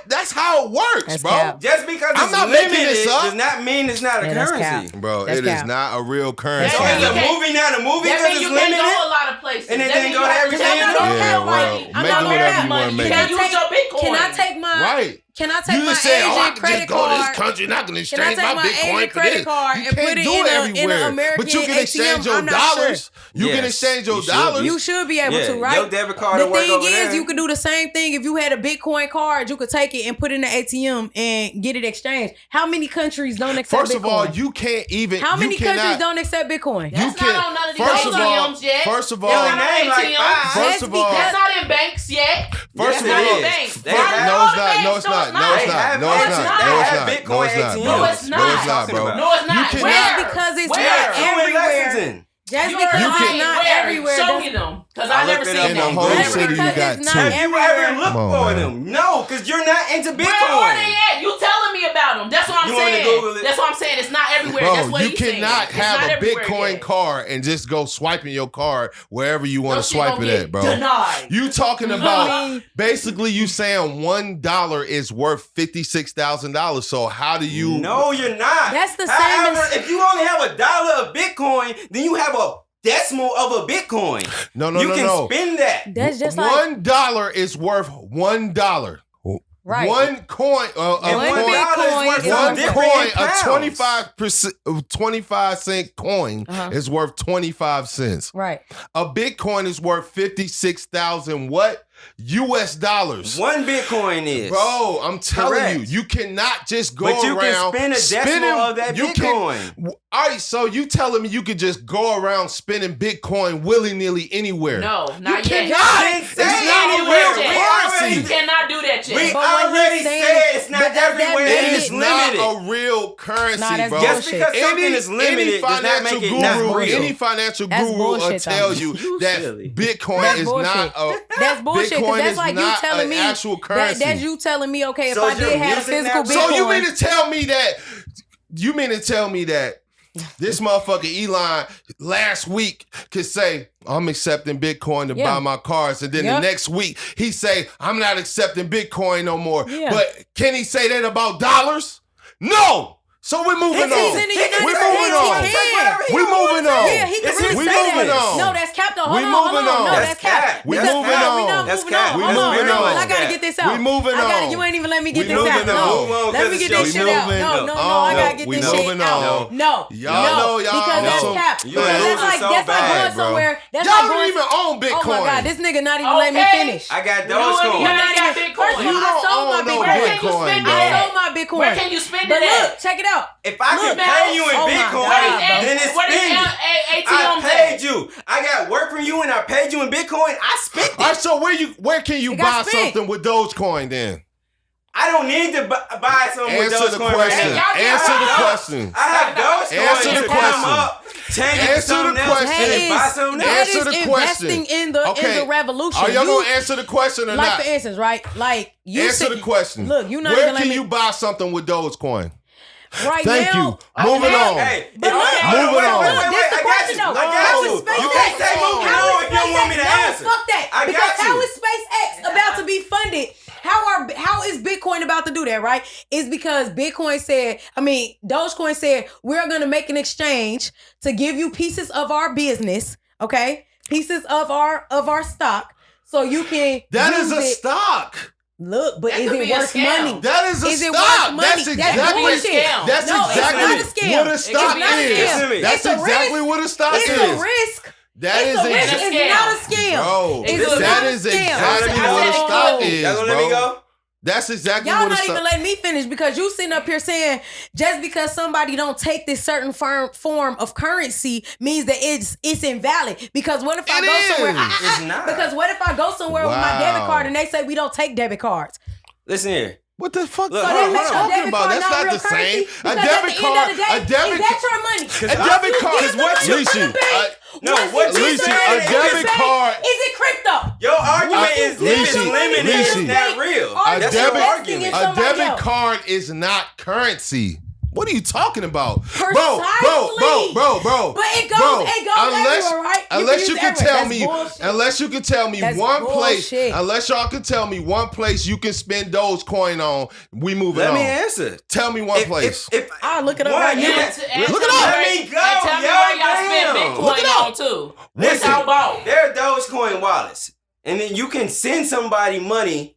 S1: that's how it works,
S2: That's
S1: bro.
S2: cap.
S4: Just because
S1: I'm
S4: it's
S1: not making
S4: limited
S1: this up.
S4: does not mean it's not a
S2: Yeah, that's
S4: currency.
S2: cap.
S1: Bro,
S2: That's
S1: it is
S2: cap.
S1: not a real currency.
S4: So
S3: That
S4: is
S3: means
S4: a
S3: you can't-
S4: movie not a movie
S3: That
S4: because
S3: means
S4: it's
S3: you can't
S4: limited?
S3: go a lot of places.
S4: And it
S3: That
S4: didn't
S3: means
S4: go
S3: you
S4: to
S3: have
S4: every
S3: to
S4: single
S3: have
S1: Yeah,
S3: no
S1: well,
S3: money.
S1: make
S3: I'm
S1: it
S3: not
S1: whatever
S3: that
S1: you
S3: money.
S1: wanna
S3: You
S1: make
S3: can't
S1: it.
S3: use your Bitcoin.
S2: Can I take my
S1: Right.
S2: Can I take
S1: You
S2: my
S1: just say,
S2: Asian
S1: I can
S2: credit
S1: just go to this
S2: card?
S1: country and I can
S2: Can I
S1: exchange
S2: take
S1: my
S2: my
S1: Bitcoin
S2: Asian
S1: for
S2: credit
S1: this.
S2: card
S1: You
S2: and
S1: can't
S2: put it
S1: do
S2: in
S1: it
S2: an
S1: everywhere.
S2: American
S1: But you can exchange
S2: ATM?
S1: your
S2: I'm not sure.
S1: dollars. You can
S4: Yes,
S1: exchange your
S4: you should
S1: dollars.
S4: be.
S2: You should be able
S4: Yeah,
S2: to, right?
S4: your debit card
S2: The
S4: will work
S2: thing
S4: over
S2: is,
S4: there.
S2: you could do the same thing if you had a Bitcoin card. You could take it and put it in the ATM and get it exchanged. How many countries don't accept
S1: First
S2: Bitcoin?
S1: of all, you can't even.
S2: How many
S1: you cannot,
S2: countries don't accept Bitcoin?
S1: You
S3: That's
S1: can.
S3: not on none of these
S1: First of all,
S3: ATMs yet.
S1: first of
S3: That's
S1: all,
S3: not on
S4: name like
S3: ATMs.
S4: five.
S1: first
S2: That's
S1: of all,
S3: That's not in banks yet.
S1: first of
S4: Yes,
S1: all,
S4: it
S3: not
S4: is.
S3: banks.
S4: They
S1: no,
S4: have-
S1: it's not. No, it's not. No, it's not. No, it's not.
S4: They
S1: No,
S4: have
S1: it's not.
S4: Bitcoin
S1: No,
S3: ATMs.
S1: it's not. No, it's not, bro.
S3: No, it's not.
S1: You cannot-
S3: Where?
S2: Just because it's
S3: Where?
S2: not
S4: Two in
S2: everywhere.
S4: Lexington.
S2: Just
S3: You
S2: because
S3: heard
S2: it's
S3: me.
S2: not
S3: Where?
S2: everywhere.
S3: Show
S2: doesn't-
S3: me them, because
S4: I
S3: I never
S4: looked it
S3: seen
S4: up.
S1: In the
S3: them.
S1: whole
S2: Just
S1: city, you
S2: because
S1: got
S2: it's
S1: two.
S2: not
S4: Have you
S2: everywhere.
S4: ever looked
S1: Come on,
S4: for
S1: man.
S4: them? No, because you're not into
S3: Where are they
S4: Bitcoin.
S3: at? You telling me about them? That's what I'm
S4: You wanna
S3: saying.
S4: Google it?
S3: That's what I'm saying. It's not everywhere. That's
S1: Bro,
S3: what
S1: you
S3: he's saying.
S1: cannot
S3: It's
S1: have
S3: not
S1: a
S3: everywhere
S1: Bitcoin
S3: yet.
S1: card and just go swiping your card wherever you want
S3: Your
S1: to
S3: shit
S1: swipe
S3: gonna
S1: it
S3: get
S1: at, bro.
S3: Denied.
S1: You talking
S2: I
S1: about
S2: mean,
S1: basically you saying $1 is worth $56,000. So how do you?
S4: No, you're not.
S2: That's the same
S4: However,
S2: as-
S4: if you only have $1 of Bitcoin, then you have a decimal of a Bitcoin.
S1: No,
S4: you can spend that.
S2: that's just like
S1: $1 is worth $1.
S2: right.
S1: One coin,
S4: And
S1: a
S2: One
S1: coin,
S2: Bitcoin is
S1: one
S2: worth
S1: coin, a
S4: $25.
S1: 25-cent coin
S2: Uh-huh.
S1: is worth 25 cents.
S2: right.
S1: A Bitcoin is worth 56,000 what? US dollars.
S4: One Bitcoin is.
S1: Bro, I'm telling
S4: Correct.
S1: you cannot just go
S4: But you
S1: around
S4: can spend a decimal of that
S1: you
S4: Bitcoin.
S1: All right, so you telling me you could just go around spending Bitcoin willy-nilly anywhere?
S3: No, not
S1: You
S3: yet.
S1: cannot.
S4: It's
S1: It's not a
S3: do
S1: real
S3: that.
S1: currency.
S3: You cannot do that yet.
S4: We
S2: But what
S4: already
S2: he's saying-
S4: said it's not
S2: but does that
S4: everywhere.
S2: make
S4: and
S1: It
S4: it's
S1: is not
S4: limited.
S1: a real currency,
S2: Nah, that's
S1: bro.
S2: bullshit.
S4: Just because something is limited does not make it not
S1: guru,
S4: real.
S1: any financial
S2: That's
S1: guru will
S2: bullshit,
S1: tell
S2: though.
S1: you
S4: You
S1: that
S4: silly.
S1: Bitcoin
S2: That's
S1: is
S2: bullshit.
S1: not a
S2: That's bullshit. 'Cause
S1: Bitcoin
S2: that's
S1: is
S2: like you
S1: not
S2: telling
S1: an
S2: me
S1: actual currency.
S2: That's you telling me, okay, if
S4: So
S2: I
S4: is your
S2: did have a
S4: music
S2: physical
S4: not-
S2: Bitcoin.
S1: So you mean to tell me that this motherfucker Elon last week could say, I'm accepting Bitcoin to
S2: Yeah.
S1: buy my cars, and then
S2: Yep.
S1: the next week he say, I'm not accepting Bitcoin no more.
S2: Yeah.
S1: But can he say that about dollars? No. So we're moving
S2: He's
S1: on.
S2: in the United
S1: We're
S2: States,
S1: moving on.
S2: he can.
S1: We're moving on.
S2: Yeah, he can
S4: It's
S2: really
S4: his
S2: say
S1: moving
S2: that.
S1: on.
S2: No, that's cap though.
S1: We
S2: Hold on,
S1: moving
S2: hold
S1: on.
S2: No,
S4: That's
S2: that's cap.
S4: cap.
S1: We
S2: Because
S1: moving
S2: no,
S1: on.
S2: we not
S4: That's
S2: moving
S4: cap.
S2: on.
S1: We
S2: Hold on,
S1: moving
S2: hold on.
S1: on.
S2: I gotta get this out.
S1: We moving
S2: I gotta,
S1: on.
S2: you ain't even let me
S1: We
S2: get this
S1: moving
S2: out.
S1: on.
S2: No,
S4: Move on,
S2: let me
S4: 'cause
S2: get
S4: it's
S2: this
S1: we
S2: shit out.
S1: moving
S2: No,
S1: on.
S2: I gotta get
S1: We
S2: this shit
S1: moving
S2: out.
S1: on.
S2: No,
S1: Y'all know y'all
S2: because
S1: on
S2: that's
S1: some-
S2: cap.
S4: you
S2: Because
S4: losing
S2: that's like
S4: so
S2: that's like
S4: bad,
S2: going
S1: bro.
S2: somewhere. That's
S1: Y'all
S2: like
S1: don't
S2: going.
S1: even own Bitcoin.
S2: Oh my god, this nigga not even let me
S3: Okay.
S2: finish.
S4: I got
S3: You
S4: Dogecoin.
S3: ain't got
S2: First
S3: Bitcoin.
S2: of all,
S1: You
S2: I
S1: don't
S2: sold my
S1: own no
S2: Bitcoin.
S3: Where can you
S1: Bitcoin,
S3: spend
S1: bro.
S3: it
S2: I
S3: at?
S2: sold my Bitcoin.
S3: Where can you spend
S2: But
S3: it at?
S2: look, check it out.
S4: If I
S2: Look,
S4: can pay you in
S2: oh my
S4: Bitcoin,
S2: God, bro.
S4: then it's
S3: What is
S4: spending.
S3: ATMs
S4: I paid you. I got work from you and I paid you in Bitcoin. I spent it.
S1: All right, so where can you
S2: It
S1: buy
S2: got spent.
S1: something with Dogecoin then?
S4: I don't need to buy something with
S1: Answer the
S4: Dogecoin right
S1: question.
S4: now.
S1: Answer the
S4: I have-
S1: question.
S4: I have Dogecoin
S1: Answer the
S4: to
S1: question.
S4: come up, change it to
S1: Answer
S4: something
S1: the
S4: else,
S1: question.
S4: and then buy something
S2: That
S4: else.
S1: Answer
S2: is
S1: the question.
S2: investing in the revolution.
S1: Are y'all
S2: You-
S1: gonna answer the question or
S2: like
S1: not?
S2: for instance, right? Like you
S1: Answer
S2: said-
S1: the question.
S2: Look, you not
S1: Where
S2: even let
S1: can
S2: me
S1: you buy something with Dogecoin?
S2: right
S1: Thank
S2: now.
S1: you. Moving
S2: Okay.
S1: on.
S4: Hey,
S2: But
S4: if
S2: look,
S4: I-
S1: moving
S4: wait,
S1: on.
S4: wait, wait,
S2: Look, this
S4: wait,
S2: the
S4: I
S2: question
S4: got you.
S2: though.
S4: I
S2: How
S4: got
S2: is
S4: you.
S2: SpaceX?
S4: You can't say moving
S2: How
S4: on
S2: is
S4: if you don't want me to
S2: SpaceX?
S4: answer.
S2: No, fuck that.
S4: I
S2: Because
S4: got
S2: how
S4: you.
S2: is SpaceX about to be funded? How is Bitcoin about to do that, right? It's because Dogecoin said, we're gonna make an exchange to give you pieces of our business, okay? Pieces of our stock. So you can
S1: That
S2: use
S1: is a
S2: it.
S1: stock.
S2: Look, but
S3: That
S2: is
S3: could
S2: it
S3: be a
S2: worth
S3: scam.
S2: money?
S1: That is a
S2: Is it
S1: stock.
S2: worth money?
S1: That's
S2: That's
S1: exactly
S2: bullshit.
S1: That's
S2: No, it's
S1: exactly
S2: not a scam.
S1: what a
S2: It's
S1: stock
S2: not a
S1: is.
S2: scam.
S1: That's
S2: It's a
S1: exactly
S2: risk.
S1: what a stock
S2: It's
S1: is.
S2: a risk.
S1: That
S2: It's
S1: is
S2: a risk.
S1: exactly.
S2: It's not a scam.
S1: Bro,
S2: It's
S3: not
S1: that
S2: a
S1: is
S2: scam.
S1: exactly
S3: I
S1: what a
S3: said
S1: stock
S2: no.
S1: is,
S4: Y'all gonna let me
S1: bro.
S4: go?
S1: That's exactly
S2: Y'all
S1: what a
S2: not
S1: stock.
S2: even letting me finish because you sitting up here saying just because somebody don't take this certain form of currency means that it's invalid. Because what if I
S1: It
S2: go
S1: is.
S2: somewhere?
S4: It's not.
S2: Because what if I go somewhere with my
S1: Wow.
S2: debit card and they say we don't take debit cards?
S4: Listen here.
S1: What the fuck?
S4: Look,
S1: are
S4: hold on,
S1: you
S4: hold on.
S1: talking
S2: debit
S1: about?
S2: card
S1: That's not
S2: real
S1: the same.
S2: currency?
S1: A
S2: Because
S1: debit
S2: at the
S1: card.
S2: end of the day,
S1: A debit
S2: is that your money?
S1: A debit card
S2: Give
S1: is
S2: the
S1: what
S2: money
S1: you
S2: to the bank.
S1: No,
S2: Once
S1: what
S2: you
S1: Lisa,
S2: get
S1: a
S2: it,
S1: debit
S2: bank,
S1: card.
S2: Is it crypto?
S4: Your argument is if it's
S1: Listen,
S4: limited,
S1: listen.
S4: it's not real.
S2: A
S4: That's
S1: debit-
S4: your
S2: investing in
S4: argument.
S1: A
S2: somebody
S1: debit
S2: else.
S1: card is not currency. What are you talking about?
S2: Precisely.
S1: Bro.
S2: But it goes everywhere, right?
S1: Unless you
S2: use
S1: can
S2: everywhere.
S1: tell
S2: That's
S1: me,
S2: bullshit.
S1: unless you can tell me
S2: That's
S1: one place,
S2: bullshit.
S1: unless y'all can tell me one place you can spend Dogecoin on, we moving
S4: Let
S1: on.
S4: me answer.
S1: Tell me one place.
S4: If
S2: I'll look it up
S4: one,
S2: right
S4: you
S2: now.
S4: can-
S1: Look it up.
S4: Let me go,
S3: And tell me
S4: yo,
S3: where y'all spend
S4: damn.
S1: Look it
S3: Bitcoin
S1: up.
S3: on too.
S1: Listen.
S3: That's how about.
S4: There are Dogecoin wallets, and then you can send somebody money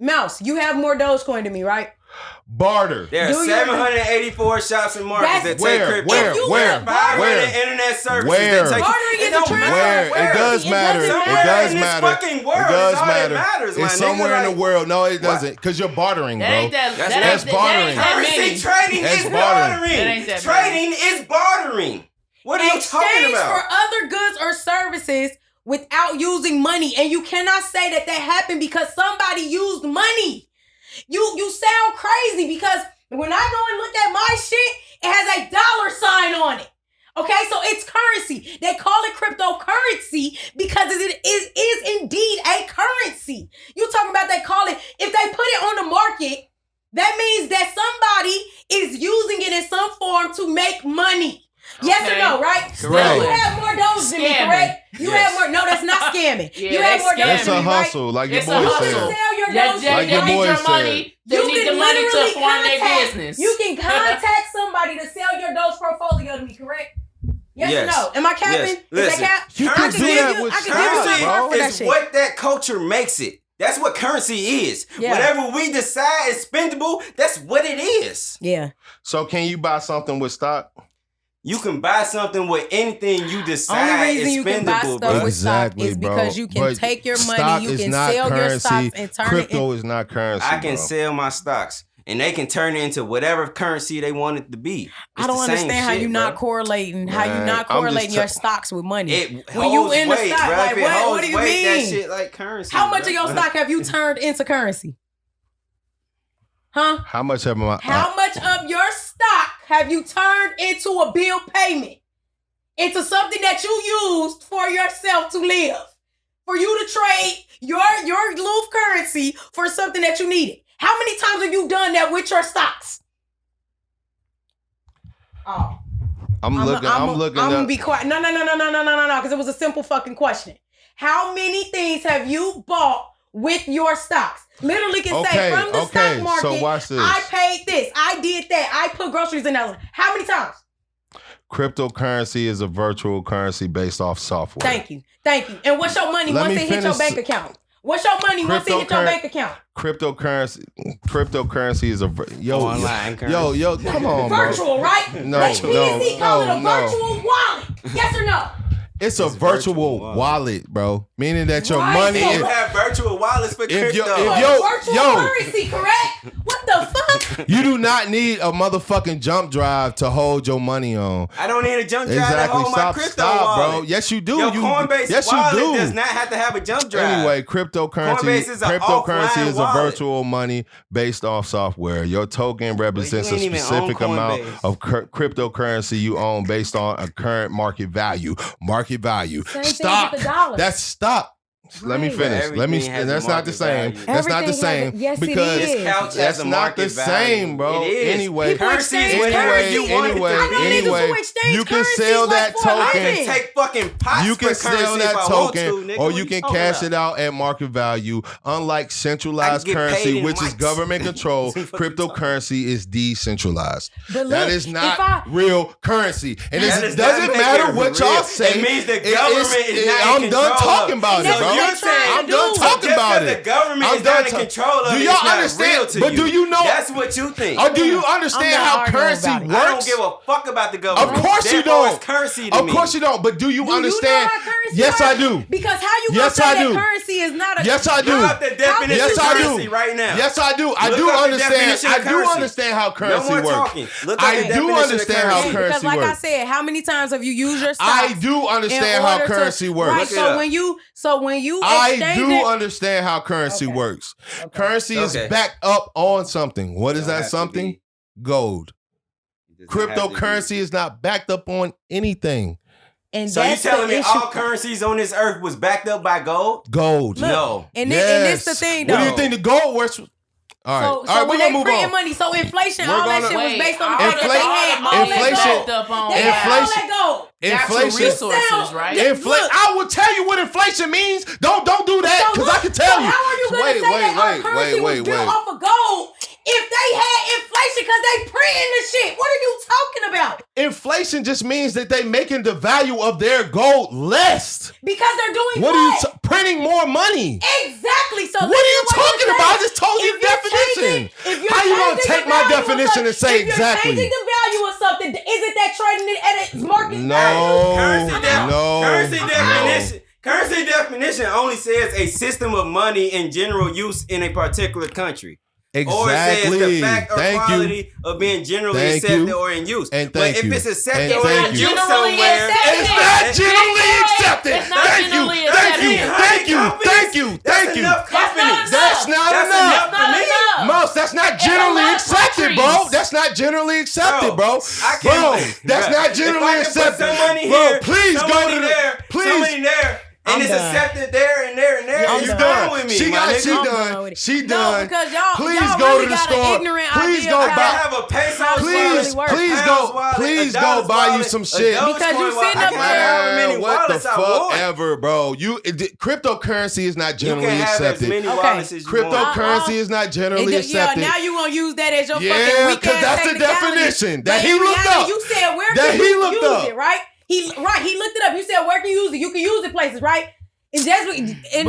S2: Mouse, you have more Dogecoin than me, right?
S1: Barter.
S4: There are 784 shops and markets that take crypto.
S1: Where?
S4: 500 internet services
S1: Where?
S4: that take
S2: Bartering is a transfer.
S1: Where? It does matter. It does matter.
S4: Fucking world
S1: It does
S4: is all that
S1: matter.
S4: matters, my
S1: It's somewhere
S4: nigga,
S1: in the world. No, it doesn't. Because you're bartering,
S3: That
S1: bro.
S3: ain't that.
S1: That's bartering.
S4: Currency trading
S1: That's
S4: is
S1: bartering.
S4: bartering.
S3: That ain't that
S4: Trading is bartering. What are you talking
S2: Exchange
S4: about?
S2: for other goods or services without using money. And you cannot say that happened because somebody used money. You sound crazy because when I go and look at my shit, it has a $sign on it. Okay, so it's currency. They call it cryptocurrency because it is indeed a currency. You talking about they call it, if they put it on the market, that means that somebody is using it in some form to make money. Yes or no, right?
S1: Correct.
S2: You have more dollars than me, correct? You have more. No, that's not scamming. You have more dollars
S1: It's
S2: than
S1: a
S2: me, right?
S1: hustle, like your
S3: It's a
S1: boy
S2: You
S3: hustle.
S2: can
S1: said.
S2: sell your
S3: They
S2: dollars.
S1: Like your
S3: need
S1: boy
S3: your
S1: said.
S3: money. They
S2: You
S3: need
S2: can
S3: the money
S2: literally
S3: to form their
S2: contact-
S3: business.
S2: You can contact somebody to sell your Doge portfolio to me, correct? Yes or no? Am I capping?
S4: Yes.
S2: Is
S4: Listen,
S2: that cap?
S1: You
S2: I
S1: can
S2: can
S1: do
S2: give
S1: that
S2: you.
S1: with
S2: I can give you
S1: stocks,
S2: some
S1: bro.
S2: work for that
S4: Currency is
S2: shit.
S4: what that culture makes it. That's what currency is.
S2: Yeah.
S4: Whatever we decide is spendable, that's what it is.
S2: Yeah.
S1: So can you buy something with stock?
S4: You can buy something with anything you decide
S2: Only reason
S4: is
S2: you can buy
S4: spendable,
S2: stuff
S4: bro.
S2: with stock
S1: Exactly,
S2: is
S1: bro.
S2: because you can
S1: But
S2: take your
S1: stock
S2: money, you
S1: is
S2: can
S1: not
S2: sell your
S1: currency.
S2: stocks and turn
S1: Crypto
S2: it
S1: is not currency.
S4: I can
S1: bro.
S4: sell my stocks and they can turn it into whatever currency they want it to be. It's
S2: I don't
S4: the same
S2: understand how
S4: shit,
S2: you
S4: bro.
S2: not correlating, how you
S1: Man,
S2: not
S1: I'm just
S2: correlating your
S1: t-
S2: stocks with money.
S4: It
S2: When you
S4: holds
S2: in the
S4: weight,
S2: stock,
S4: bro.
S2: like,
S4: If it
S2: what
S4: holds
S2: do you
S4: weight, that
S2: mean?
S4: shit like currency.
S2: How much
S4: bro.
S2: of your stock have you turned into currency? Huh?
S1: How much have my
S2: How much of your stock have you turned into a bill payment? Into something that you used for yourself to live? For you to trade your little currency for something that you needed? How many times have you done that with your stocks? Oh.
S1: I'm looking
S2: I'm gonna
S1: up.
S2: be quiet. No, because it was a simple fucking question. How many things have you bought with your stocks? Literally can say from the stock market,
S1: so watch this.
S2: I paid this, I did that, I put groceries in that. How many times?
S1: Cryptocurrency is a virtual currency based off software.
S2: Thank you. And what's your money
S1: Let
S2: once
S1: me
S2: it hit your
S1: finish.
S2: bank account? What's your money once it hit your bank account?
S1: Cryptocurrency is a
S4: Online currency.
S1: yo. Come on, bro.
S2: Virtual, right?
S1: No,
S2: Like PNC call it a
S1: no.
S2: virtual wallet. Yes or no?
S1: It's a virtual wallet, bro. Meaning that your
S2: Right.
S1: money
S2: So
S1: is.
S4: You have virtual wallets for crypto.
S2: Virtual currency, correct? What the fuck?
S1: You do not need a motherfucking jump drive to hold your money on.
S4: I don't need a jump drive
S1: Exactly.
S4: to hold my crypto
S1: Stop,
S4: wallet.
S1: bro. Yes, you do.
S4: Your Coinbase
S1: yes,
S4: wallet
S1: you do.
S4: does not have to have a jump drive.
S1: Anyway, cryptocurrency
S4: Coinbase is an
S1: cryptocurrency
S4: offline
S1: is a
S4: wallet.
S1: virtual money based off software. Your token represents
S4: you
S1: a
S4: ain't even
S1: specific
S4: own
S1: amount
S4: Coinbase.
S1: of cryptocurrency you own based on a current market value. Market value.
S2: Same thing
S1: Stop.
S2: with the dollar.
S1: That's stop. Let me
S2: Right.
S1: finish. Let me.
S4: Everything has a
S1: That's not the
S4: market
S1: same.
S4: value.
S1: That's not the
S2: Everything has
S1: same.
S2: a- yes, it
S1: because
S2: is.
S4: This couch has
S1: that's
S4: a
S1: not
S4: market
S1: the same,
S4: value.
S1: bro.
S4: It is.
S1: Anyway,
S2: People
S4: Currency is
S2: exchange
S4: whatever
S2: currency.
S4: you want it to
S1: anyway,
S2: I know niggas who
S1: anyway,
S2: exchange
S1: you can
S2: currencies
S1: sell
S2: like
S1: that
S2: for a
S4: I
S1: token.
S4: can
S2: living.
S4: take fucking pots
S1: You can
S4: for
S1: sell
S4: currency
S1: that
S4: if I want
S1: token,
S4: to, nigga.
S1: or
S4: What
S1: you
S4: you
S1: can
S4: talking
S1: cash
S4: about?
S1: it out at market value. Unlike centralized
S4: get paid
S1: currency,
S4: in
S1: which is
S4: mics.
S1: government controlled,
S4: What you talking
S1: cryptocurrency is decentralized.
S2: But look,
S1: That is
S2: if
S1: not
S2: I-
S1: real currency, and
S4: That
S1: it
S4: does
S1: doesn't
S4: not make
S1: matter
S4: it
S1: what
S4: real.
S1: y'all say.
S4: It means the
S1: It
S4: government is not in
S1: I'm done
S4: control
S1: talking
S4: of
S1: about
S2: it.
S1: it,
S2: And
S1: bro.
S2: that's what you're trying
S1: I'm
S2: to
S1: done
S2: do.
S1: talking
S4: Just
S1: about
S4: because
S1: it.
S4: the government
S1: I'm
S4: is not
S1: done
S4: in
S1: ta-
S4: control of
S1: Do
S4: it,
S1: y'all
S4: it's not
S1: understand?
S4: real to
S1: But
S4: you.
S1: do you know?
S4: That's what you think.
S1: Or do you understand
S2: I'm not
S1: how
S2: arguing
S1: currency
S2: about it.
S1: works?
S4: I don't give a fuck about the government.
S1: Of course you
S4: Therefore,
S1: don't.
S4: It's currency to
S1: Of
S4: me.
S1: course you don't. But do you
S2: Do
S1: understand?
S2: you know how currency
S1: Yes,
S2: works?
S1: I do.
S2: Because how you
S1: Yes,
S2: gonna
S1: I
S2: say
S1: do.
S2: that currency is not a
S1: Yes, I do.
S4: Look up the definition
S1: Yes,
S4: of
S1: I
S4: currency
S1: do.
S4: right now.
S1: Yes, I do. I
S4: Look
S1: do
S4: up the
S1: understand.
S4: definition of
S1: I do
S4: currency.
S1: understand how currency
S4: No more
S1: works.
S4: talking. Look up
S1: I
S4: the
S1: do
S4: definition of
S1: understand how
S4: currency.
S1: currency
S2: because like I
S1: works.
S2: said, how many times have you used your stocks?
S1: I do understand how currency works.
S2: Right.
S4: Look it
S2: So
S4: up.
S2: when you
S1: I
S2: exchange
S1: do
S2: it,
S1: understand how currency
S2: Okay.
S1: works.
S2: Okay.
S1: Currency is
S4: Okay.
S1: backed up on something. What is
S4: Don't
S1: that
S4: have to
S1: something?
S4: be.
S1: Gold.
S4: It doesn't have to be.
S1: Cryptocurrency is not backed up on anything.
S2: and
S4: So you
S2: that's
S4: telling
S2: the
S4: me
S2: issue.
S4: all currencies on this earth was backed up by gold?
S1: Gold.
S2: Look,
S4: No.
S2: And
S1: Yes.
S2: this the thing though.
S1: What do you think the gold works? All right.
S2: So,
S1: All right,
S2: when
S1: we're
S2: they
S1: going to move
S2: printing
S1: on.
S2: money, so inflation,
S1: We're
S2: all that
S1: gonna-
S2: shit was based on the
S3: Wait,
S2: fact that they had all
S1: inflation-
S2: that gold.
S3: Inflation.
S2: They had all
S1: Inflation-
S2: that gold.
S3: Natural
S1: Inflation.
S3: resources, right?
S2: Look.
S1: I will tell you what inflation means. Don't do that
S2: So
S1: because I
S2: look,
S1: can tell
S2: so
S1: you.
S2: how are you going to say that our currency was built off of gold if they had inflation because they printing the shit? What are you talking about?
S1: inflation just means that they making the value of their gold less.
S2: Because they're doing
S1: What are you printing more money?
S2: Exactly. So
S1: What are you talking about? I just told you the definition. How you gonna take my definition and say exactly?
S2: If you're changing the value of something, isn't that trading it at its market value?
S4: Currency definition only says a system of money in general use in a particular country.
S1: Exactly.
S4: Or it says the fact or quality of being generally accepted or in use.
S1: And
S4: but if it's accepted or in use somewhere,
S1: it's not generally accepted. Thank you. That's not enough. Most, that's not generally accepted, bro. That's not generally accepted, bro. That's not generally accepted. Bro, please go to the please.
S4: And it's accepted there and there and there.
S1: I'm done with me. She done. She done.
S2: Because y'all,
S1: please go to the store. Please go buy. Please go buy you some shit.
S2: Because you sitting up there.
S1: What the fuck ever, bro? Cryptocurrency is not generally accepted. Cryptocurrency is not generally accepted.
S2: Now you gonna use that as your fucking weak ass
S1: because that's the definition that he looked up.
S2: You said where can you use it, right? He looked it up. You said where can you use it? You can use it places, right? And that's what, in general, it's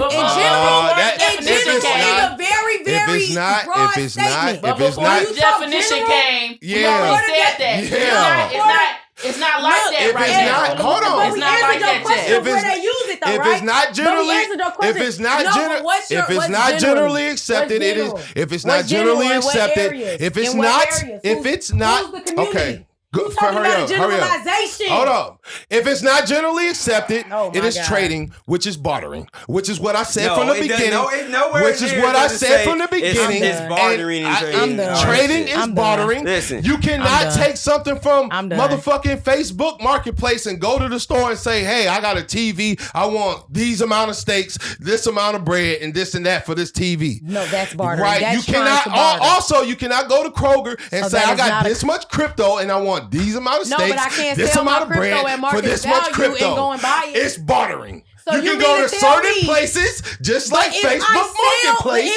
S2: a very, very broad statement.
S3: But before the definition came, you already said that. It's not like that right now.
S1: Hold on.
S2: It's not like that yet. Where they use it though, right?
S1: If it's not generally accepted, it is. If it's not generally accepted, if it's not, okay. Hurry up. Hold up. If it's not generally accepted, it is trading, which is bartering, which is what I said from the beginning. Which is what I said from the beginning.
S4: It's bartering and
S1: trading is bartering.
S4: Listen,
S1: you cannot take something from motherfucking Facebook Marketplace and go to the store and say, hey, I got a TV. I want these amount of steaks, this amount of bread, and this and that for this TV.
S2: No, that's bartering.
S1: Right.
S2: That's
S1: you cannot also you cannot go to Kroger and say, I got this much crypto and I want these amount of steaks,
S2: but I can't
S1: this
S2: sell
S1: amount
S2: my
S1: of bread for this much crypto.
S2: And go and buy it.
S1: It's bartering.
S2: So
S1: you can go to certain places, just like Facebook Marketplace.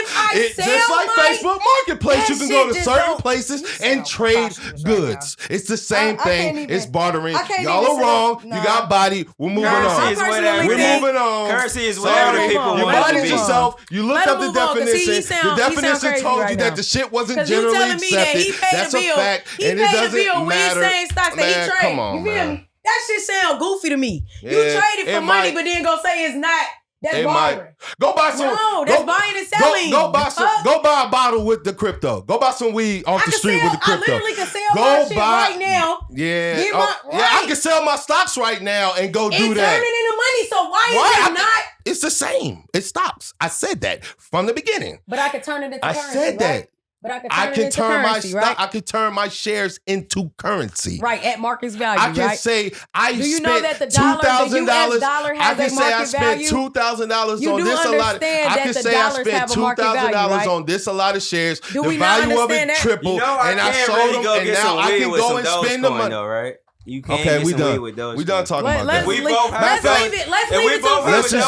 S1: Facebook Marketplace, you can go to certain places and trade goods. It's the same thing. It's bartering. Y'all are wrong. You got body. We're moving on. We're moving on.
S4: Currency is whatever people
S1: you
S4: want it to
S1: bodied
S4: be.
S1: yourself. You looked up the definition. The definition told you that the shit wasn't generally accepted. That's a fact, and it doesn't matter. Man, come on, man.
S2: That shit sound goofy to me. You traded for money, but then go say it's not. That's bartering.
S1: Go buy some.
S2: No, that's buying and selling.
S1: Go buy some. Go buy a bottle with the crypto. Go buy some weed off the street with the crypto.
S2: I literally can sell my shit right now.
S1: Yeah. I can sell my stocks right now and go do that.
S2: And turn it into money. So why is it not?
S1: It's the same. It stops. I said that from the beginning.
S2: But I could turn it into currency.
S1: I said that.
S2: But I can turn my stock.
S1: Right? I can turn my shares into currency.
S2: Right, at market value.
S1: I can say
S2: Do you know that the dollar, the US dollar has a market value?
S1: I can say I spent $2,000 on this a lot. I can say I spent $2,000 on this a lot of shares. The value of it tripled, and I sold them, and now I can go and spend the money.
S4: Right? You can't
S1: okay, we done.
S4: With those
S1: we done talking about that.
S2: Let's leave it to the future.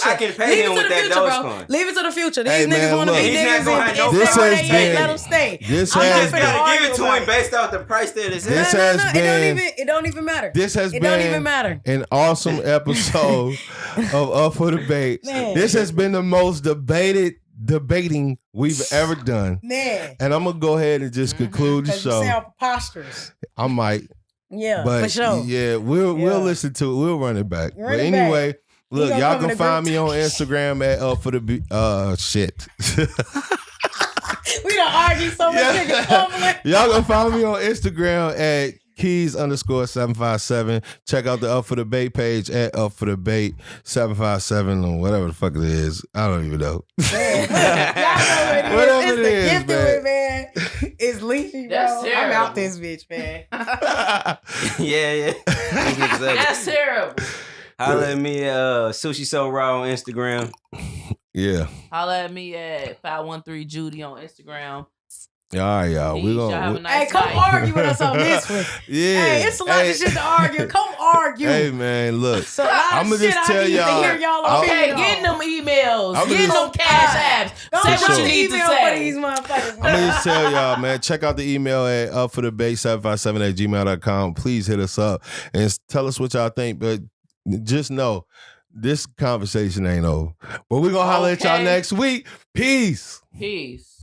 S4: I can pay him with that Dogecoin.
S2: Leave it to the future. These niggas want to be niggas and
S1: this
S2: let them stay.
S1: This
S4: has been. You just gotta give it to him based off the price that it's
S1: This has been.
S2: It don't even matter.
S1: This has been an awesome episode of Up for Debate. This has been the most debating we've ever done.
S2: Man.
S1: And I'm gonna go ahead and just conclude the show.
S2: You sound preposterous.
S1: I might.
S2: Yeah,
S1: but
S2: for sure.
S1: Yeah, we'll listen to it. We'll run it back. But anyway, look, y'all can find me on Instagram at Up for the shit.
S2: We done argue so much.
S1: Y'all can find me on Instagram at Keys_757. Check out the Up for Debate page at Up for Debate 757 or whatever the fuck it is. I don't even know.
S2: Whatever it is, man. It's leafy, bro. I'm out this bitch, man.
S4: Yeah.
S3: That's terrible.
S4: Holla at me Sushi So Raw on Instagram.
S1: Yeah.
S3: Holla at me at 513 Judy on Instagram.
S1: All right, y'all.
S3: Peace.
S1: We're
S3: Y'all
S1: gonna.
S3: have a nice
S2: Hey, come
S3: night.
S2: argue with us on this one.
S1: Yeah.
S2: Hey, it's a lot of shit to argue. Come argue.
S1: Hey, man, look.
S2: So a lot of
S1: I'ma
S2: shit
S1: just
S2: I
S1: tell
S2: need
S1: y'all-
S2: to hear y'all
S3: Okay,
S2: opinion
S3: getting
S2: on.
S3: them emails,
S1: I'ma
S3: getting
S1: just-
S3: them cash apps.
S2: Go
S3: Say
S2: write
S3: what
S1: sure.
S3: you
S2: an
S3: need to
S2: email for these
S3: say.
S2: motherfuckers.
S1: I'm gonna just tell y'all, man, check out the email at upforthebase757@gmail.com. Please hit us up and tell us what y'all think. But just know this conversation ain't over. But we're gonna holler at y'all
S3: Okay.
S1: next week. Peace.
S3: Peace.